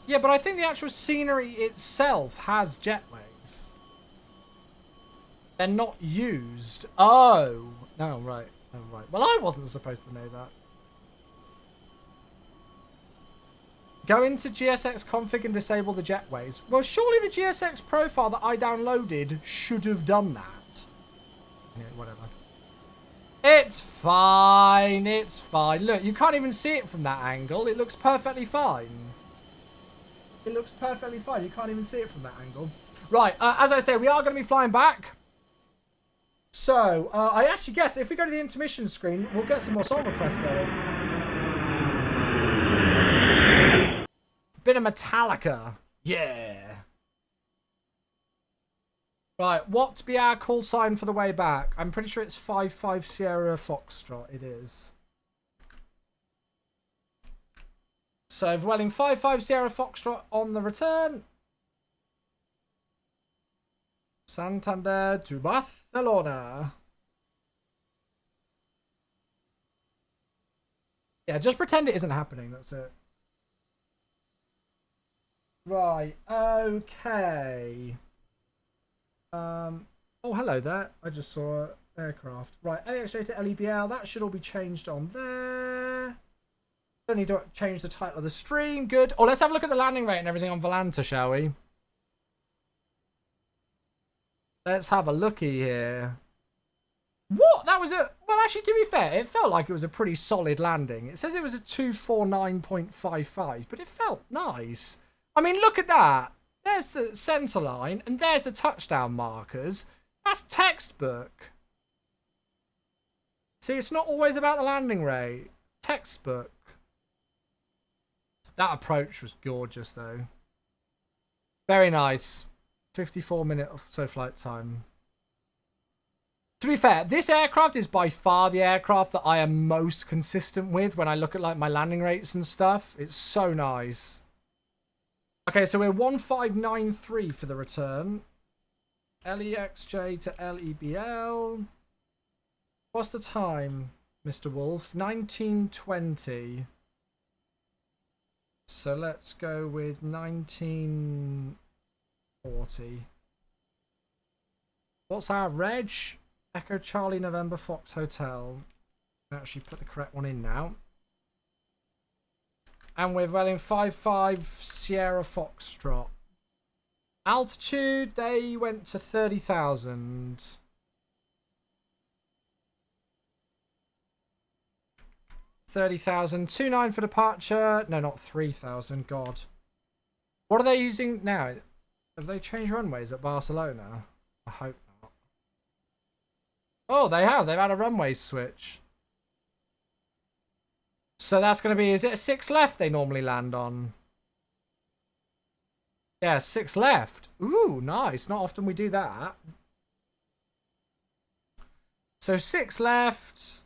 Yeah, but I think the actual scenery itself has jetways. They're not used. Oh. No, right. Oh, right. Well, I wasn't supposed to know that. Go into GSX config and disable the jetways. Well, surely the GSX profile that I downloaded should have done that. Yeah, whatever. It's fine. It's fine. Look, you can't even see it from that angle. It looks perfectly fine. It looks perfectly fine. You can't even see it from that angle. Right, as I say, we are going to be flying back. So, I actually guess if we go to the intermission screen, we'll get some more song requests going. Bit of Metallica. Yeah. Right, what be our call sign for the way back? I'm pretty sure it's 55 Sierra Foxtrot. It is. So, Vueling 55 Sierra Foxtrot on the return. Santander to Barcelona. Yeah, just pretend it isn't happening. That's it. Right, okay. Oh, hello there. I just saw an aircraft. Right, LEXJ to LEBL. That should all be changed on there. Don't need to change the title of the stream. Good. Oh, let's have a look at the landing rate and everything on Volanta, shall we? Let's have a looky here. What? That was a... Well, actually, to be fair, it felt like it was a pretty solid landing. It says it was a 249.55, but it felt nice. I mean, look at that. There's the centre line, and there's the touchdown markers. That's textbook. See, it's not always about the landing rate. Textbook. That approach was gorgeous, though. Very nice. 54-minute or so flight time. To be fair, this aircraft is by far the aircraft that I am most consistent with when I look at like my landing rates and stuff. It's so nice. Okay, so we're 1593 for the return. LEXJ to LEBL. What's the time, Mr. Wolf? 1920. So let's go with 1940. What's our reg? Echo Charlie November Fox Hotel. I'll actually put the correct one in now. And we're Vueling 55 Sierra Foxtrot. Altitude, they went to 30,000. 30,000. 29 for departure. No, not 3,000. God. What are they using now? Have they changed runways at Barcelona? I hope not. Oh, they have. They've had a runway switch. So that's going to be, is it a 6 left they normally land on? Yeah, 6 left. Ooh, nice. Not often we do that. So 6 left.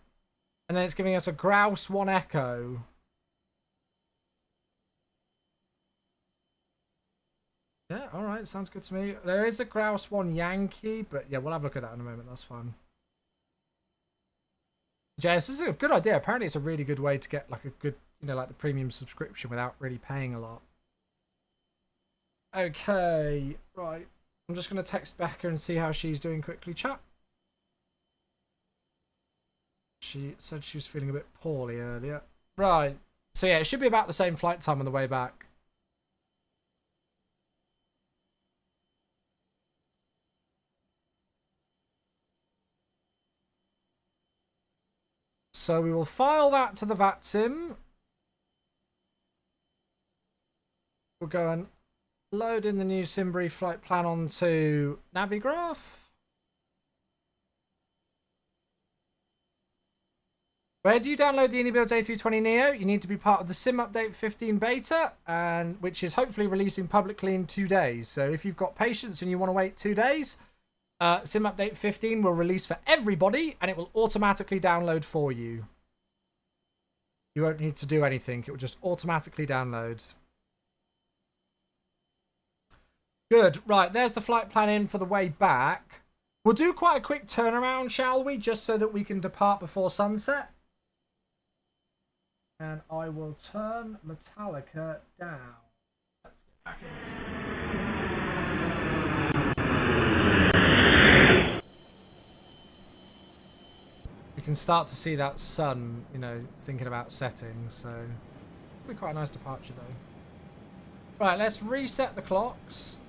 And then it's giving us a Grouse 1 Echo. Yeah, alright. Sounds good to me. There is a Grouse 1 Yankee. But yeah, we'll have a look at that in a moment. That's fun. Jess, this is a good idea. Apparently it's a really good way to get like a good, you know, like the premium subscription without really paying a lot. Okay, right. I'm just going to text Becca and see how she's doing quickly, chat. She said she was feeling a bit poorly earlier. Right. So yeah, it should be about the same flight time on the way back. So we will file that to the VATSIM. We'll go and load in the new Simbury flight plan onto Navigraph. Where do you download the Unibuilds A320 Neo? You need to be part of the Sim Update 15 beta, which is hopefully releasing publicly in 2 days. So if you've got patience and you want to wait 2 days, Sim Update 15 will release for everybody, and it will automatically download for you. You won't need to do anything. It will just automatically download. Good. Right, there's the flight plan in for the way back. We'll do quite a quick turnaround, shall we? Just so that we can depart before sunset. And I will turn Metallica down. Let's get back in. You can start to see that sun, you know, thinking about setting. So, it'll be quite a nice departure, though. Right, let's reset the clocks.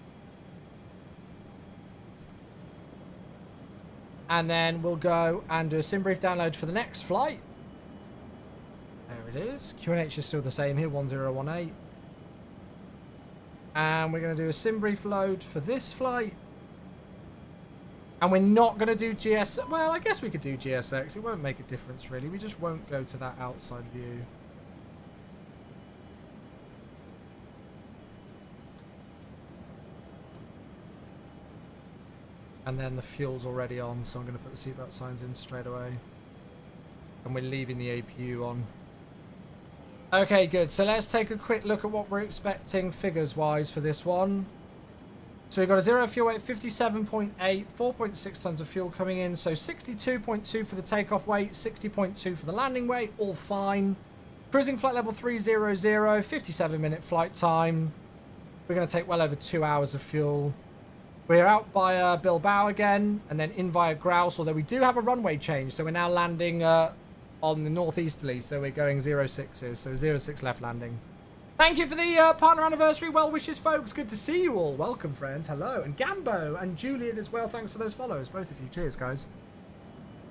And then we'll go and do a sim brief download for the next flight. There it is. QNH is still the same here, 1018. And we're going to do a sim brief load for this flight. And we're not going to do GSX. Well, I guess we could do GSX. It won't make a difference, really. We just won't go to that outside view. And then the fuel's already on, so I'm going to put the seatbelt signs in straight away. And we're leaving the APU on. Okay, good. So let's take a quick look at what we're expecting figures-wise for this one. So we've got a 0 fuel weight, 57.8, 4.6 tons of fuel coming in. So 62.2 for the takeoff weight, 60.2 for the landing weight, all fine. Cruising flight level 300, 57-minute flight time. We're going to take well over 2 hours of fuel. We're out by Bilbao again, and then in via Grouse, although we do have a runway change, so we're now landing on the northeasterly, so we're going 06s, so 06 left landing. Thank you for the partner anniversary well wishes, folks. Good to see you all. Welcome, friends. Hello. And Gambo and Julian as well. Thanks for those follows, both of you. Cheers, guys.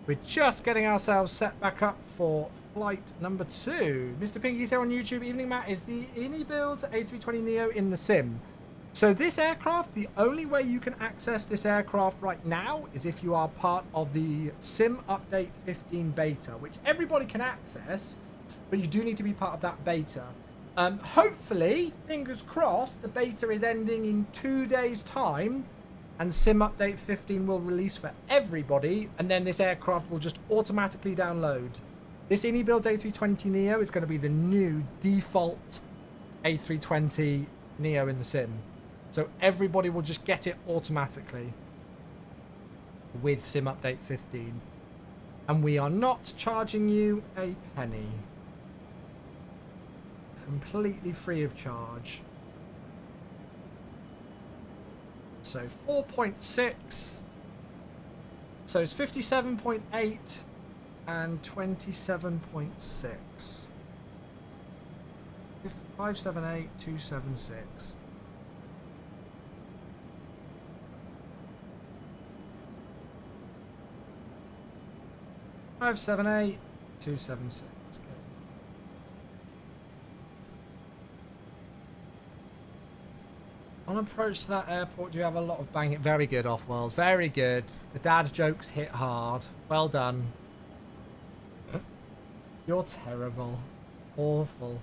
We're just getting ourselves set back up for flight number 2. Mr. Pinky's here on YouTube. Evening, Matt. Is the Build A320neo in the sim? So this aircraft, the only way you can access this aircraft right now is if you are part of the Sim Update 15 beta, which everybody can access, but you do need to be part of that beta. Hopefully, fingers crossed, the beta is ending in 2 days' time, and Sim Update 15 will release for everybody, and then this aircraft will just automatically download. This Build A320neo is going to be the new default A320neo in the sim. So everybody will just get it automatically with Sim Update 15. And we are not charging you a penny. Completely free of charge. So 4.6. So it's 57.8 and 27.6. 578276. 578276. Good. On approach to that airport, do you have a lot of banging? Very good, Offworld. Very good. The dad jokes hit hard. Well done. You're terrible. Awful.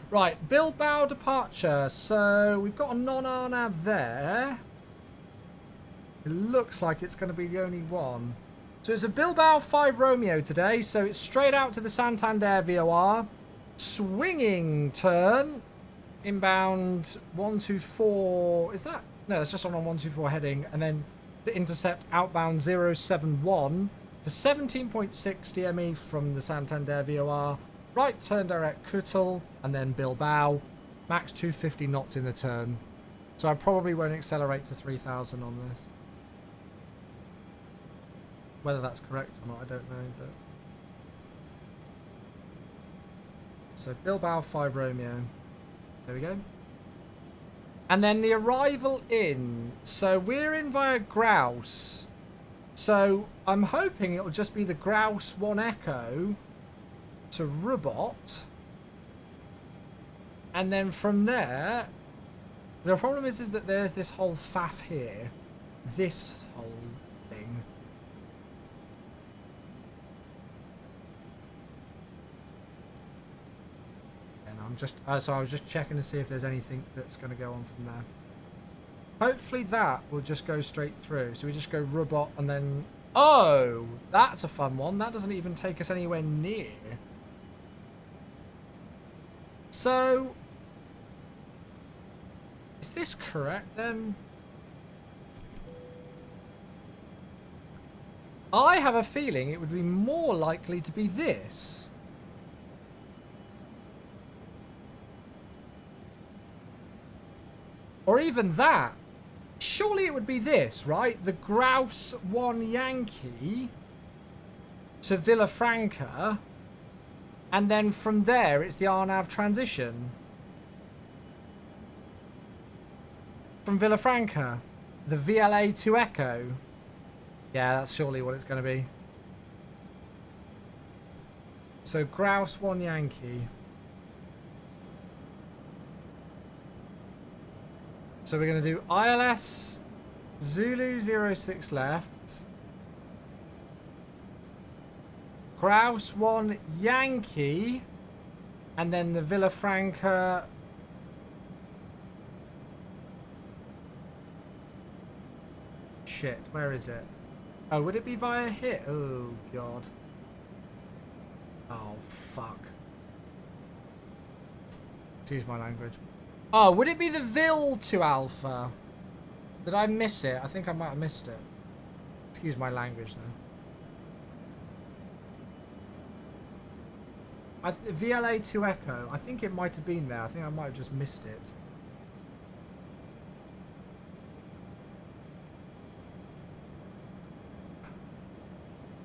Right, Bilbao departure. So we've got a non-RNAV there. It looks like it's going to be the only one. So it's a Bilbao 5 Romeo today. So it's straight out to the Santander VOR. Swinging turn. Inbound 124. Is that? No, that's just on 124 heading. And then the intercept outbound 071 to 17.6 DME from the Santander VOR. Right turn direct Kuttel and then Bilbao. Max 250 knots in the turn. So I probably won't accelerate to 3,000 on this. Whether that's correct or not, I don't know. But so Bilbao 5 Romeo. There we go. And then the arrival in. So we're in via Grouse. So I'm hoping it'll just be the Grouse 1 Echo to Robot. And then from there, the problem is that there's this whole faff here. This whole thing. And I'm just, so I was just checking to see if there's anything that's going to go on from there. Hopefully that will just go straight through. So we just go robot and then... Oh, that's a fun one. That doesn't even take us anywhere near. So... Is this correct then? I have a feeling it would be more likely to be this. Or even that. Surely it would be this, right? The Grouse 1 Yankee to Villafranca. And then from there, it's the RNAV transition. From Villafranca. The VLA to Echo. Yeah, that's surely what it's going to be. So, Grouse 1 Yankee. So we're going to do ILS Zulu 06 left. Grouse 1 Yankee. And then the Villafranca. Shit, where is it? Oh, would it be via here? Oh, God. Oh, fuck. Excuse my language. Oh, would it be the Vil to Alpha? Did I miss it? I think I might have missed it. Excuse my language, though. VLA to Echo. I think it might have been there. I think I might have just missed it.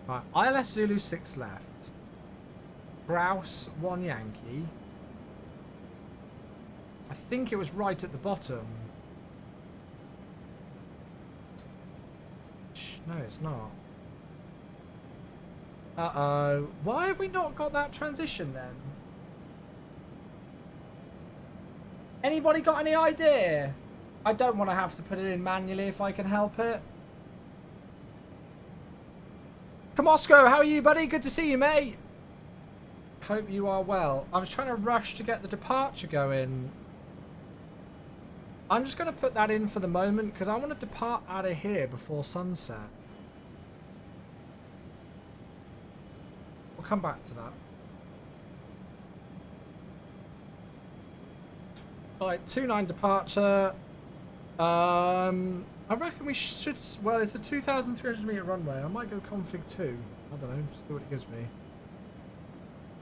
Right, ILS Zulu 6 left. Grouse 1 Yankee. I think it was right at the bottom. No, it's not. Uh-oh. Why have we not got that transition then? Anybody got any idea? I don't want to have to put it in manually if I can help it. Kamosco, how are you, buddy? Good to see you, mate. Hope you are well. I was trying to rush to get the departure going. I'm just going to put that in for the moment because I want to depart out of here before sunset. We'll come back to that. Alright, 29 departure. I reckon we should... Well, it's a 2,300 metre runway. I might go config 2. I don't know. See what it gives me.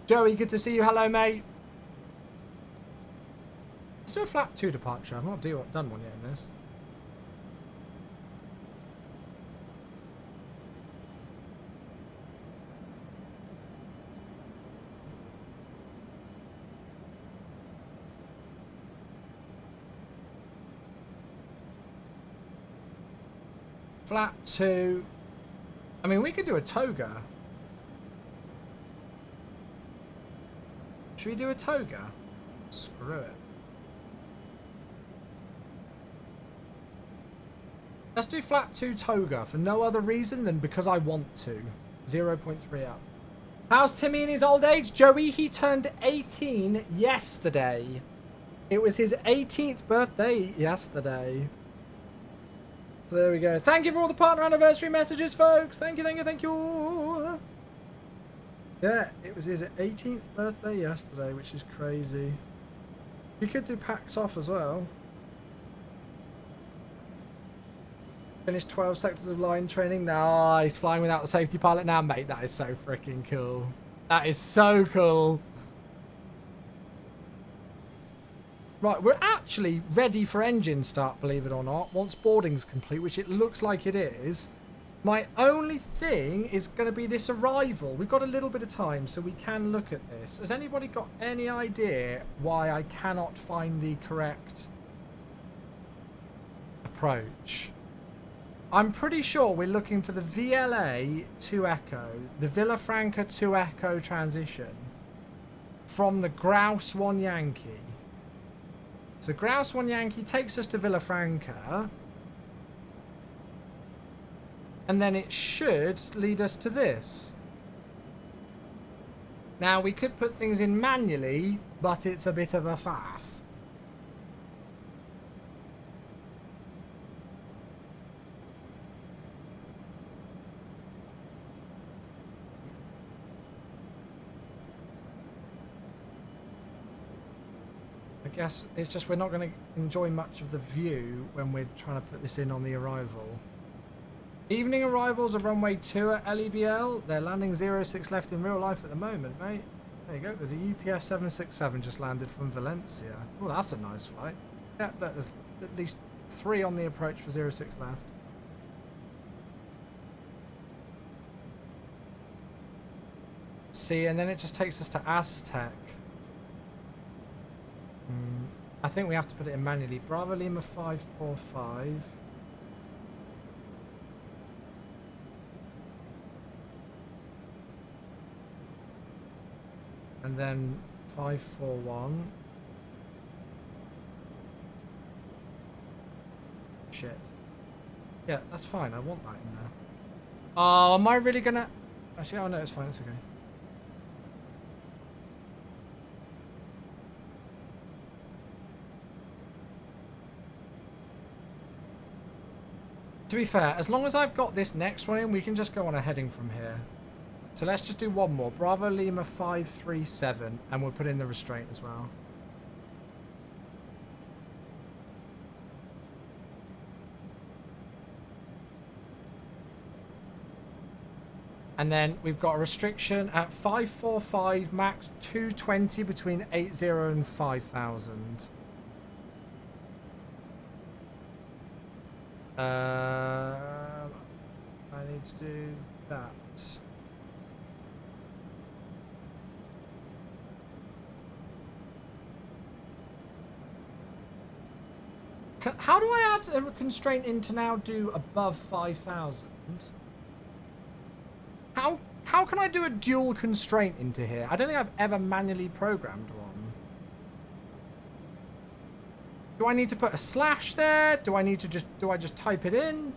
Joey, good to see you. Hello, mate. Let's do a flap 2 departure. I've not done one yet in this. Flap 2. I mean, we could do a toga. Should we do a toga? Screw it. Let's do flap 2 toga for no other reason than because I want to. 0.3 up. How's Timmy in his old age? Joey, he turned 18 yesterday. It was his 18th birthday yesterday. So there we go. Thank you for all the partner anniversary messages, folks. Thank you, thank you, thank you. Yeah, it was his 18th birthday yesterday, which is crazy. You could do packs off as well. Finished 12 sectors of line training. Nice. Flying without the safety pilot now, mate. That is so freaking cool. That is so cool. Right, we're actually ready for engine start, believe it or not, once boarding's complete, which it looks like it is. My only thing is going to be this arrival. We've got a little bit of time, so we can look at this. Has anybody got any idea why I cannot find the correct approach? I'm pretty sure we're looking for the VLA to Echo, the Villafranca to Echo transition from the Grouse 1 Yankee. So Grouse 1 Yankee takes us to Villafranca, and then it should lead us to this. Now we could put things in manually, but it's a bit of a faff. guess it's just we're not going to enjoy much of the view when we're trying to put this in on the arrival. Evening arrivals of runway 2 at LEBL. They're landing 06 left in real life at the moment, mate. There you go. There's a UPS 767 just landed from Valencia. Oh, that's a nice flight. Yeah, look, there's at least 3 on the approach for 06 left. See, and then it just takes us to Aztec. I think we have to put it in manually. Bravo Lima 545. And then 541. Shit. Yeah, that's fine. I want that in there. Oh, am I really gonna... Actually, oh no, it's fine. It's okay. To be fair, as long as I've got this next one in, we can just go on a heading from here. So let's just do one more. Bravo Lima 537, and we'll put in the restraint as well. And then we've got a restriction at 545, max 220 between 80 and 5000. I need to do that. How do I add a constraint in to now do above 5000? How can I do a dual constraint into here? I don't think I've ever manually programmed one. Do I need to put a slash there? Do I just type it in?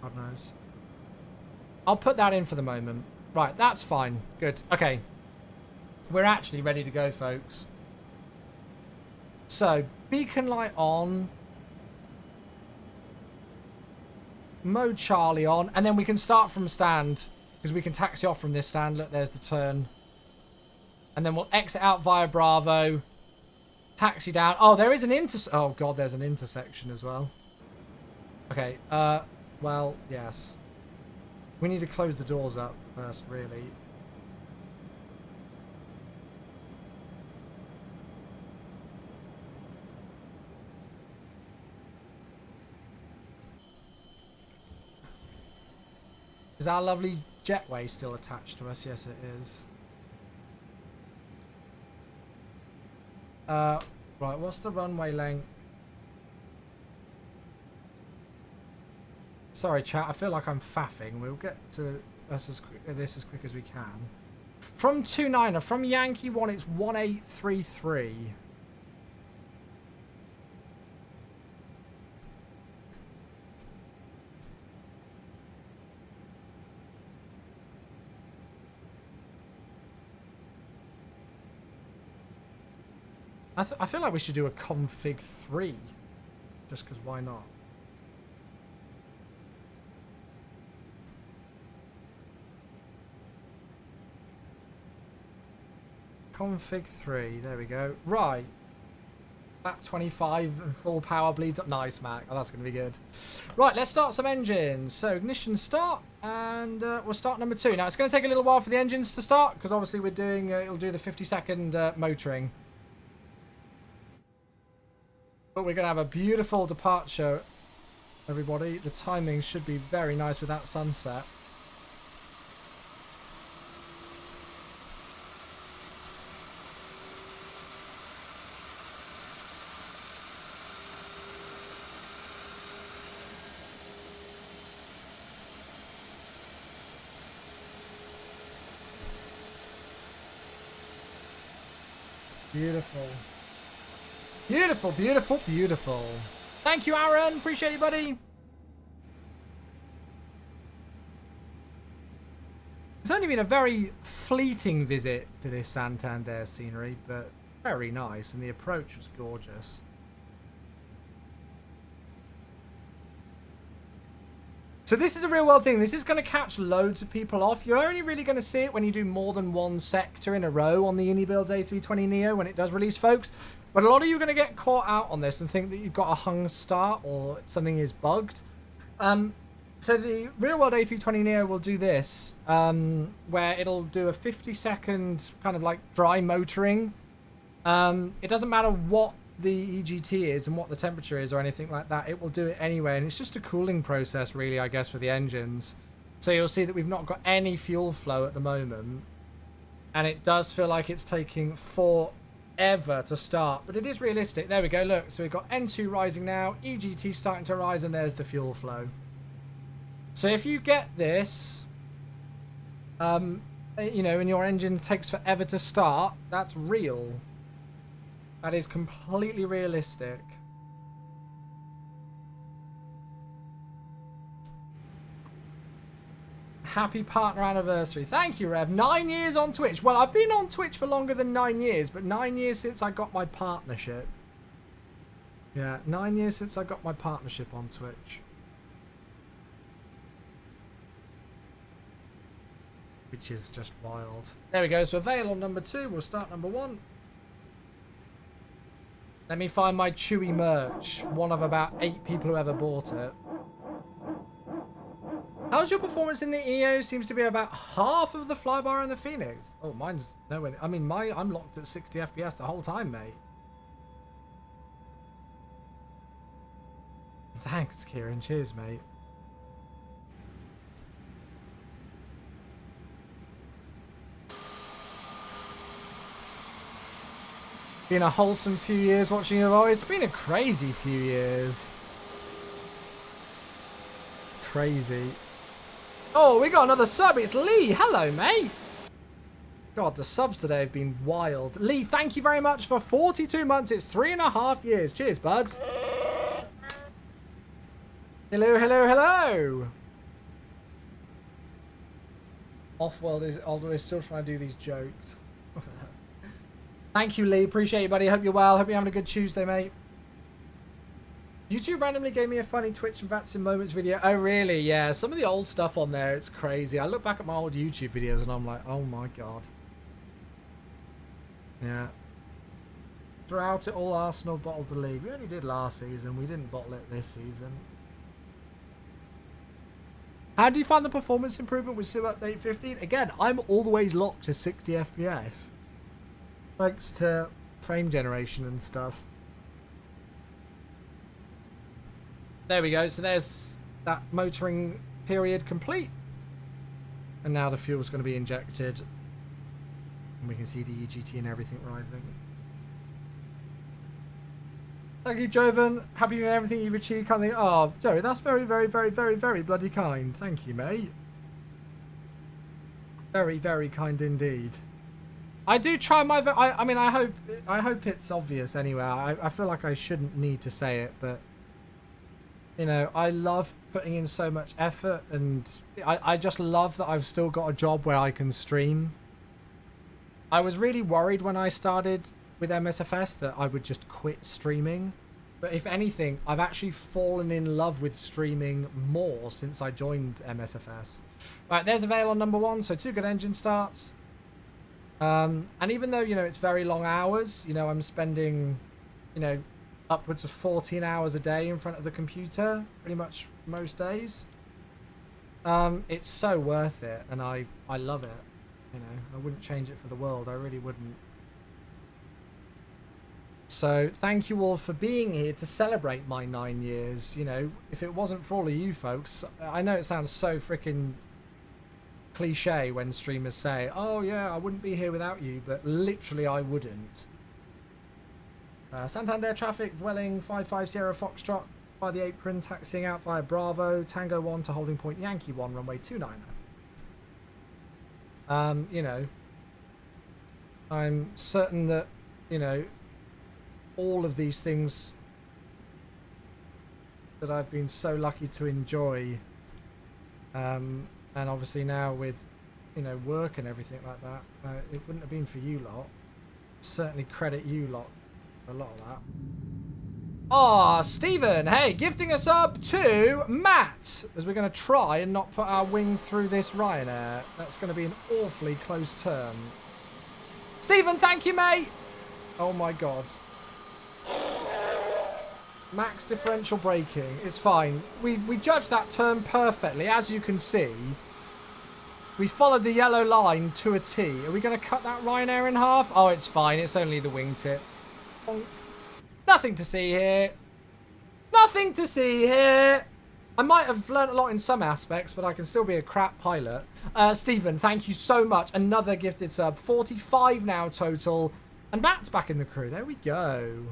God knows. I'll put that in for the moment. Right, that's fine. Good. Okay. We're actually ready to go, folks. So, beacon light on. Mode Charlie on. And then we can start from stand. Because we can taxi off from this stand. Look, there's the turn. And then we'll exit out via Bravo. Taxi down. Oh, there is an oh god, there's an intersection as well. Okay, well, yes. We need to close the doors up first, really. Is our lovely jetway still attached to us? Yes, it is. Right, what's the runway length? Sorry, chat, I feel like I'm faffing. We'll get to this as quick as we can. From 29er, from Yankee 1, it's 1833. I feel like we should do a config 3. Just because why not? Config 3. There we go. Right. Lap 25 and full power bleeds up. Nice, Mac. Oh, that's going to be good. Right, let's start some engines. So, ignition start. And we'll start number 2. Now, it's going to take a little while for the engines to start. Because obviously we're doing... it'll do the 50-second motoring. But we're going to have a beautiful departure, everybody. The timing should be very nice with that sunset. Beautiful. Beautiful, beautiful, beautiful. Thank you, Aaron. Appreciate you, buddy. It's only been a very fleeting visit to this Santander scenery, but very nice, and the approach was gorgeous. So this is a real world thing. This is going to catch loads of people off. You're only really going to see it when you do more than one sector in a row on the Unibuild A320neo when it does release, folks. But a lot of you are going to get caught out on this and think that you've got a hung start or something is bugged. So the real world A320neo will do this, where it'll do a 50-second kind of like dry motoring. It doesn't matter what the EGT is and what the temperature is or anything like that. It will do it anyway, and it's just a cooling process really, I guess, for the engines. So you'll see that we've not got any fuel flow at the moment, and it does feel like it's taking forever to start, but it is realistic. There we go, look, so we've got N2 rising now, EGT starting to rise, and there's the fuel flow. So if you get this, you know, and your engine takes forever to start, that's real. That is completely realistic. Happy partner anniversary. Thank you, Rev. 9 years on Twitch. Well, I've been on Twitch for longer than 9 years, but 9 years since I got my partnership. Yeah, 9 years since I got my partnership on Twitch. Which is just wild. There we go. So avail on number 2. We'll start number 1. Let me find my Chewy merch. One of about 8 people who ever bought it. How's your performance in the EO? Seems to be about half of the flyby in the Phoenix. Oh, mine's nowhere. I mean, I'm locked at 60 FPS the whole time, mate. Thanks, Kieran. Cheers, mate. Been a wholesome few years watching you. Oh, it's been a crazy few years. Crazy. Oh, we got another sub. It's Lee. Hello, mate. God, the subs today have been wild. Lee, thank you very much for 42 months. It's 3.5 years. Cheers, bud. Hello, hello, hello. Off-world is still trying to do these jokes. Thank you, Lee. Appreciate you, buddy. Hope you're well. Hope you're having a good Tuesday, mate. YouTube randomly gave me a funny Twitch and Vats in Moments video. Oh, really? Yeah. Some of the old stuff on there, it's crazy. I look back at my old YouTube videos and I'm like, oh my God. Yeah. Throughout it all, Arsenal bottled the league. We only did last season. We didn't bottle it this season. How do you find the performance improvement with Sim Update 15? Again, I'm always locked to 60 FPS. Thanks to frame generation and stuff. There we go. So there's that motoring period complete. And now the fuel's going to be injected. And we can see the EGT and everything rising. Thank you, Jovan. Happy with everything you've achieved. Oh, Joey, that's very, very, very, very, very bloody kind. Thank you, mate. Very, very kind indeed. I do try my... I mean, I hope it's obvious anyway. I feel like I shouldn't need to say it, but... You know, I love putting in so much effort, and I just love that I've still got a job where I can stream. I was really worried when I started with MSFS that I would just quit streaming. But if anything, I've actually fallen in love with streaming more since I joined MSFS. Right, there's Avail on number 1, so 2 good engine starts. And even though, you know, it's very long hours, you know, I'm spending, you know, upwards of 14 hours a day in front of the computer, pretty much most days. It's so worth it, and I love it. You know, I wouldn't change it for the world. I really wouldn't. So thank you all for being here to celebrate my 9 years. You know, if it wasn't for all of you folks, I know it sounds so freaking cliche when streamers say, oh yeah, I wouldn't be here without you, but literally I wouldn't. Santander traffic, Vueling 550 Foxtrot by the apron, taxiing out via Bravo, Tango 1 to holding point Yankee 1, runway 29. You know, I'm certain that, you know, all of these things that I've been so lucky to enjoy, and obviously now with, you know, work and everything like that, it wouldn't have been for you lot. Certainly credit you lot for a lot of that. Oh, Stephen, hey, gifting a sub to Matt, as we're going to try and not put our wing through this Ryanair. That's going to be an awfully close turn. Stephen, thank you, mate. Oh, my God. Max differential braking. It's fine. We judged that turn perfectly, as you can see. We followed the yellow line to a T. Are we going to cut that Ryanair in half? Oh, it's fine. It's only the wingtip. Nothing to see here. Nothing to see here. I might have learnt a lot in some aspects, but I can still be a crap pilot. Stephen, thank you so much. Another gifted sub. 45 now total. And Matt's back in the crew. There we go.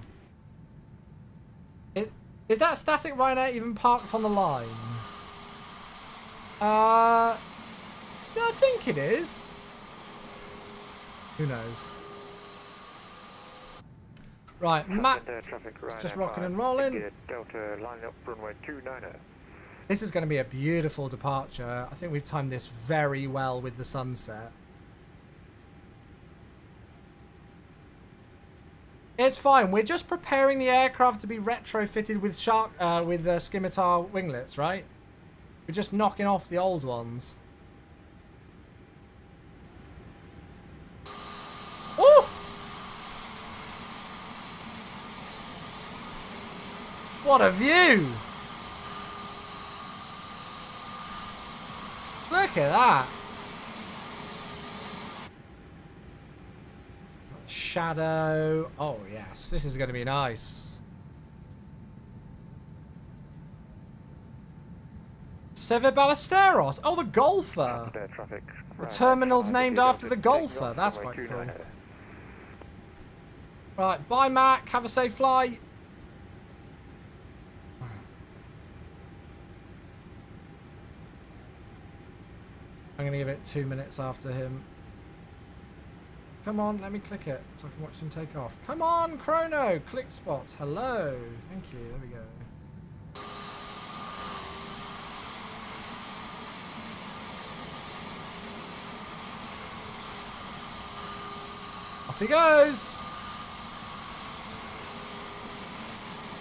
Is that static Ryanair even parked on the line? Yeah, I think it is. Who knows? Right, Matt, just rocking and rolling. Delta, line up runway 29. This is going to be a beautiful departure. I think we've timed this very well with the sunset. It's fine. We're just preparing the aircraft to be retrofitted with scimitar winglets, right? We're just knocking off the old ones. Oh! What a view! Look at that! Shadow. Oh, yes. This is going to be nice. Seve Ballesteros. Oh, the golfer. The terminal's named after the golfer. That's quite cool. Right, bye, Mac. Have a safe flight. I'm going to give it 2 minutes after him. Come on, let me click it so I can watch him take off. Come on, Chrono! Click spots. Hello. Thank you. There we go. Off he goes!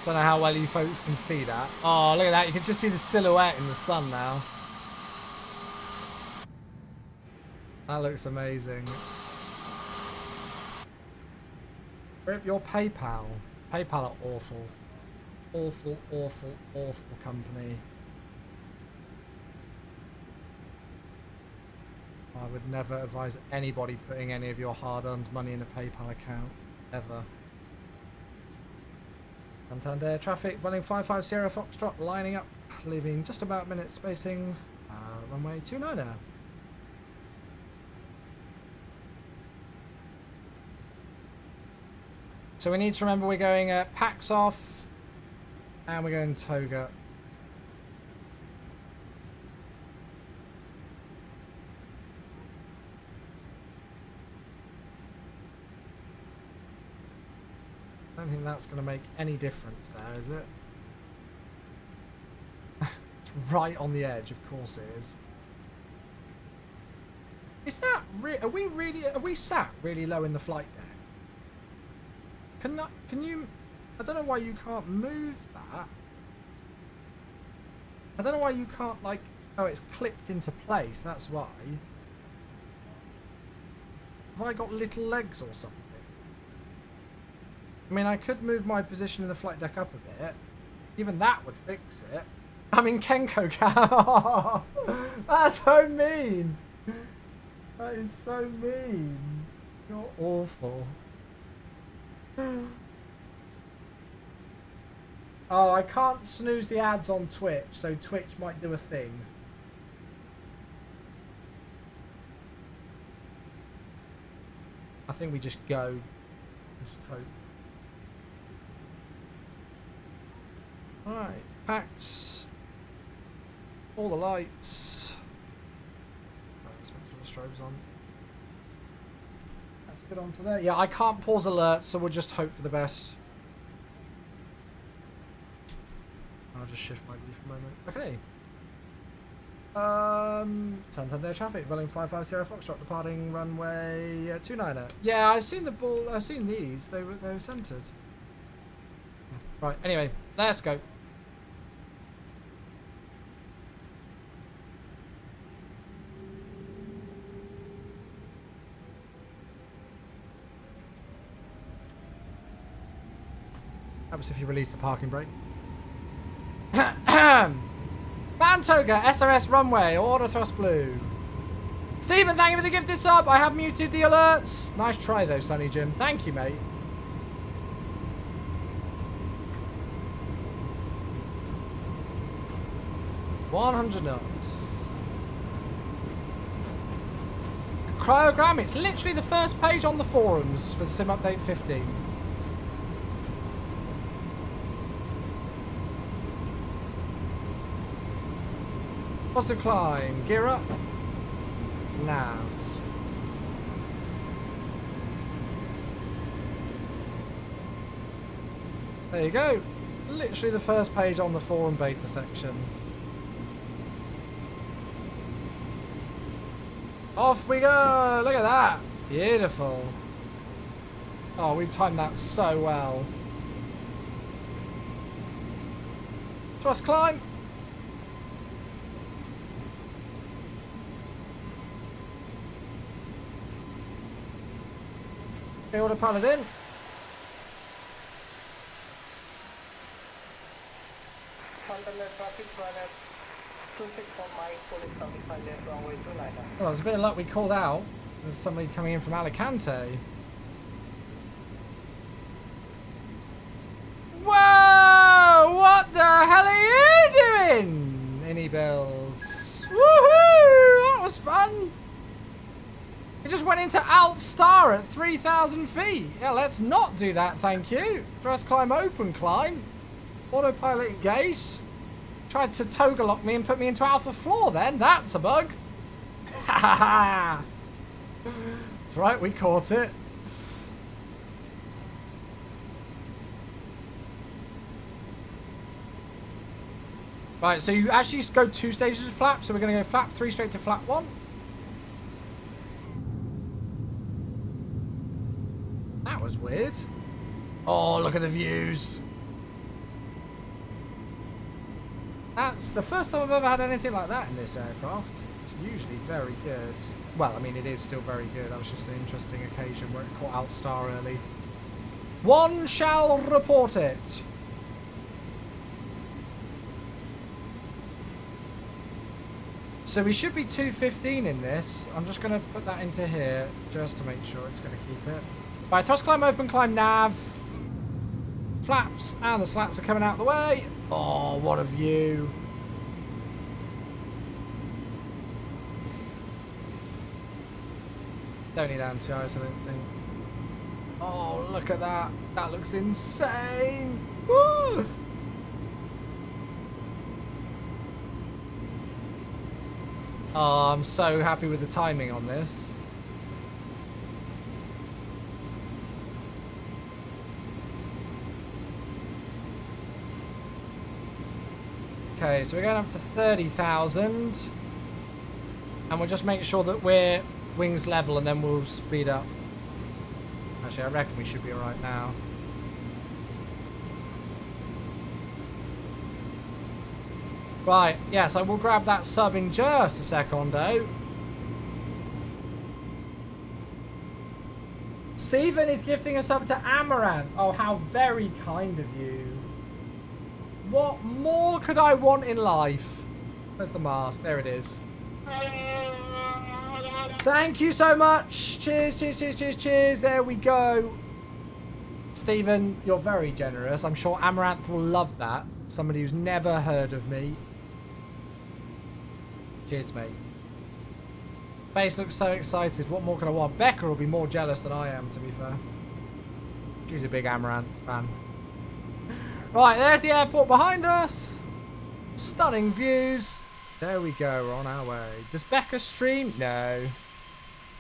Don't know how well you folks can see that. Oh, look at that. You can just see the silhouette in the sun now. That looks amazing. Rip your PayPal. PayPal are awful. Awful, awful, awful company. I would never advise anybody putting any of your hard-earned money in a PayPal account. Ever. Santander traffic, Vueling 55 Sierra Foxtrot, lining up, leaving just about a minute spacing. Runway 29er. So we need to remember we're going Pax off, and we're going Toga. I don't think that's going to make any difference there, is it? It's right on the edge, of course it is. Is that are we sat really low in the flight deck? Can you... I don't know why you can't move that. I don't know why you can't, like... Oh, it's clipped into place, that's why. Have I got little legs or something? I mean, I could move my position in the flight deck up a bit. Even that would fix it. I mean, Kenko can. That's so mean. That is so mean. You're awful. Oh, I can't snooze the ads on Twitch, so Twitch might do a thing. I think we just go. Just hope. Alright, packs. All the lights. Let's make sure the strobes on. Let's get on to there. Yeah, I can't pause alerts, so we'll just hope for the best. I'll just shift my view for a moment. Okay. Santander traffic, Vueling 55 Sierra Foxtrot, departing runway 29er. Yeah, I've seen the ball. I've seen these. They were centered. Right, anyway, let's go. That was if you release the parking brake. Mantoga, SRS runway, order thrust blue. Stephen, thank you for the gifted sub. I have muted the alerts. Nice try though, Sunny Jim. Thank you, mate. $100 knots. Cryogram, it's literally the first page on the forums for the Sim Update 15. Positive climb, gear up, nav. There you go. Literally the first page on the forum beta section. Off we go! Look at that! Beautiful. Oh, we've timed that so well. Thrust climb. Okay, autopilot in. Santander traffic runner 264 mile, police traffic left runway 29. Well, there's a bit of luck we called out. There's somebody coming in from Alicante. Whoa! What the hell are you doing? Any builds? Woohoo! That was fun. It just went into Alt Star at 3,000 feet. Yeah, let's not do that, thank you. Thrust climb, open climb. Autopilot engaged. Tried to toga lock me and put me into Alpha Floor then. That's a bug. Ha ha ha. That's right, we caught it. Right, so you actually go 2 stages of flap. So we're going to go flap 3 straight to flap 1. That was weird. Oh, look at the views. That's the first time I've ever had anything like that in this aircraft. It's usually very good. Well, I mean, it is still very good. That was just an interesting occasion where it caught out star early. One shall report it. So we should be 215 in this. I'm just going to put that into here just to make sure it's going to keep it. Right, thrust climb, open climb, nav. Flaps and the slats are coming out the way. Oh, what a view. Don't need anti-ice, I don't think. Oh, look at that. That looks insane. Woo! Oh, I'm so happy with the timing on this. Okay, so we're going up to 30,000. And we'll just make sure that we're wings level and then we'll speed up. Actually, I reckon we should be alright now. Right, yes, I will grab that sub in just a secondo. Stephen is gifting a sub to Amaranth. Oh, how very kind of you. What more could I want in life? Where's the mask? There it is. Thank you so much. Cheers, cheers, cheers, cheers, cheers. There we go. Stephen, you're very generous. I'm sure Amaranth will love that. Somebody who's never heard of me. Cheers, mate. Face looks so excited. What more can I want? Becca will be more jealous than I am, to be fair. She's a big Amaranth fan. Right, there's the airport behind us. Stunning views. There we go, we're on our way. Does Becca stream? No.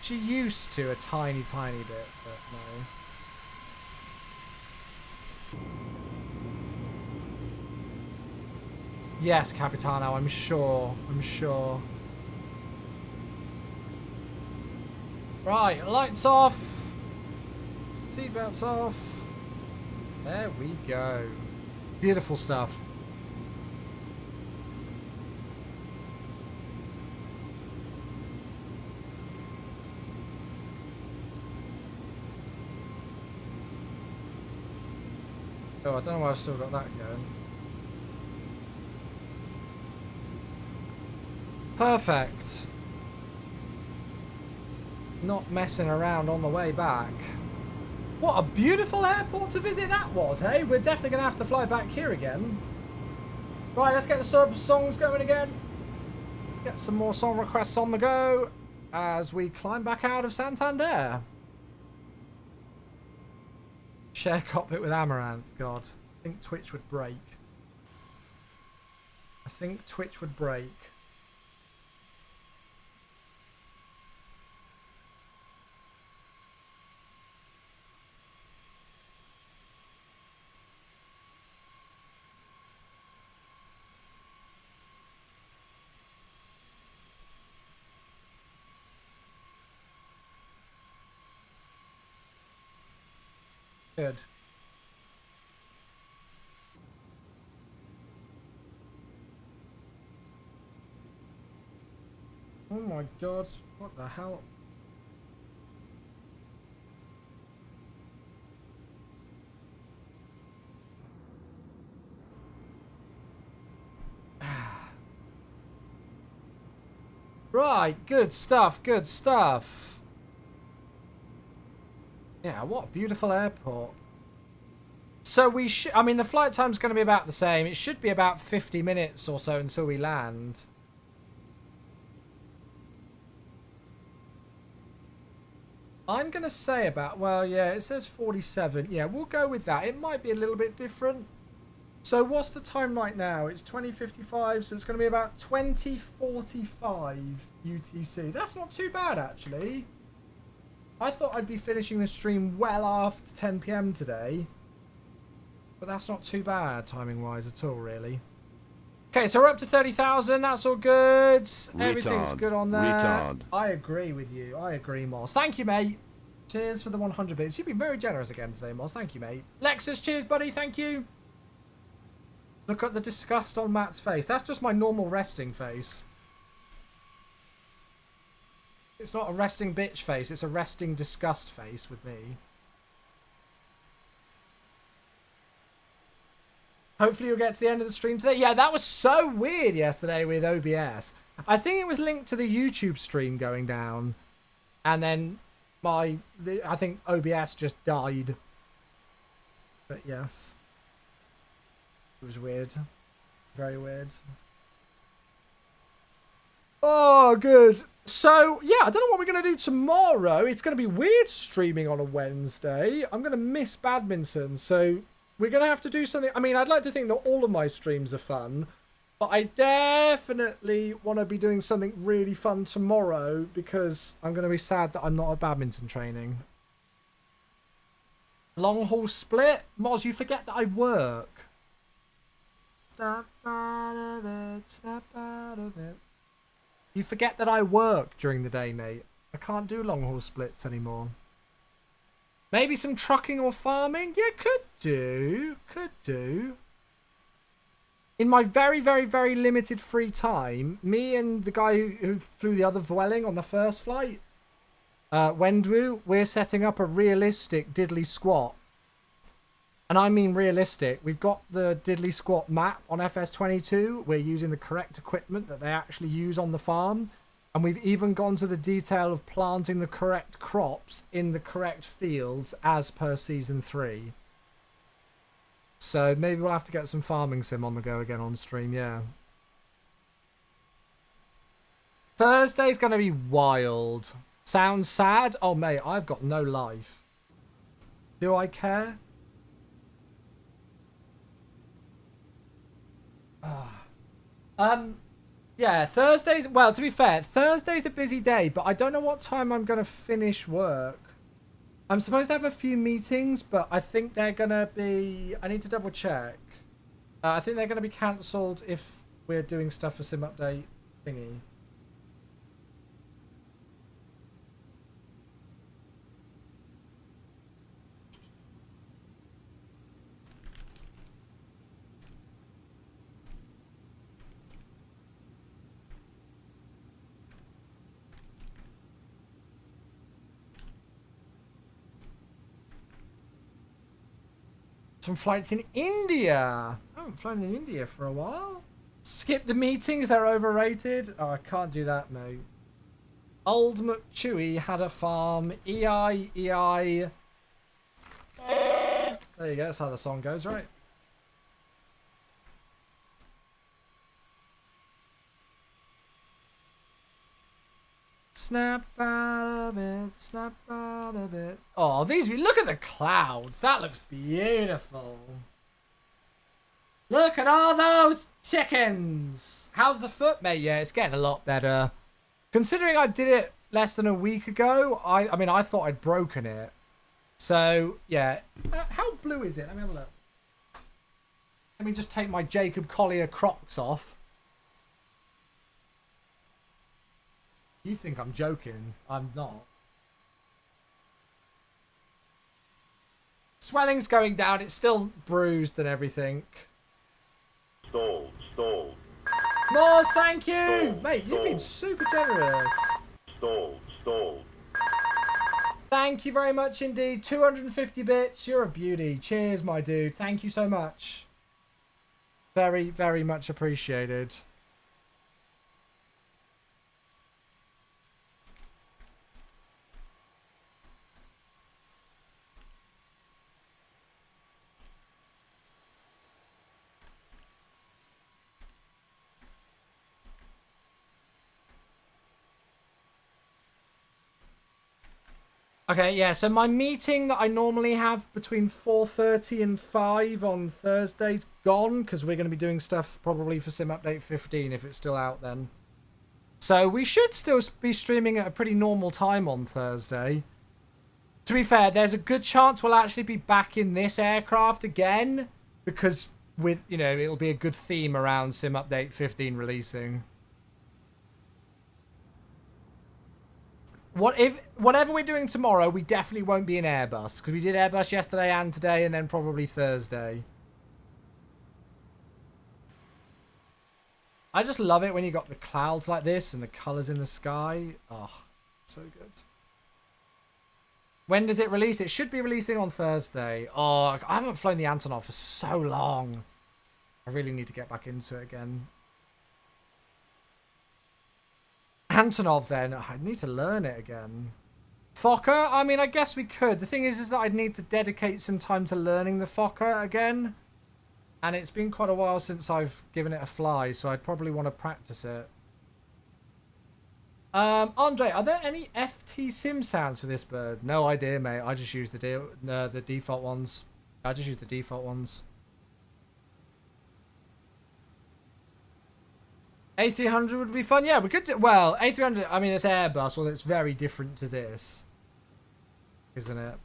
She used to a tiny, tiny bit, but no. Yes, Capitano, I'm sure. I'm sure. Right, lights off. Seatbelts off. There we go. Beautiful stuff. Oh, I don't know why I've still got that going. Perfect. Not messing around on the way back. What a beautiful airport to visit that was, hey? We're definitely going to have to fly back here again. Right, let's get the songs going again. Get some more song requests on the go as we climb back out of Santander. Share cockpit with Amaranth. God, I think Twitch would break. I think Twitch would break. Good. Oh my god, what the hell? Right, good stuff, good stuff. Yeah, what a beautiful airport. So we should, I mean, the flight time's going to be about the same. It should be about 50 minutes or so until we land. I'm going to say about, well, yeah, it says 47. Yeah, we'll go with that. It might be a little bit different. So what's the time right now? It's 20:55, so it's going to be about 20:45 UTC. That's not too bad, actually. I thought I'd be finishing the stream well after 10 PM today. But that's not too bad, timing-wise at all, really. Okay, so we're up to 30,000. That's all good. Everything's good on there. Retard. I agree with you. I agree, Moss. Thank you, mate. Cheers for the 100 bits. You've been very generous again today, Moss. Thank you, mate. Lexus, cheers, buddy. Thank you. Look at the disgust on Matt's face. That's just my normal resting face. It's not a resting bitch face. It's a resting disgust face with me. Hopefully you'll get to the end of the stream today. Yeah, that was so weird yesterday with OBS. I think it was linked to the YouTube stream going down. And then I think OBS just died. But yes. It was weird. Very weird. Oh, good. So, yeah, I don't know what we're going to do tomorrow. It's going to be weird streaming on a Wednesday. I'm going to miss badminton, so we're going to have to do something. I mean, I'd like to think that all of my streams are fun, but I definitely want to be doing something really fun tomorrow because I'm going to be sad that I'm not at badminton training. Long haul split? Moz, you forget that I work. Snap out of it, snap out of it. You forget that I work during the day, mate. I can't do long haul splits anymore. Maybe some trucking or farming? Yeah, could do. Could do. In my very, very, very limited free time, me and the guy who flew the other Vueling on the first flight, Wendwu, we're setting up a realistic diddly squat. And I mean realistic. We've got the diddly squat map on FS22. We're using the correct equipment that they actually use on the farm. And we've even gone to the detail of planting the correct crops in the correct fields as per Season 3. So maybe we'll have to get some farming sim on the go again on stream, yeah. Thursday's going to be wild. Sounds sad? Oh, mate, I've got no life. Do I care? Yeah, Thursdays, well, to be fair, Thursday's a busy day, but I don't know what time I'm going to finish work. I'm supposed to have a few meetings, but I think they're going to be, I need to double check. I think they're going to be cancelled if we're doing stuff for Sim Update thingy. from flights in India. I haven't flown in India for a while. Skip the meetings, they're overrated. Oh, I can't do that, mate. Old McChewy had a farm. EI. There you go, that's how the song goes, right? Snap out of it, snap out of it. Oh, look at the clouds. That looks beautiful. Look at all those chickens. How's the foot, mate? Yeah, it's getting a lot better. Considering I did it less than a week ago, I mean, I thought I'd broken it. So, yeah. How blue is it? Let me have a look. Let me just take my Jacob Collier Crocs off. You think I'm joking. I'm not. Swelling's going down. It's still bruised and everything. Stalled. Mars, thank you! Stalled, Mate, you've been super generous. Stalled. Thank you very much indeed. 250 bits. You're a beauty. Cheers, my dude. Thank you so much. Very, very much appreciated. Okay, yeah, so my meeting that I normally have between 4:30 and 5 on Thursday's gone, because we're going to be doing stuff probably for Sim Update 15 if it's still out then. So we should still be streaming at a pretty normal time on Thursday. To be fair, there's a good chance we'll actually be back in this aircraft again, because with, you know, it'll be a good theme around Sim Update 15 releasing. Whatever we're doing tomorrow, we definitely won't be in Airbus, because we did Airbus yesterday and today, and then probably Thursday. I just love it when you got the clouds like this and the colours in the sky. Oh, so good. When does it release? It should be releasing on Thursday. Oh, I haven't flown the Antonov for so long. I really need to get back into it again. Antonov then, I need to learn it again. Fokker, I mean, I guess we could. The thing is that I'd need to dedicate some time to learning the Fokker again. And it's been quite a while since I've given it a fly, so I'd probably want to practice it. Andre, are there any FT sim sounds for this bird? No idea, mate. I just use the default ones. I just use the default ones. A300 would be fun. Yeah, we could do... Well, A300, I mean, it's Airbus, although it's very different to this. Isn't it?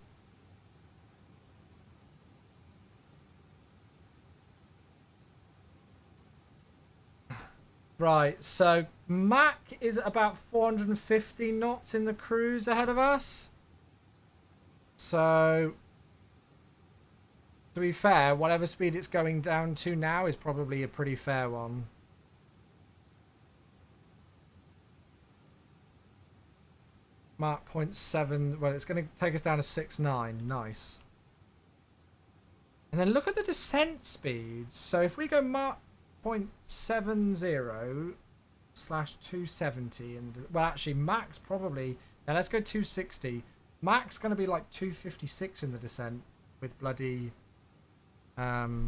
Right, so Mach is about 450 knots in the cruise ahead of us. So, to be fair, whatever speed it's going down to now is probably a pretty fair one. Mach 0.7, well, it's going to take us down to 6.9. Nice. And then look at the descent speeds. So if we go Mach 0.70 / 270, and well, actually, Mach's probably, now let's go 260. Mach's going to be like 256 in the descent with bloody Ryanair.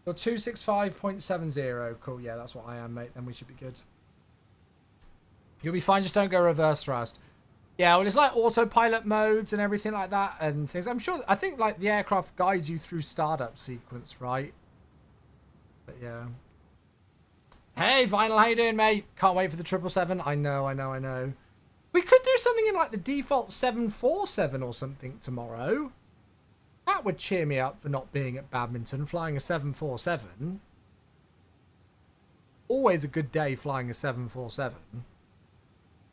So 265.70. Cool, yeah, that's what I am, mate. Then we should be good. You'll be fine, just don't go reverse thrust. Yeah, well, it's like autopilot modes and everything like that and things. I think like the aircraft guides you through startup sequence, right? But yeah. Hey, Vinyl, how you doing, mate? Can't wait for the 777. I know. We could do something in like the default 747 or something tomorrow. That would cheer me up for not being at badminton, flying a 747. Always a good day flying a 747.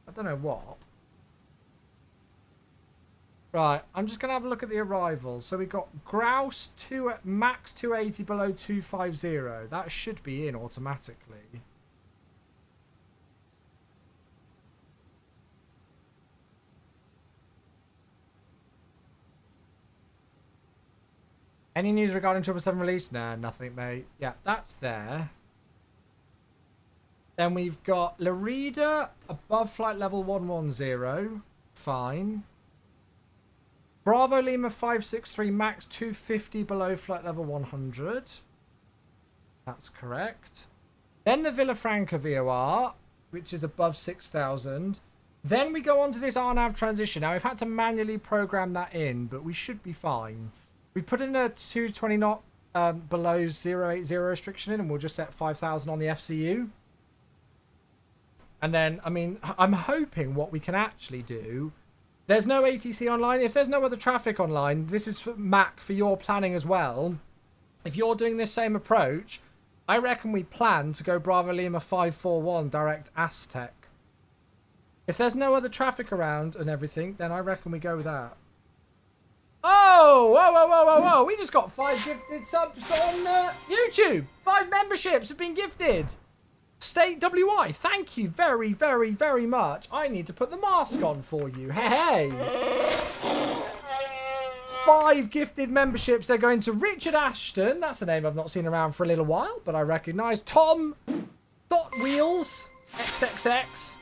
I don't know what. Right, I'm just going to have a look at the arrivals. So we got Grouse 2 at max 280 below 250. That should be in automatically. Any news regarding 777 release? Nah, nothing, mate. Yeah, that's there. Then we've got Larida above flight level 110. Fine. Bravo Lima 563 max 250 below flight level 100. That's correct. Then the Villafranca VOR, which is above 6,000. Then we go on to this RNAV transition. Now, we've had to manually program that in, but we should be fine. We put in a 220 knot below 080 restriction in, and we'll just set 5,000 on the FCU. And then, I mean, I'm hoping what we can actually do... There's no ATC online. If there's no other traffic online, this is for Mac for your planning as well. If you're doing this same approach, I reckon we plan to go Bravo Lima 541 direct Aztec. If there's no other traffic around and everything, then I reckon we go with that. Oh! Whoa, whoa, whoa, whoa, whoa! We just got 5 gifted subs on YouTube. 5 memberships have been gifted. State WI, thank you very, very, very much. I need to put the mask on for you. Hey, hey. 5 gifted memberships. They're going to Richard Ashton. That's a name I've not seen around for a little while, but I recognise. Tom Dot Wheels XXX.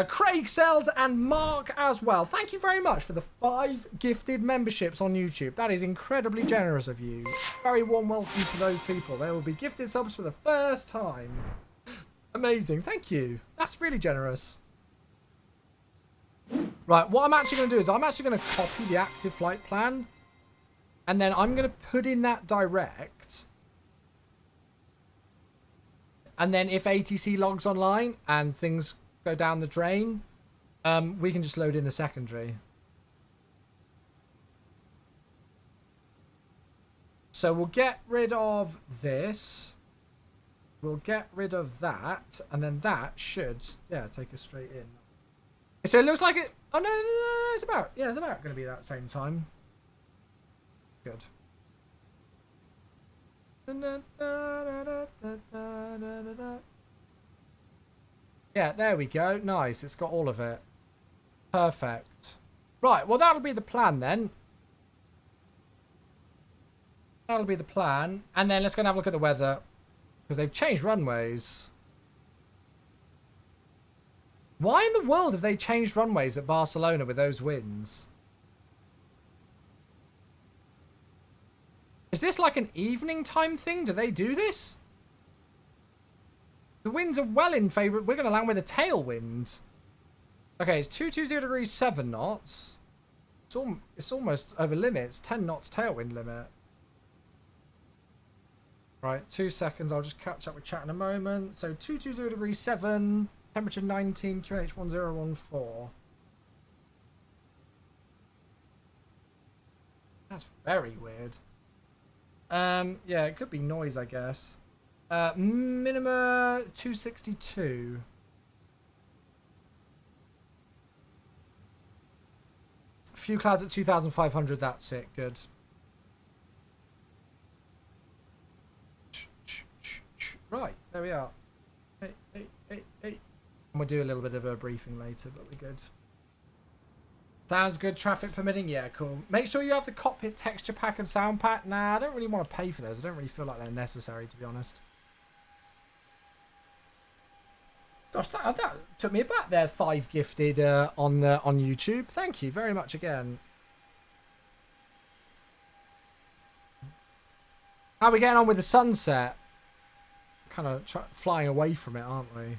Craig Sells and Mark as well. Thank you very much for the 5 gifted memberships on YouTube. That is incredibly generous of you. Very warm welcome to those people. They will be gifted subs for the first time. Amazing, thank you. That's really generous. Right, what I'm actually going to do is I'm actually going to copy the active flight plan. And then I'm going to put in that direct. And then if ATC logs online and things go down the drain, we can just load in the secondary. So we'll get rid of this. We'll get rid of that, and then that should, yeah, take us straight in. So it looks like it... Oh, no, it's about... Yeah, it's about going to be that same time. Good. Yeah, there we go. Nice. It's got all of it. Perfect. Right, well, that'll be the plan then. That'll be the plan. And then let's go and have a look at the weather. Because they've changed runways. Why in the world have they changed runways at Barcelona with those winds? Is this like an evening time thing? Do they do this? The winds are well in favour. We're going to land with a tailwind. Okay, it's 220 degrees 7 knots. It's almost over limits. 10 knots tailwind limit. Right, 2 seconds. I'll just catch up with chat in a moment. So 220 degrees 7, temperature 19, QNH 1014. That's very weird. Yeah, it could be noise, I guess. Minima 262. A few clouds at 2,500. That's it. Good. Right, there we are. Hey. And we'll do a little bit of a briefing later, but we're good. Sounds good. Traffic permitting? Yeah, cool. Make sure you have the cockpit texture pack and sound pack. Nah, I don't really want to pay for those. I don't really feel like they're necessary, to be honest. Gosh, that took me aback there. 5 gifted on YouTube. Thank you very much again. How are we getting on with the sunset? Kind of flying away from it, aren't we?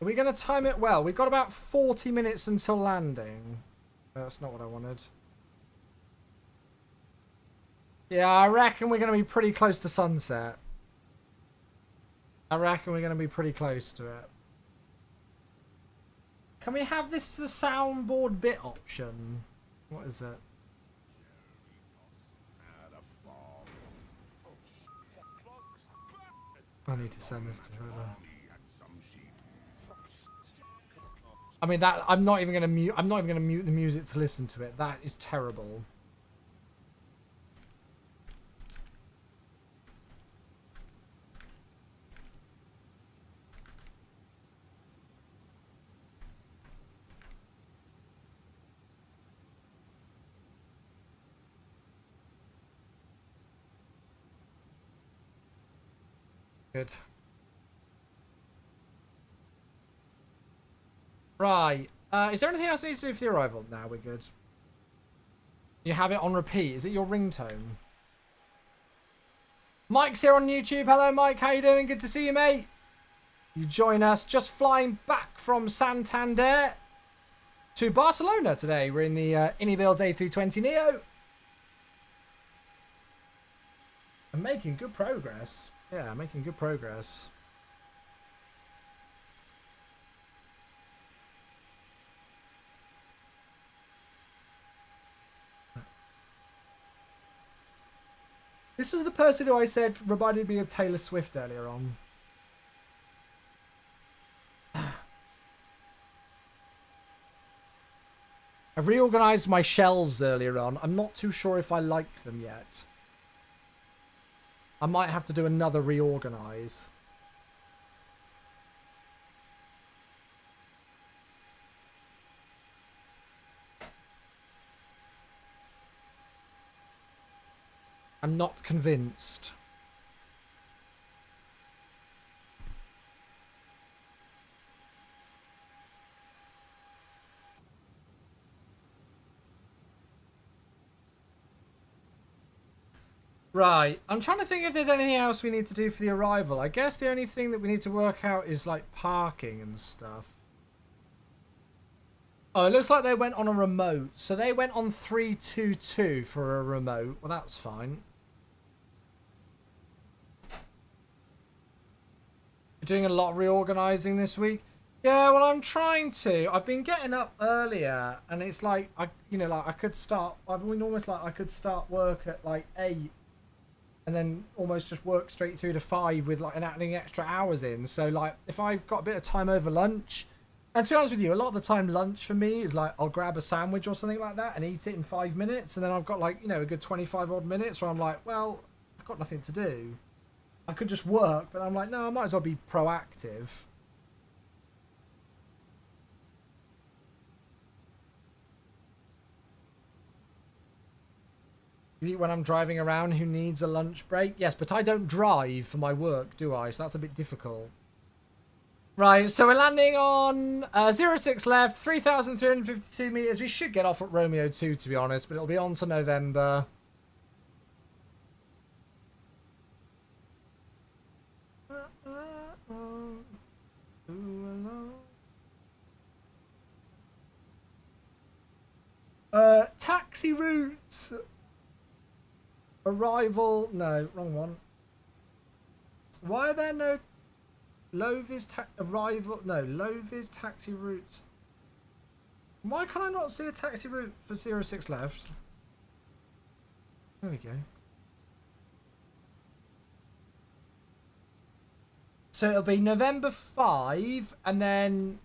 Are we going to time it well? We've got about 40 minutes until landing. That's not what I wanted. Yeah, I reckon we're going to be pretty close to sunset. I reckon we're going to be pretty close to it. Can we have this as a soundboard bit option? What is it? I need to send this to Trevor. I mean, that I'm not even gonna mute. I'm not even gonna mute the music to listen to it. That is terrible. Good. Right. Is there anything else I need to do for the arrival? Now we're good. You have it on repeat. Is it your ringtone? Mike's here on YouTube. Hello, Mike. How you doing? Good to see you, mate. You join us. Just flying back from Santander to Barcelona today. We're in the LEBL A320 Neo. I'm making good progress. Yeah, making good progress. This was the person who I said reminded me of Taylor Swift earlier on. I've reorganised my shelves earlier on. I'm not too sure if I like them yet. I might have to do another reorganise. I'm not convinced. Right, I'm trying to think if there's anything else we need to do for the arrival. I guess the only thing that we need to work out is like parking and stuff. Oh, it looks like they went on a remote. So they went on 322 for a remote. Well, that's fine. You're doing a lot of reorganising this week? Yeah, well, I'm trying to. I've been getting up earlier, and it's like, I could start, I've been almost like I could start work at like 8, and then almost just work straight through to 5 with like adding extra hours in. So like, if I've got a bit of time over lunch, and to be honest with you, a lot of the time lunch for me is like, I'll grab a sandwich or something like that and eat it in 5 minutes, and then I've got like, a good 25 odd minutes where I'm like, well, I've got nothing to do. I could just work, but I'm like, no, I might as well be proactive. You eat when I'm driving around, who needs a lunch break? Yes, but I don't drive for my work, do I? So that's a bit difficult. Right, so we're landing on 06 left, 3,352 metres. We should get off at Romeo 2, to be honest, but it'll be on to November. Taxi routes. Arrival. No, wrong one. Why are there no Lovis arrival? No, Lovis taxi routes. Why can I not see a taxi route for 06 left? There we go. So it'll be November 5, and then,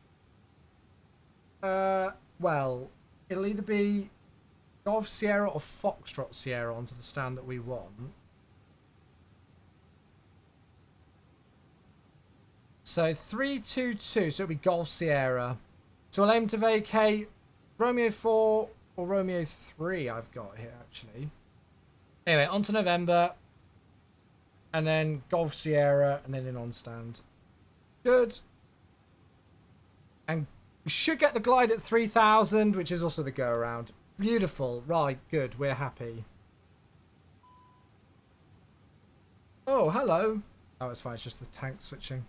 well, it'll either be Golf Sierra or Foxtrot Sierra onto the stand that we want. So 322, so it'll be Golf Sierra. So we'll aim to vacate Romeo 4 or Romeo 3 I've got here, actually. Anyway, on to November. And then Golf Sierra, and then in on stand. Good. And we should get the glide at 3,000, which is also the go-around. Beautiful. Right, good. We're happy. Oh, hello. Oh, it's fine. It's just the tank switching.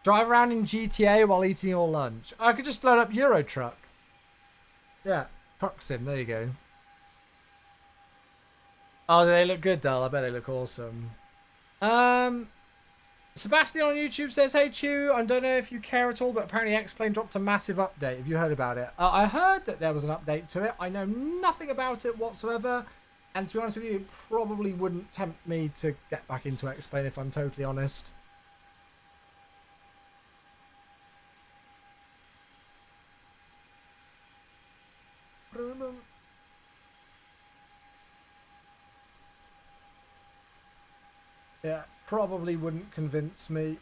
Drive around in GTA while eating your lunch. I could just load up Euro Truck. Yeah, Truck Sim. There you go. Oh, they look good, Dal. I bet they look awesome. Sebastian on YouTube says, hey, Chew, I don't know if you care at all, but apparently X-Plane dropped a massive update. Have you heard about it? I heard that there was an update to it. I know nothing about it whatsoever. And to be honest with you, it probably wouldn't tempt me to get back into X-Plane if I'm totally honest. Yeah, probably wouldn't convince me.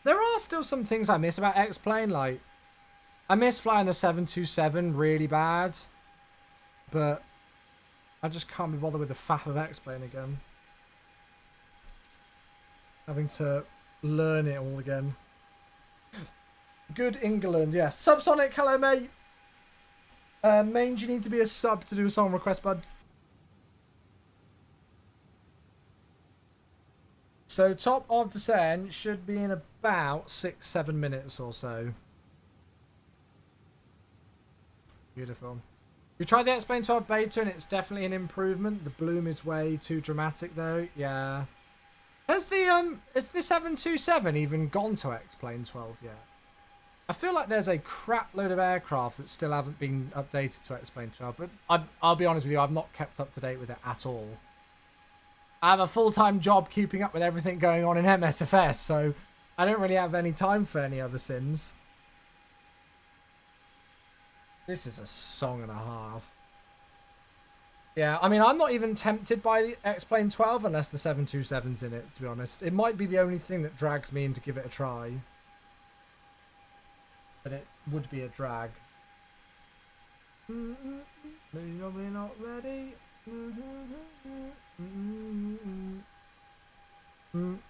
There are still some things I miss about X-Plane, like, I miss flying the 727 really bad, but I just can't be bothered with the faff of X-Plane again. Having to learn it all again. Good England, yes. Subsonic, hello mate. Mange, you need to be a sub to do a song request, bud. So top of descent should be in about 6-7 minutes or so. Beautiful. You tried the X-Plane 12 beta and it's definitely an improvement. The bloom is way too dramatic though. Yeah. Has the 727 even gone to X-Plane 12 yet? I feel like there's a crap load of aircraft that still haven't been updated to X-Plane 12, but I'll be honest with you, I've not kept up to date with it at all. I have a full-time job keeping up with everything going on in MSFS, so I don't really have any time for any other sims. This is a song and a half. Yeah, I mean, I'm not even tempted by the X-Plane 12 unless the 727's in it, to be honest. It might be the only thing that drags me in to give it a try. But it would be a drag. Probably not ready. The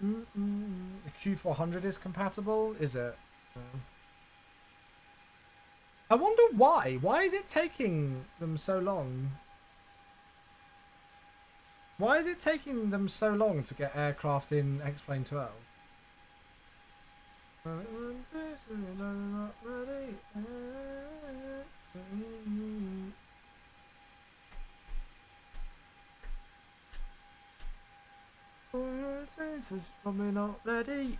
Q400 is compatible, is it? I wonder why. Why is it taking them so long? Why is it taking them so long to get aircraft in X-Plane 12? Probably not ready.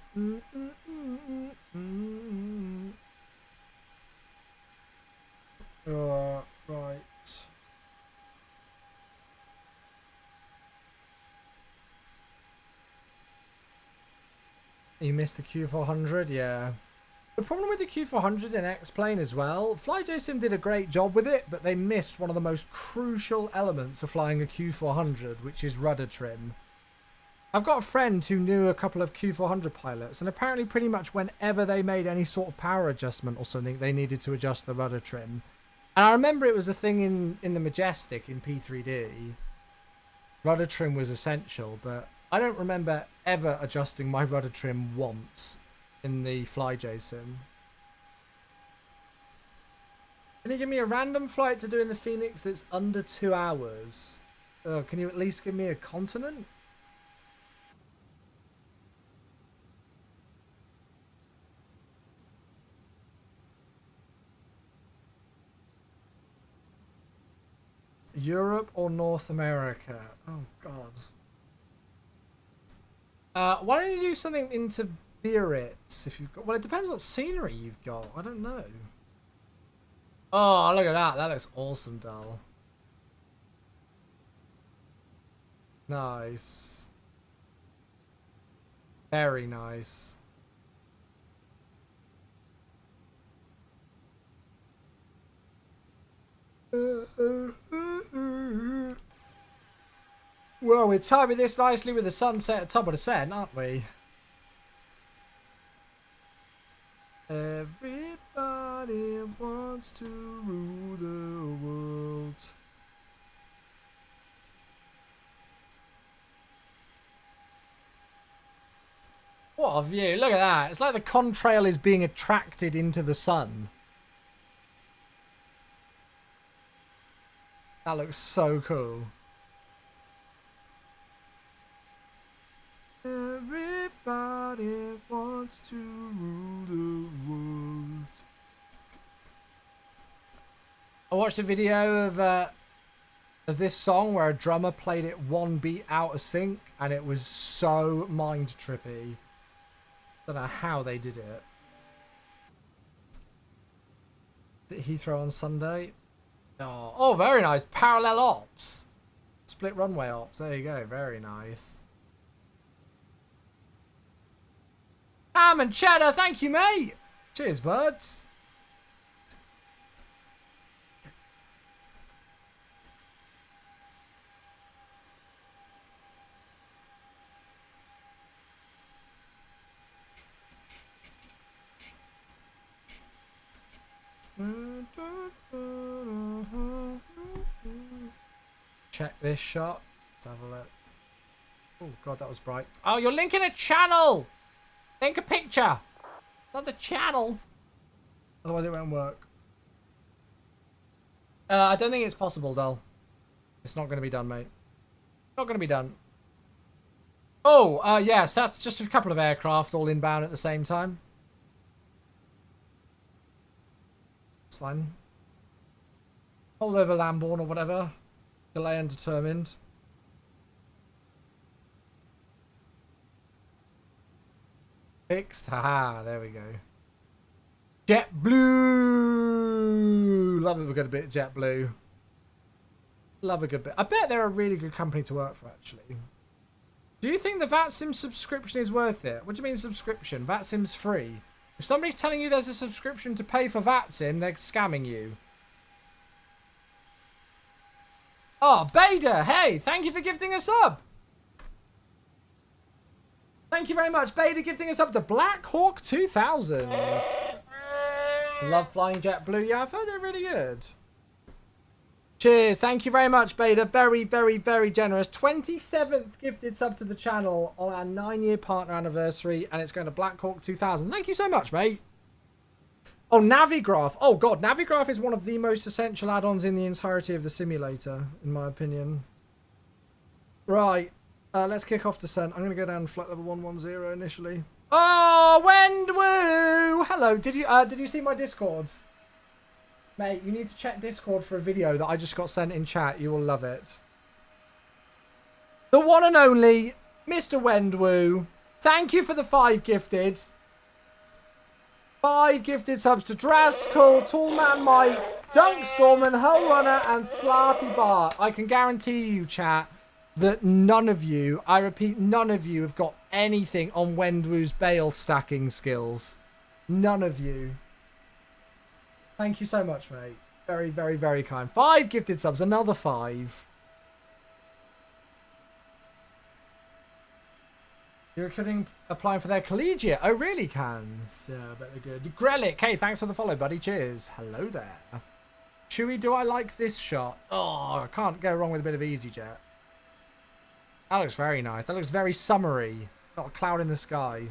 Right. You missed the Q400, yeah. The problem with the Q400 in X-Plane as well, FlyJSim did a great job with it, but they missed one of the most crucial elements of flying a Q400, which is rudder trim. I've got a friend who knew a couple of Q400 pilots, and apparently pretty much whenever they made any sort of power adjustment or something, they needed to adjust the rudder trim. And I remember it was a thing in the Majestic in P3D. Rudder trim was essential, but I don't remember ever adjusting my rudder trim once in the FlyJSim. Can you give me a random flight to do in the Phoenix that's under 2 hours? Can you at least give me a continent? Europe or North America? Oh, God. Why don't you do something into Biarritz if you've got... Well, it depends what scenery you've got. I don't know. Oh, look at that. That looks awesome, Dal. Nice. Very nice. Well, we're timing this nicely with the sunset at top of the descent, aren't we? Everybody wants to rule the world. What a view. Look at that. It's like the contrail is being attracted into the sun. That looks so cool. Everybody wants to rule the world. I watched a video of this song where a drummer played it one beat out of sync, and it was so mind trippy. Don't know how they did it. Did Heathrow on Sunday? Oh, very nice. Parallel ops. Split runway ops. There you go. Very nice. Ham and cheddar. Thank you, mate. Cheers, buds. Check this shot. Let's have a look. Oh, God, that was bright. Oh, you're linking a channel! Link a picture! Not the channel! Otherwise it won't work. I don't think it's possible, Dull. It's not going to be done, mate. Not going to be done. Oh, yes, that's just a couple of aircraft all inbound at the same time. It's fine. Hold over Lambourne or whatever. Delay undetermined. Fixed. Haha, there we go. JetBlue! Love a good bit of JetBlue. Love a good bit. I bet they're a really good company to work for, actually. Do you think the VATSIM subscription is worth it? What do you mean subscription? VATSIM's free. If somebody's telling you there's a subscription to pay for VATSIM, they're scamming you. Oh, Bader! Hey, thank you for gifting a sub! Thank you very much, Bader, gifting us up to Black Hawk 2000. Love flying JetBlue. Yeah, I've heard they're really good. Cheers. Thank you very much, Bader. Very, very, very generous. 27th gifted sub to the channel on our 9-year partner anniversary, and it's going to Black Hawk 2000. Thank you so much, mate. Oh, Navigraph. Oh, God. Navigraph is one of the most essential add-ons in the entirety of the simulator, in my opinion. Right. Let's kick off descent. I'm going to go down flight level 110 initially. Oh, Wendwoo! Hello. Did you see my Discord? Mate, you need to check Discord for a video that I just got sent in chat. You will love it. The one and only Mr. Wendwoo. Thank you for the 5 gifted. 5 gifted subs to Draskell, Tallman Mike, Dunkstorman, Hull Runner, and Slarty Bart. I can guarantee you, chat, that none of you, I repeat, none of you have got anything on Wendwoo's bail stacking skills. None of you. Thank you so much, mate. Very, very, very kind. 5 gifted subs, another 5. You're kidding, applying for their collegiate. Oh, really, Cans? Yeah, I bet they're good. Grelic, hey, thanks for the follow, buddy. Cheers. Hello there. Chewie, do I like this shot? Oh, I can't go wrong with a bit of EasyJet. That looks very nice. That looks very summery. Not a cloud in the sky.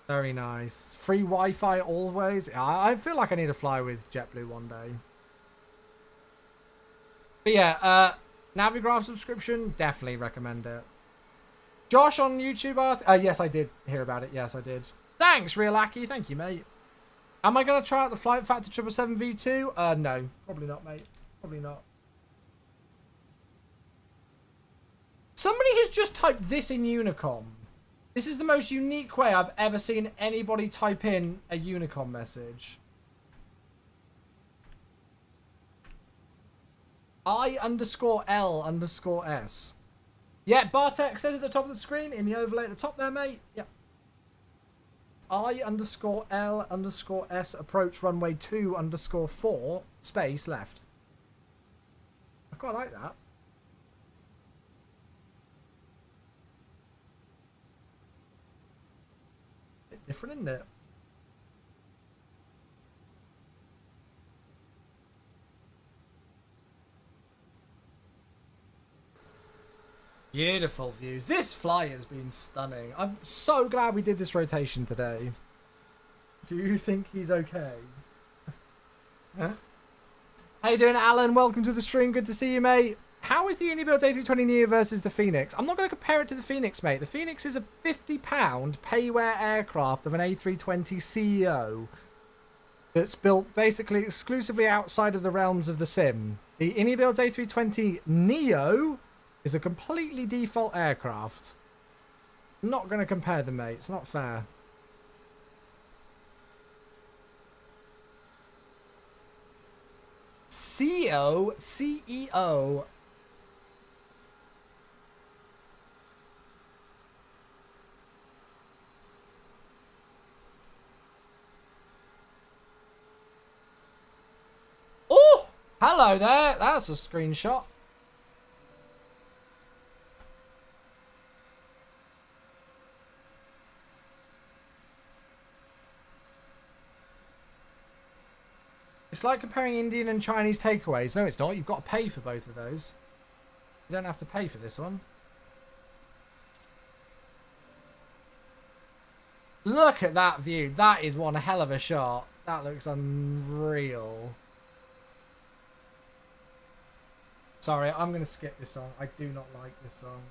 Very nice. Free Wi-Fi always. I feel like I need to fly with JetBlue one day. But yeah, Navigraph subscription, definitely recommend it. Josh on YouTube asked... yes, I did hear about it. Yes, I did. Thanks, Realaki. Thank you, mate. Am I going to try out the Flight Factor 777 V2? No. Probably not, mate. Probably not. Somebody has just typed this in Unicom. This is the most unique way I've ever seen anybody type in a Unicom message. I_L_S. Yeah, Bartek says at the top of the screen, in the overlay at the top there, mate. Yep. I_L_S approach runway 2_4 space left. I quite like that. Bit different, isn't it? Beautiful views. This flight has been stunning. I'm so glad we did this rotation today. Do you think he's okay? Huh? How you doing, Alan? Welcome to the stream. Good to see you, mate. How is the Unibuild A320 Neo versus the Phoenix? I'm not going to compare it to the Phoenix, mate. The Phoenix is a £50 payware aircraft of an A320 CEO that's built basically exclusively outside of the realms of the sim. The Unibuild A320 Neo is a completely default aircraft. I'm not going to compare them, mate. It's not fair. CEO. Oh, hello there. That's a screenshot. It's like comparing Indian and Chinese takeaways. No, it's not. You've got to pay for both of those. You don't have to pay for this one. Look at that view. That is one hell of a shot. That looks unreal. Sorry, I'm going to skip this song. I do not like this song.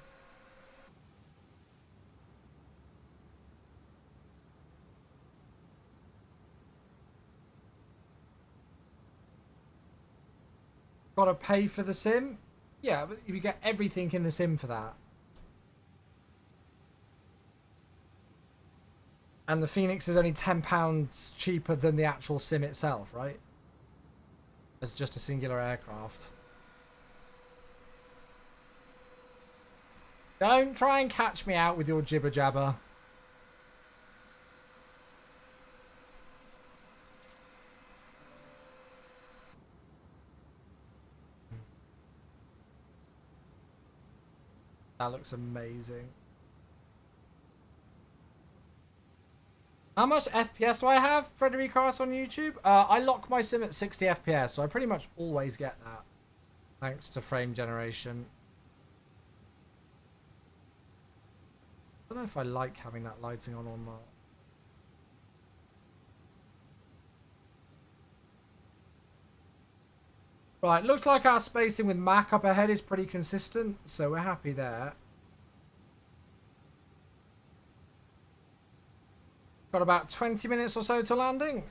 Gotta pay for the sim? Yeah, but you get everything in the sim for that. And the Phoenix is only £10 cheaper than the actual sim itself, right? As just a singular aircraft. Don't try and catch me out with your jibber jabber. That looks amazing. How much FPS do I have, Frederic Cars on YouTube? I lock my sim at 60 FPS, so I pretty much always get that. Thanks to frame generation. I don't know if I like having that lighting on or not. Right, looks like our spacing with Mac up ahead is pretty consistent, so we're happy there. Got about 20 minutes or so to landing.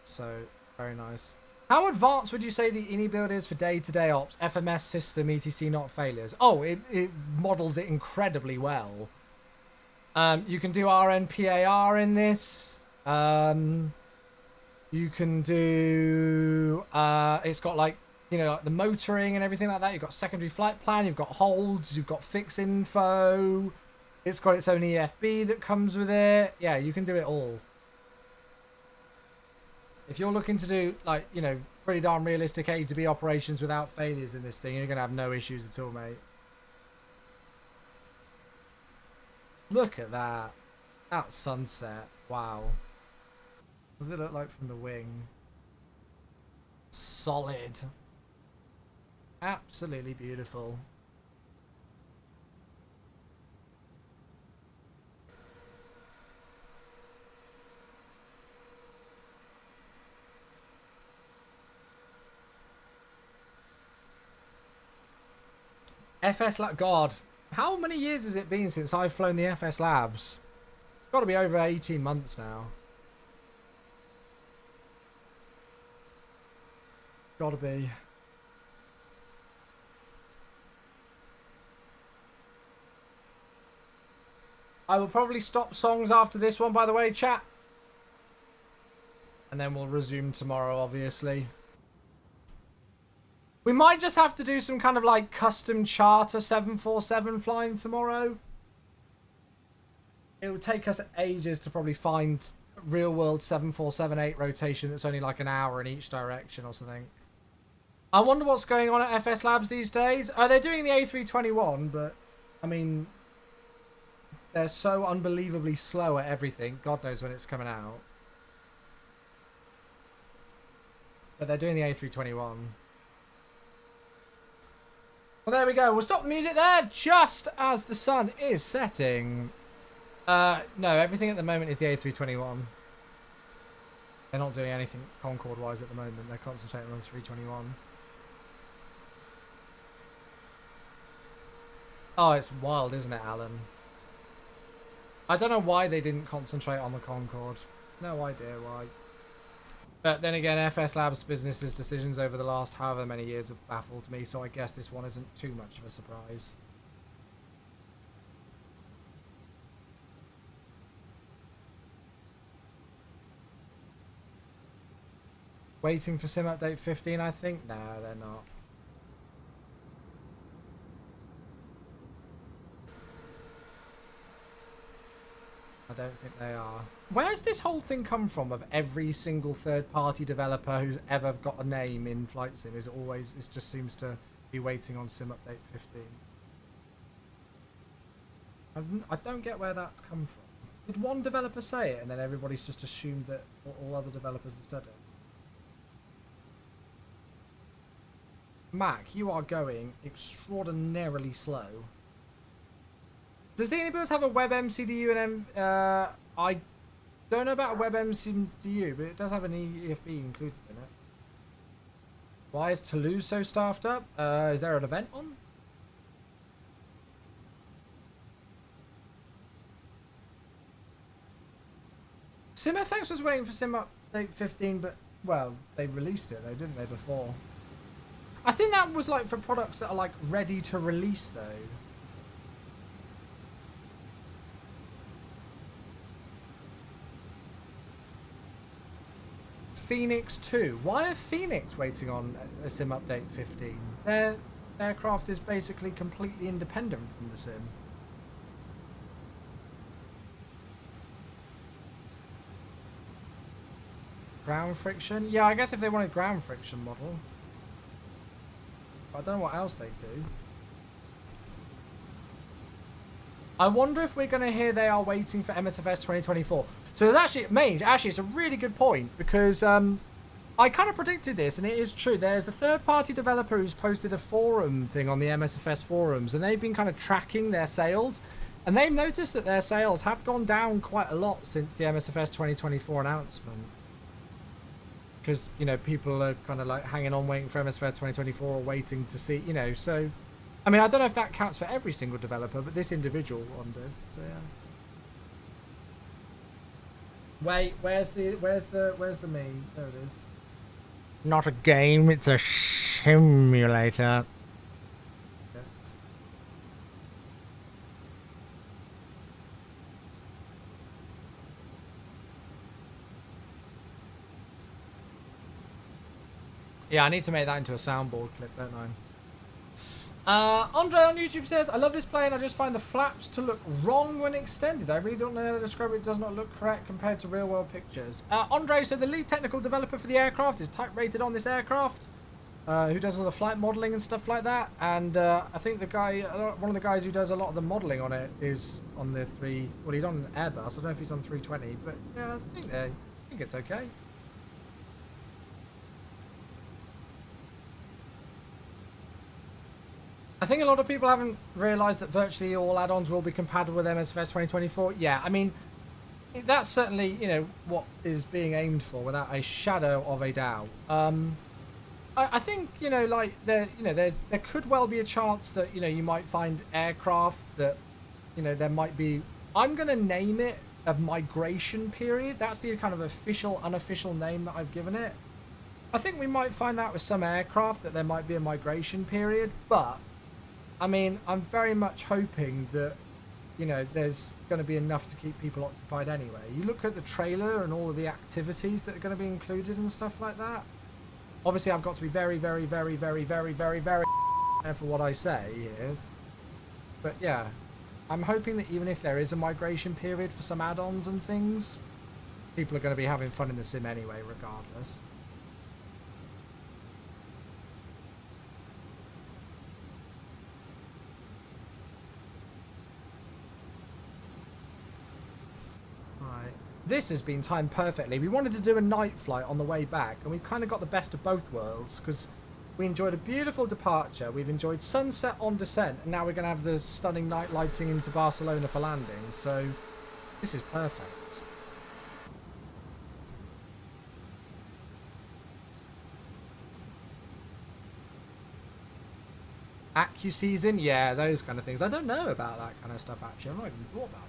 So, very nice. How advanced would you say the INI build is for day-to-day ops, FMS system, etc. not failures? Oh, it models it incredibly well. You can do RNPAR in this. You can do... it's got like, you know, like the motoring and everything like that. You've got secondary flight plan. You've got holds. You've got fix info. It's got its own EFB that comes with it. Yeah, you can do it all. If you're looking to do, like, you know, pretty darn realistic A to B operations without failures in this thing, you're going to have no issues at all, mate. Look at that. That sunset. Wow. What does it look like from the wing? Solid. Absolutely beautiful. FS Lab, God, how many years has it been since I've flown the FS Labs? Got to be over 18 months now. Got to be. I will probably stop songs after this one, by the way, chat. And then we'll resume tomorrow, obviously. We might just have to do some kind of like custom charter 747 flying tomorrow. It would take us ages to probably find real world 747-8 rotation that's only like an hour in each direction or something. I wonder what's going on at FS Labs these days. They're doing the A321, but I mean, they're so unbelievably slow at everything. God knows when it's coming out. But they're doing the A321. Well, there we go. We'll stop the music there just as the sun is setting. No, everything at the moment is the A321. They're not doing anything Concorde-wise at the moment. They're concentrating on the 321. Oh, it's wild, isn't it, Alan? I don't know why they didn't concentrate on the Concorde. No idea why. But then again, FS Labs business's decisions over the last however many years have baffled me, so I guess this one isn't too much of a surprise. Waiting for sim update 15, I think? No, they're not. I don't think they are. Where's this whole thing come from of every single third-party developer who's ever got a name in Flight Sim? Is it always, it just seems to be waiting on sim update 15. I don't get where that's come from. Did one developer say it and then everybody's just assumed that all other developers have said it? Mac, you are going extraordinarily slow. Does the Any Builds have a web MCDU and I don't know about a web MCDU, but it does have an EFB included in it. Why is Toulouse so staffed up? Is there an event on? SimFX was waiting for Sim Update 15, but, well, they released it though, didn't they, before? I think that was like for products that are like ready to release though. Phoenix 2. Why are Phoenix waiting on a Sim Update 15? Their aircraft is basically completely independent from the Sim. Ground friction? Yeah, I guess if they wanted ground friction model. But I don't know what else they do. I wonder if we're going to hear they are waiting for MSFS 2024. So there's actually, it's a really good point because I kind of predicted this and it is true. There's a third-party developer who's posted a forum thing on the MSFS forums and they've been kind of tracking their sales. And they've noticed that their sales have gone down quite a lot since the MSFS 2024 announcement. Because, you know, people are kind of like hanging on waiting for MSFS 2024 or waiting to see, you know, so... I mean, I don't know if that counts for every single developer, but this individual one did, so yeah. Wait, where's the meme? There it is. Not a game, it's a simulator. Okay. Yeah, I need to make that into a soundboard clip, don't I? Andre on YouTube says, I love this plane, I just find the flaps to look wrong when extended. I really don't know how to describe it. It does not look correct compared to real world pictures. Andre, so the lead technical developer for the aircraft is type rated on this aircraft, who does all the flight modeling and stuff like that. And I think the guy, one of the guys who does a lot of the modeling on it is on the he's on Airbus. I don't know if he's on 320, but yeah, I think it's okay. I think a lot of people haven't realised that virtually all add-ons will be compatible with MSFS 2024. Yeah, I mean, that's certainly, you know, what is being aimed for without a shadow of a doubt. I think, you know, like, there could well be a chance that, you know, you might find aircraft that, you know, there might be... I'm going to name it a migration period. That's the kind of official, unofficial name that I've given it. I think we might find that with some aircraft that there might be a migration period, but... I mean, I'm very much hoping that, you know, there's going to be enough to keep people occupied anyway. You look at the trailer and all of the activities that are going to be included and stuff like that. Obviously, I've got to be very, very, very, very, very, very, very careful what I say here. But yeah, I'm hoping that even if there is a migration period for some add-ons and things, people are going to be having fun in the sim anyway, regardless. This has been timed perfectly. We wanted to do a night flight on the way back, and we've kind of got the best of both worlds, because we enjoyed a beautiful departure, we've enjoyed sunset on descent, and now we're going to have the stunning night lighting into Barcelona for landing, so this is perfect. AccuSeason? Yeah, those kind of things. I don't know about that kind of stuff, actually. I've not even thought about it.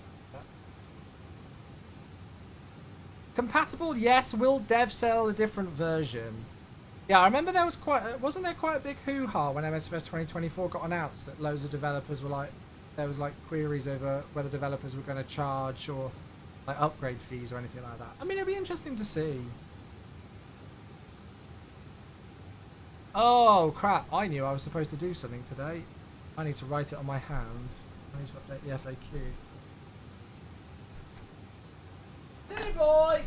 Compatible, yes. Will dev sell a different version? Yeah, I remember there was wasn't there quite a big hoo-ha when MSFS 2024 got announced that loads of developers were like, there was like queries over whether developers were going to charge or like upgrade fees or anything like that. I mean, it'd be interesting to see. Oh crap, I knew I was supposed to do something today. I need to write it on my hand. I need to update the FAQ. Silly boy!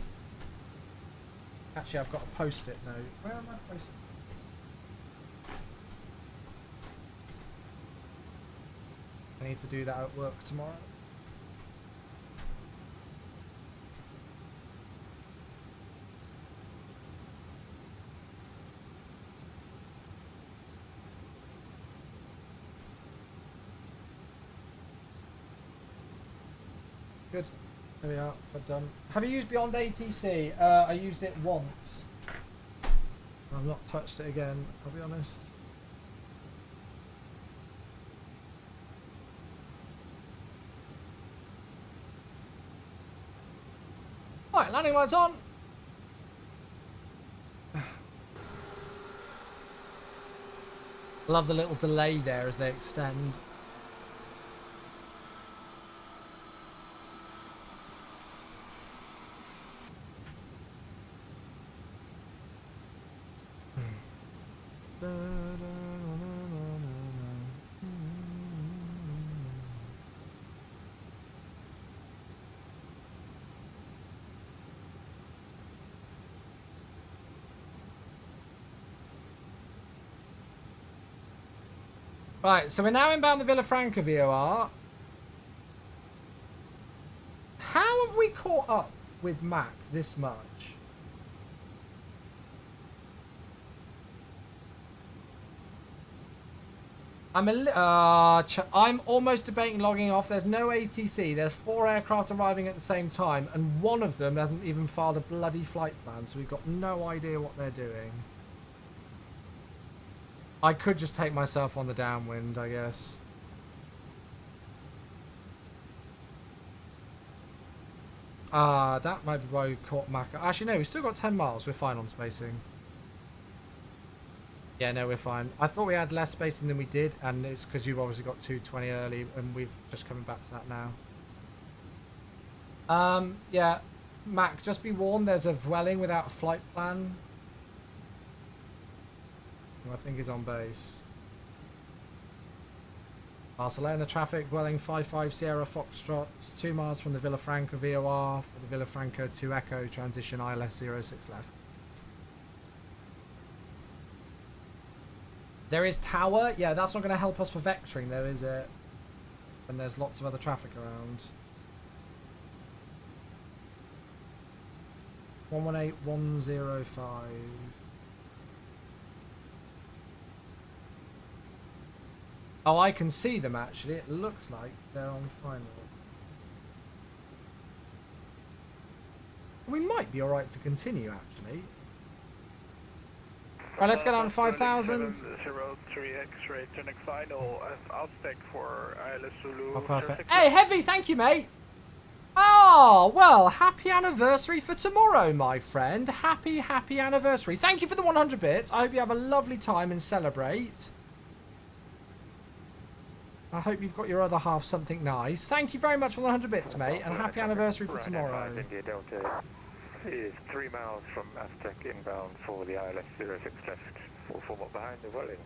Actually, I've got a post-it note. Where am I post-it? I need to do that at work tomorrow. Good. There we are. I've done. Have you used Beyond ATC? I used it once. I've not touched it again, I'll be honest. Right, landing lights on. Love the little delay there as they extend. Right, so we're now inbound the Villafranca VOR. How have we caught up with Mac this much? I'm almost debating logging off. There's no ATC. There's 4 aircraft arriving at the same time, and one of them hasn't even filed a bloody flight plan, so we've got no idea what they're doing. I could just take myself on the downwind, I guess. That might be why we caught Mac. Actually, no, we've still got 10 miles. We're fine on spacing. Yeah, no, we're fine. I thought we had less spacing than we did, and it's because you've obviously got 220 early, and we've just coming back to that now. Yeah, Mac, just be warned, there's a Vueling without a flight plan. I think he's on base. Barcelona traffic, Vueling 55 Sierra Foxtrot, 2 miles from the Villafranca VOR for the Villafranca to Echo transition ILS 06 left. There is tower. Yeah, that's not going to help us for vectoring though, is it? And there's lots of other traffic around. 118105. Oh, I can see them actually. It looks like they're on final. We might be alright to continue actually. Right, let's get down to 5,000. 03 X-ray turning final as Aztec for ILS Zulu. Oh, perfect. Hey, Heavy, thank you, mate. Oh, well, happy anniversary for tomorrow, my friend. Happy anniversary. Thank you for the 100 bits. I hope you have a lovely time and celebrate. I hope you've got your other half something nice. Thank you very much for the 100 bits, mate, and happy anniversary for tomorrow. India Delta is 3 miles from Aztec inbound for the ILS 06 left. Full form up behind the Vueling.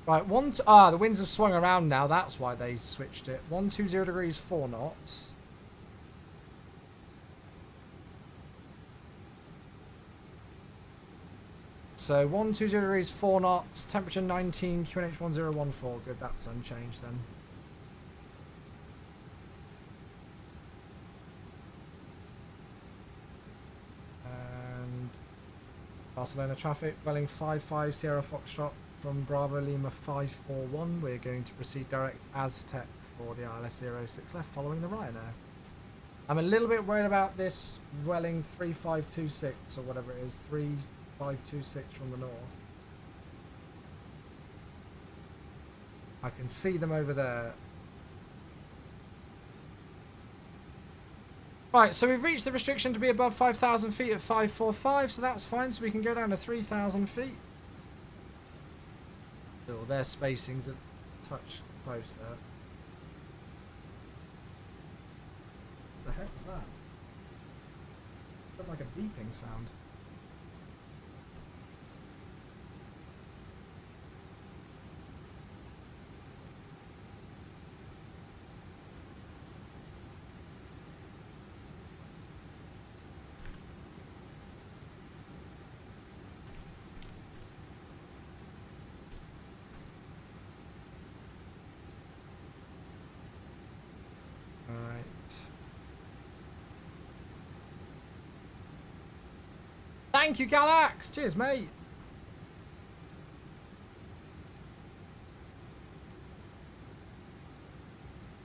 Right, the winds have swung around now. That's why they switched it. 120 degrees, 4 knots. So 120 degrees, 4 knots, temperature 19, QNH 1014. Good, that's unchanged then. And Barcelona traffic, Vueling 55 Sierra Foxtrot from Bravo Lima 541. We're going to proceed direct Aztec for the ILS 06 left following the Ryanair. I'm a little bit worried about this Vueling 3526 or whatever it is, 3526 from the north. I can see them over there. Right, so we've reached the restriction to be above 5,000 feet at 545, so that's fine, so we can go down to 3,000 feet. Oh, their spacing's a touch close there. What the heck was that? It looked like a beeping sound. Thank you, Galax. Cheers, mate.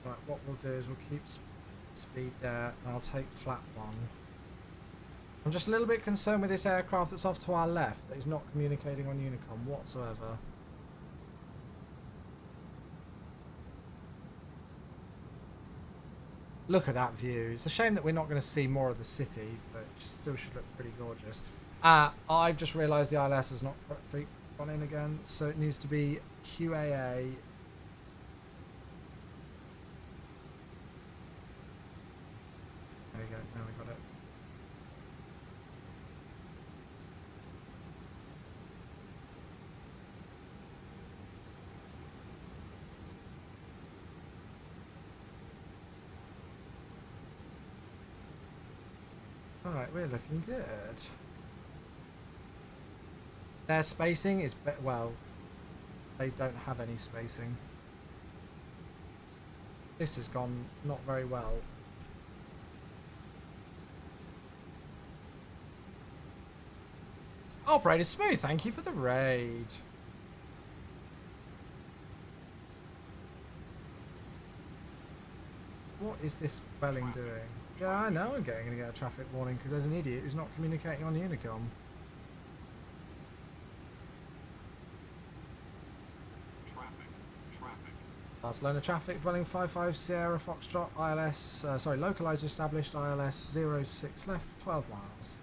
Right, what we'll do is we'll keep Speed there, and I'll take flat 1. I'm just a little bit concerned with this aircraft that's off to our left that is not communicating on Unicom whatsoever. Look at that view. It's a shame that we're not going to see more of the city, but it still should look pretty gorgeous. I've just realised the ILS has not gone in again, so it needs to be QAA. There we go, now we got it. Alright, we're looking good. Their spacing is, well, they don't have any spacing. This has gone not very well. Operator Smooth, thank you for the raid. What is this Vueling doing? Yeah, I know I'm going to get a traffic warning because there's an idiot who's not communicating on Unicom. Barcelona traffic, Vueling 55 Sierra Foxtrot, ILS, localizer established, ILS 06 left, 12 miles.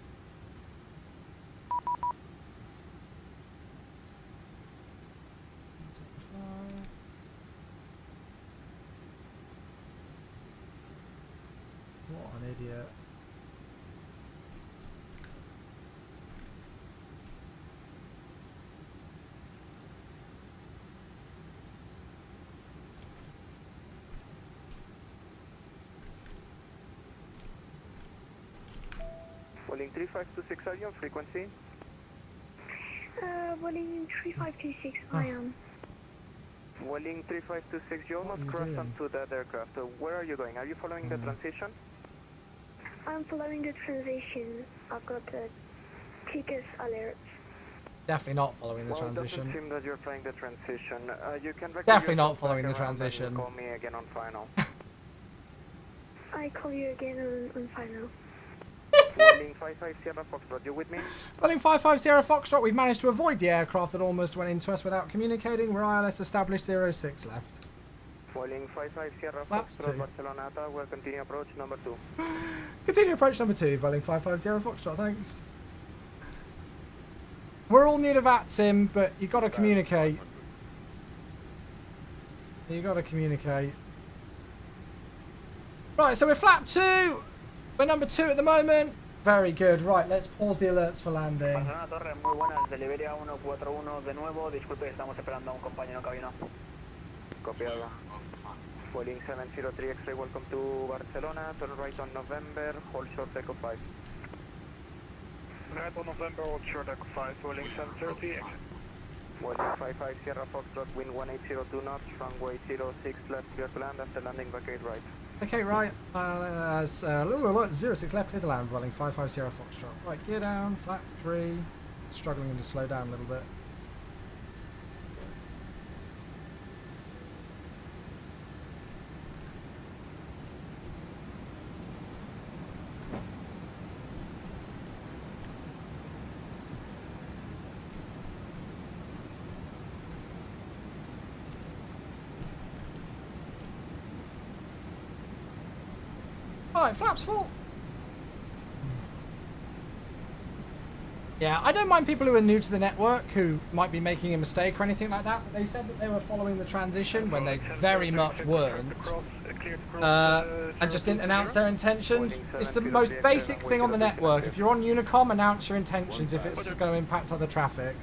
What an idiot. Vueling 3526, are you on frequency? Vueling 3526, I am. Vueling 3526, you almost crossed onto that aircraft. Where are you going? Are you following the transition? I'm following the transition. I've got tickets alerts. Definitely not following the transition. It doesn't seem that you're flying the transition. You can definitely not following the transition. Call me again on final. I call you again on final. Vueling 55 Sierra Foxtrot, you with me? Vueling 55 Sierra Foxtrot, we've managed to avoid the aircraft that almost went into us without communicating. We're ILS established 06 left. Vueling 55 Sierra Foxtrot, Barcelona Tower, continue approach number 2. Continue approach number 2, Vueling 55 Sierra Foxtrot, thanks. We're all new to VATSIM, but you got to communicate. You got to communicate. Right, so we're flap 2. We're number 2 at the moment. Very good. Right, let's pause the alerts for landing. Barcelona Torre, muy buenas. De Liberia 141 de nuevo. Disculpe, estamos esperando a un compañero en cabina. Copiado. Vueling 703 X-ray, welcome to Barcelona. Turn right on November, hold short echo 5. Right on November, hold short echo 5, Vueling 730. Vueling 55 Sierra Foxtrot, wind 1802 knots, runway 06 left, clear to land, after landing vacate right. Okay, right, 06 left, clear to land, Vueling 55 Sierra Foxtrot. Right, gear down, flap 3, struggling to slow down a little bit. Alright, flaps full. Yeah, I don't mind people who are new to the network who might be making a mistake or anything like that, but they said that they were following the transition when they very much weren't, and just didn't announce their intentions. It's the most basic thing on the network. If you're on Unicom, announce your intentions if it's going to impact other traffic.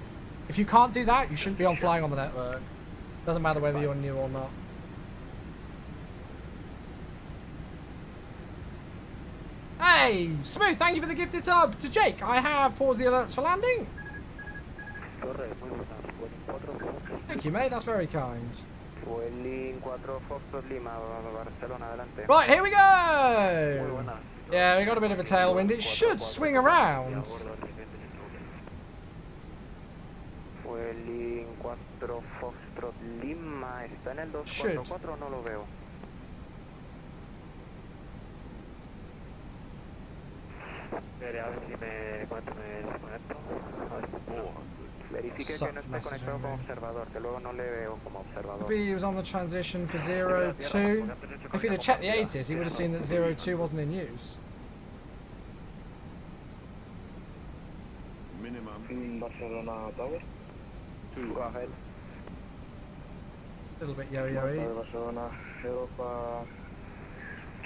If you can't do that, you shouldn't be on flying on the network. Doesn't matter whether you're new or not. Hey, Smooth, thank you for the gifted sub. To Jake, I have paused the alerts for landing. Thank you, mate, that's very kind. Right, here we go. Yeah, we got a bit of a tailwind. It should swing around. Should. Verifique que no esté conectado como observador, que luego no le veo como observador. Maybe he was on the transition for 02. If he'd have checked the 80s, he would have seen that 02 wasn't in use. Minimum. Barcelona Tower. 2 ahead. A little bit yo-yo-y. Barcelona, Europa,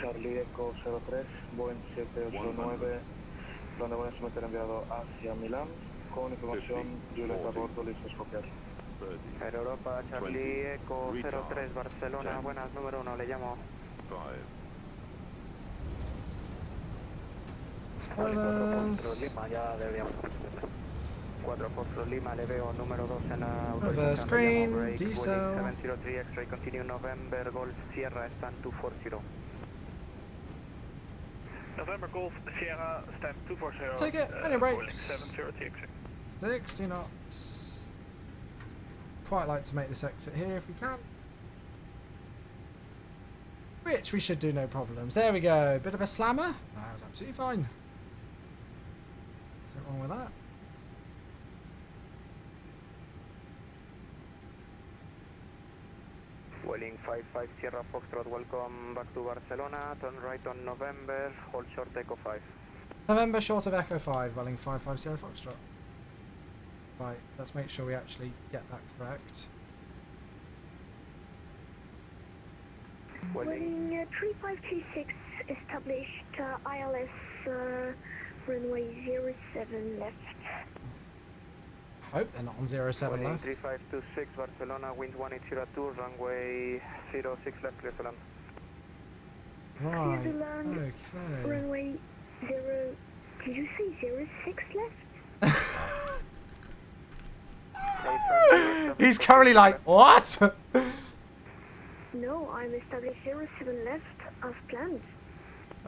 Charlie Echo 03, Boeing 789, donde voy a someter enviado hacia Milán, con información, Juliet a bordo, listo a escoger. Air Europa, Charlie Echo 03, Barcelona, buenas, número 1, le llamo. Spoilers. Lima, ya deberíamos. 4 Foxtrot Lima, le veo número 2 en la Reverse screen, diesel. 703 X-ray, continue November, Golf Sierra, stand 240. November Golf Sierra, stand 240. Take it, any brakes. 703 X-ray. 60 knots. Quite like to make this exit here if we can. Which we should do no problems. There we go. Bit of a slammer. That was absolutely fine. Nothing wrong with that. Vueling 55 Sierra Foxtrot, welcome back to Barcelona. Turn right on November, hold short Echo 5. November short of Echo 5, Vueling 55 Sierra Foxtrot. Right, let's make sure we actually get that correct. Vueling 3526 established ILS runway 07 left. Hope they're not on 07 left. 3526 Barcelona, wind 1802, runway 06 left, clear to land. Right, Clear to land, okay. runway 0, did you say 06 left? He's currently like, what? No, I'm established 07 left as planned.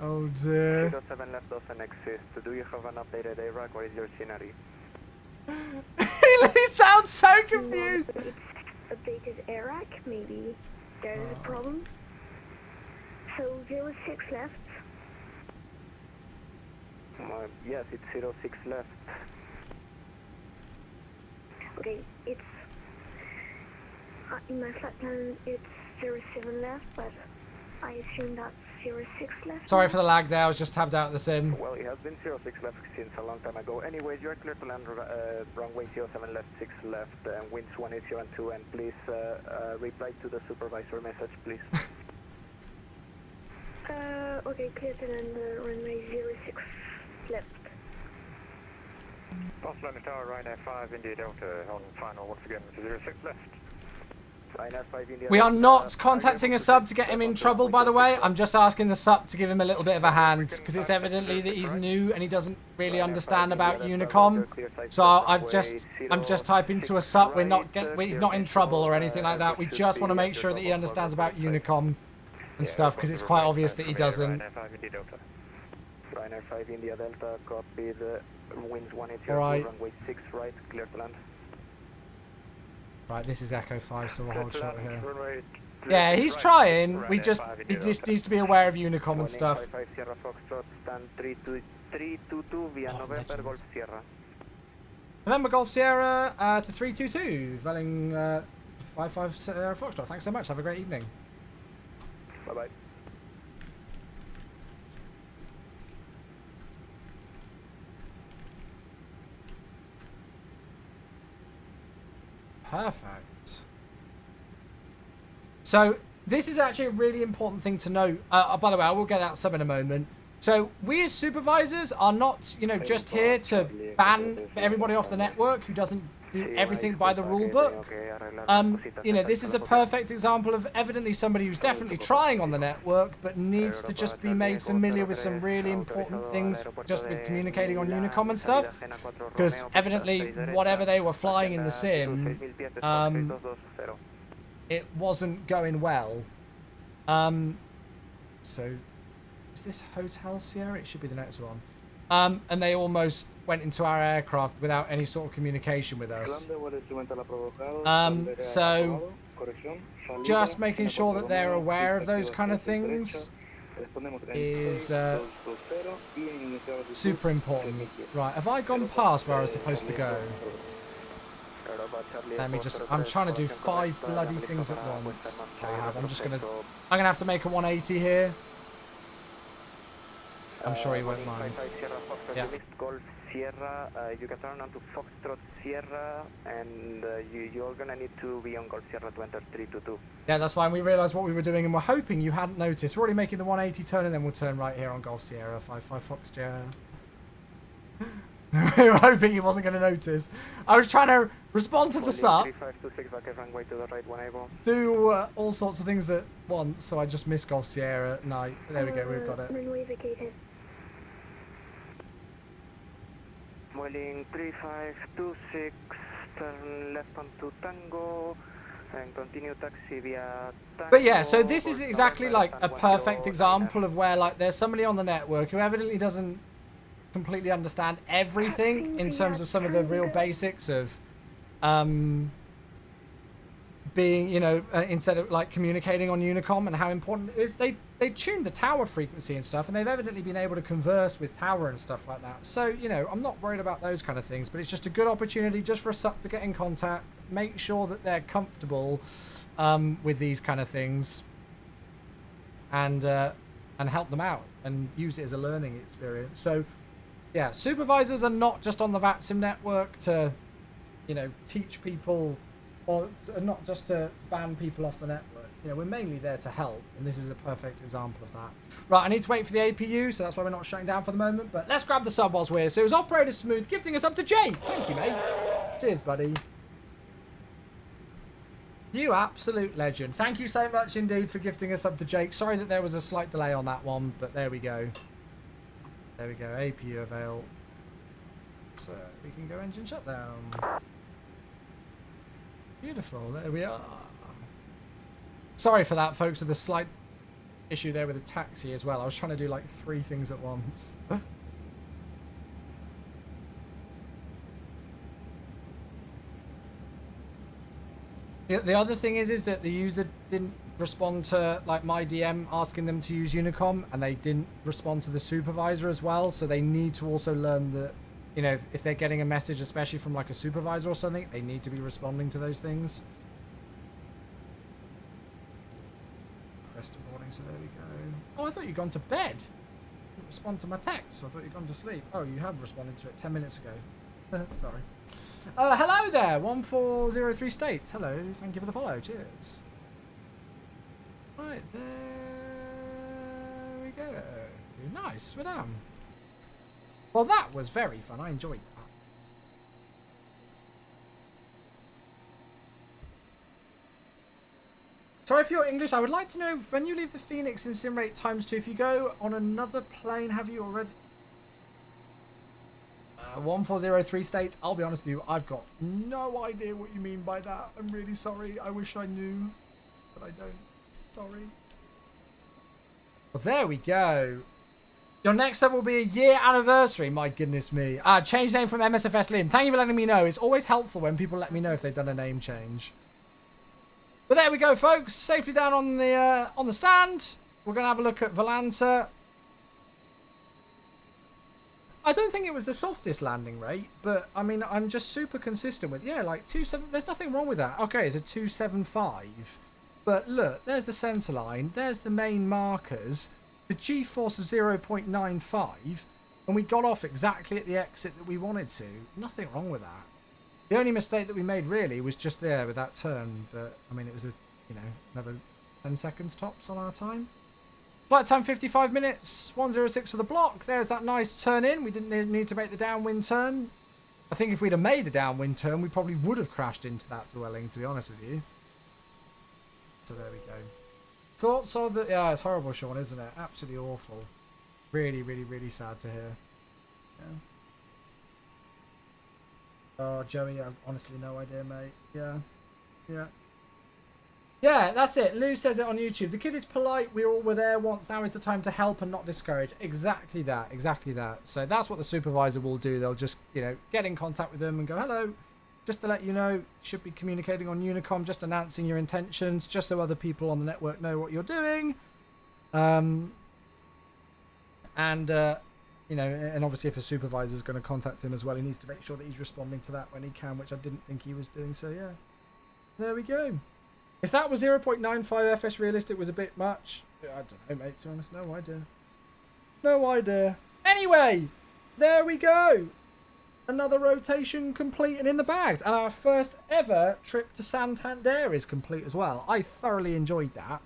Oh dear. 07 left doesn't exist. Do you have an updated ARAC? What is your scenery? He sounds so confused. No, it's updated ARAC, maybe there's a problem. So 06 left. Yes, it's 06 left. Okay, it's in my flight plan it's 07 left, but I assume that's 06 left. Sorry for the lag there, I was just tabbed out of the sim. Well, it has been 06 left since a long time ago. Anyways, you're clear to land runway 07 left, 6 left, and winds 1802, and please reply to the supervisor message, please. Okay, clear to land runway 06 left. Boss landing tower, Ryanair 5, India Delta, on final once again, 06 left. We are not contacting a sub to get him in trouble, by the way. I'm just asking the sub to give him a little bit of a hand, because it's evidently that he's new and he doesn't really understand about Unicom. So I'm just typing to a sub. He's not in trouble or anything like that. We just want to make sure that he understands about Unicom and stuff, because it's quite obvious that he doesn't. Ryanair 5 India Delta, copy the winds 180, runway 6 right, clear to land. Right, this is Echo 5, so we'll hold short here. Yeah, he's trying. He just needs to be aware of Unicom and stuff. 55 Sierra Foxtrot, stand 322 via November Golf Sierra. November Golf Sierra to 322, Vueling 55 Sierra Foxtrot. Thanks so much. Have a great evening. Bye bye. Perfect. So this is actually a really important thing to note. By the way, I will get that sub in a moment. So we as supervisors are not, just here to ban everybody off the network who doesn't do everything by the rule book. This is a perfect example of evidently somebody who's definitely trying on the network, but needs to just be made familiar with some really important things just with communicating on Unicom and stuff. Because evidently, whatever they were flying in the sim, it wasn't going well. So, is this Hotel Sierra? It should be the next one. And they almost went into our aircraft without any sort of communication with us. So, just making sure that they're aware of those kind of things. is super important. Right, have I gone past where I was supposed to go? Let me just, I'm trying to do 5 bloody things at once. I have, I'm gonna have to make a 180 here. I'm sure he won't mind. Yeah. Golf Sierra, you can turn onto Foxtrot Sierra, and you're gonna need to be on Golf Sierra to enter 322. Yeah, that's fine. We realised what we were doing, and we're hoping you hadn't noticed. We're already making the 180 turn, and then we'll turn right here on Golf Sierra 55 Fox Sierra. We were hoping he wasn't going to notice. I was trying to respond to the SUP, do all sorts of things at once, so I just missed Golf Sierra. No, there we go, we've got it. Vueling 3526, turn left onto Tango, and continue taxi via Tango. But yeah, so this is exactly like a perfect example of where like there's somebody on the network who evidently doesn't completely understand everything in terms of some of the real basics of being, you know, instead of like communicating on Unicom and how important it is. They tuned the tower frequency and stuff, and they've evidently been able to converse with tower and stuff like that. So, you know, I'm not worried about those kind of things, but it's just a good opportunity just for a SUP to get in contact, make sure that they're comfortable with these kind of things, and help them out and use it as a learning experience. So, yeah, supervisors are not just on the VATSIM network to, you know, teach people, or not just to ban people off the network. You know, we're mainly there to help, and this is a perfect example of that. Right, I need to wait for the APU, so that's why we're not shutting down for the moment, but let's grab the SUP whilst we're here. So it was Operator Smooth gifting us up to Jake. Thank you, mate. Cheers, buddy. You absolute legend. Thank you so much indeed for gifting us up to Jake. Sorry that there was a slight delay on that one, but there we go. There we go, APU avail. So we can go engine shutdown. Beautiful, there we are. Sorry for that, folks, with a slight issue there with the taxi as well. I was trying to do like 3 things at once. The other thing is that the user didn't respond to like my DM asking them to use Unicom, and they didn't respond to the supervisor as well. So they need to also learn that, you know, if they're getting a message, especially from like a supervisor or something, they need to be responding to those things. Rest of morning, so there we go. Oh, I thought you'd gone to bed. You didn't respond to my text, so I thought you'd gone to sleep. Oh, you have responded to it 10 minutes ago. Sorry. Hello there, 1403 States. Hello, thank you for the follow. Cheers. Right, there we go. Nice, we're down. Well, that was very fun. I enjoyed that. Sorry if you're English. I would like to know, when you leave the Phoenix in Simrate ×2, if you go on another plane, have you already... 1403 States, I'll be honest with you, I've got no idea what you mean by that. I'm really sorry. I wish I knew, but I don't. Sorry. Well, there we go. Your next up will be a year anniversary. My goodness me. Change name from MSFS Lynn. Thank you for letting me know. It's always helpful when people let me know if they've done a name change. But there we go, folks. Safely down on the stand. We're going to have a look at Volanta. I don't think it was the softest landing rate, but I mean, I'm just super consistent with, yeah, like 2.7. There's nothing wrong with that. Okay, it's a 2.75. But look, there's the centre line. There's the main markers. The G-force of 0.95, and we got off exactly at the exit that we wanted to. Nothing wrong with that. The only mistake that we made really was just there with that turn, but I mean, it was a, you know, another 10 seconds tops on our time. Flight time 55 minutes, 106 for the block. There's that nice turn in. We didn't need to make the downwind turn. I think if we'd have made the downwind turn, we probably would have crashed into that Vueling, to be honest with you. So there we go. Thoughts of the... Yeah, it's horrible, Sean, isn't it? Absolutely awful. Really, really, really sad to hear. Yeah. Oh, Joey, I've honestly no idea, mate. Yeah. Yeah. Yeah, that's it. Lou says it on YouTube. The kid is polite. We all were there once. Now is the time to help and not discourage. Exactly that. Exactly that. So that's what the supervisor will do. They'll just, you know, get in contact with them and go, hello. Just to let you know, should be communicating on Unicom, just announcing your intentions, just so other people on the network know what you're doing. And, you know, and obviously if a supervisor is going to contact him as well, he needs to make sure that he's responding to that when he can, which I didn't think he was doing. So, yeah, there we go. If that was 0.95 FS realistic was a bit much, I don't know, mate, to be honest, no idea. No idea. Anyway, there we go. Another rotation complete and in the bags. And our first ever trip to Santander is complete as well. I thoroughly enjoyed that.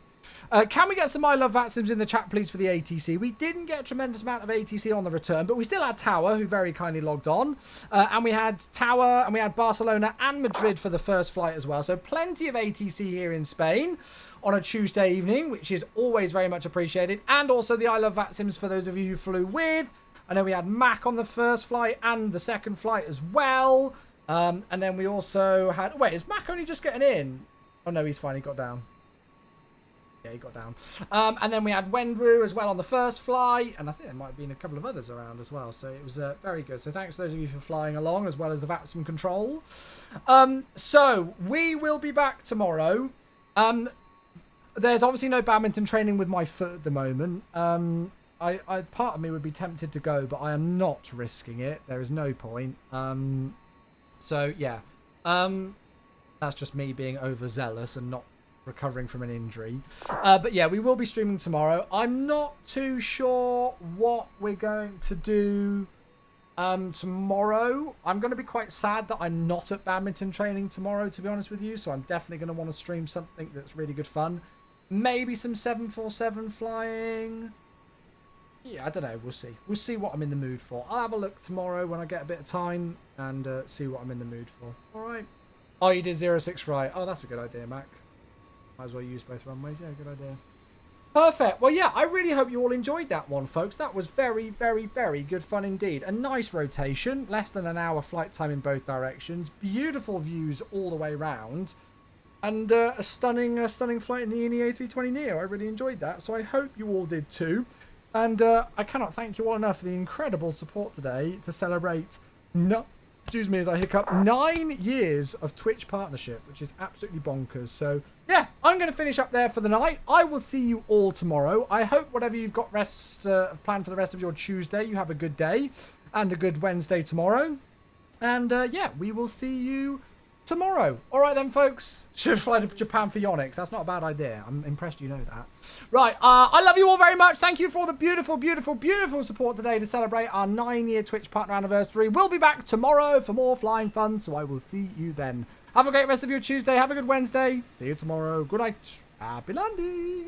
Can we get some I Love VATSIMs in the chat, please, for the ATC? We didn't get a tremendous amount of ATC on the return, but we still had Tower, who very kindly logged on. And we had Tower, and we had Barcelona and Madrid for the first flight as well. So plenty of ATC here in Spain on a Tuesday evening, which is always very much appreciated. And also the I Love VATSIMs for those of you who flew with. I know we had Mac on the first flight and the second flight as well. And then we also had... Wait, is Mac only just getting in? Oh, no, he's fine. He got down. Yeah, he got down. And then we had Wendru as well on the first flight. And I think there might have been a couple of others around as well. So it was very good. So thanks to those of you for flying along, as well as the VATSIM control. So we will be back tomorrow. There's obviously no badminton training with my foot at the moment. Part of me would be tempted to go, but I am not risking it. There is no point. So, yeah. That's just me being overzealous and not recovering from an injury. But yeah, we will be streaming tomorrow. I'm not too sure what we're going to do tomorrow. I'm going to be quite sad that I'm not at badminton training tomorrow, to be honest with you. So I'm definitely going to want to stream something that's really good fun. Maybe some 747 flying. Yeah, I don't know. We'll see. We'll see what I'm in the mood for. I'll have a look tomorrow when I get a bit of time and see what I'm in the mood for. All right. Oh, you did 06 right. Oh, that's a good idea, Mac. Might as well use both runways. Yeah, good idea. Perfect. Well, yeah, I really hope you all enjoyed that one, folks. That was very, very, very good fun indeed. A nice rotation. Less than an hour flight time in both directions. Beautiful views all the way round. And a stunning flight in the A320neo. I really enjoyed that. So I hope you all did too. And I cannot thank you all enough for the incredible support today to celebrate, excuse me as I hiccup, 9 years of Twitch partnership, which is absolutely bonkers. So, yeah, I'm going to finish up there for the night. I will see you all tomorrow. I hope whatever you've got planned for the rest of your Tuesday, you have a good day and a good Wednesday tomorrow. And, yeah, we will see you tomorrow. All right then, folks. Should fly to Japan for Yonex. That's not a bad idea. I'm impressed you know that. Right. I love you all very much. Thank you for all the beautiful, beautiful, beautiful support today to celebrate our 9-year Twitch partner anniversary. We'll be back tomorrow for more flying fun, so I will see you then. Have a great rest of your Tuesday. Have a good Wednesday. See you tomorrow. Good night. Happy landing.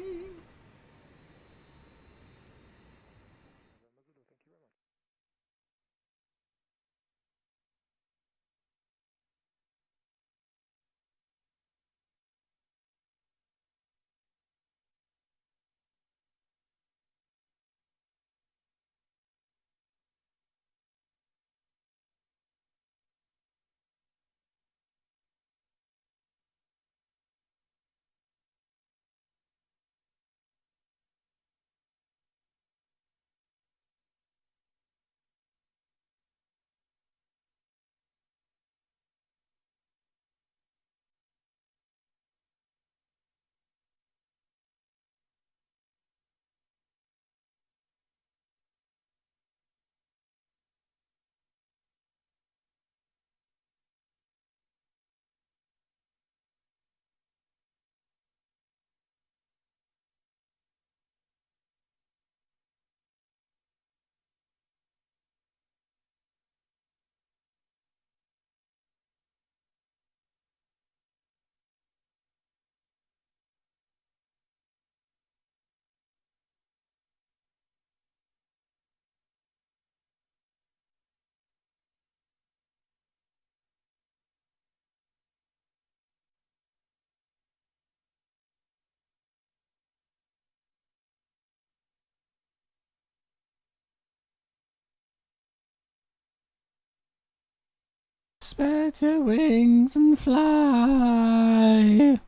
Spread your wings and fly.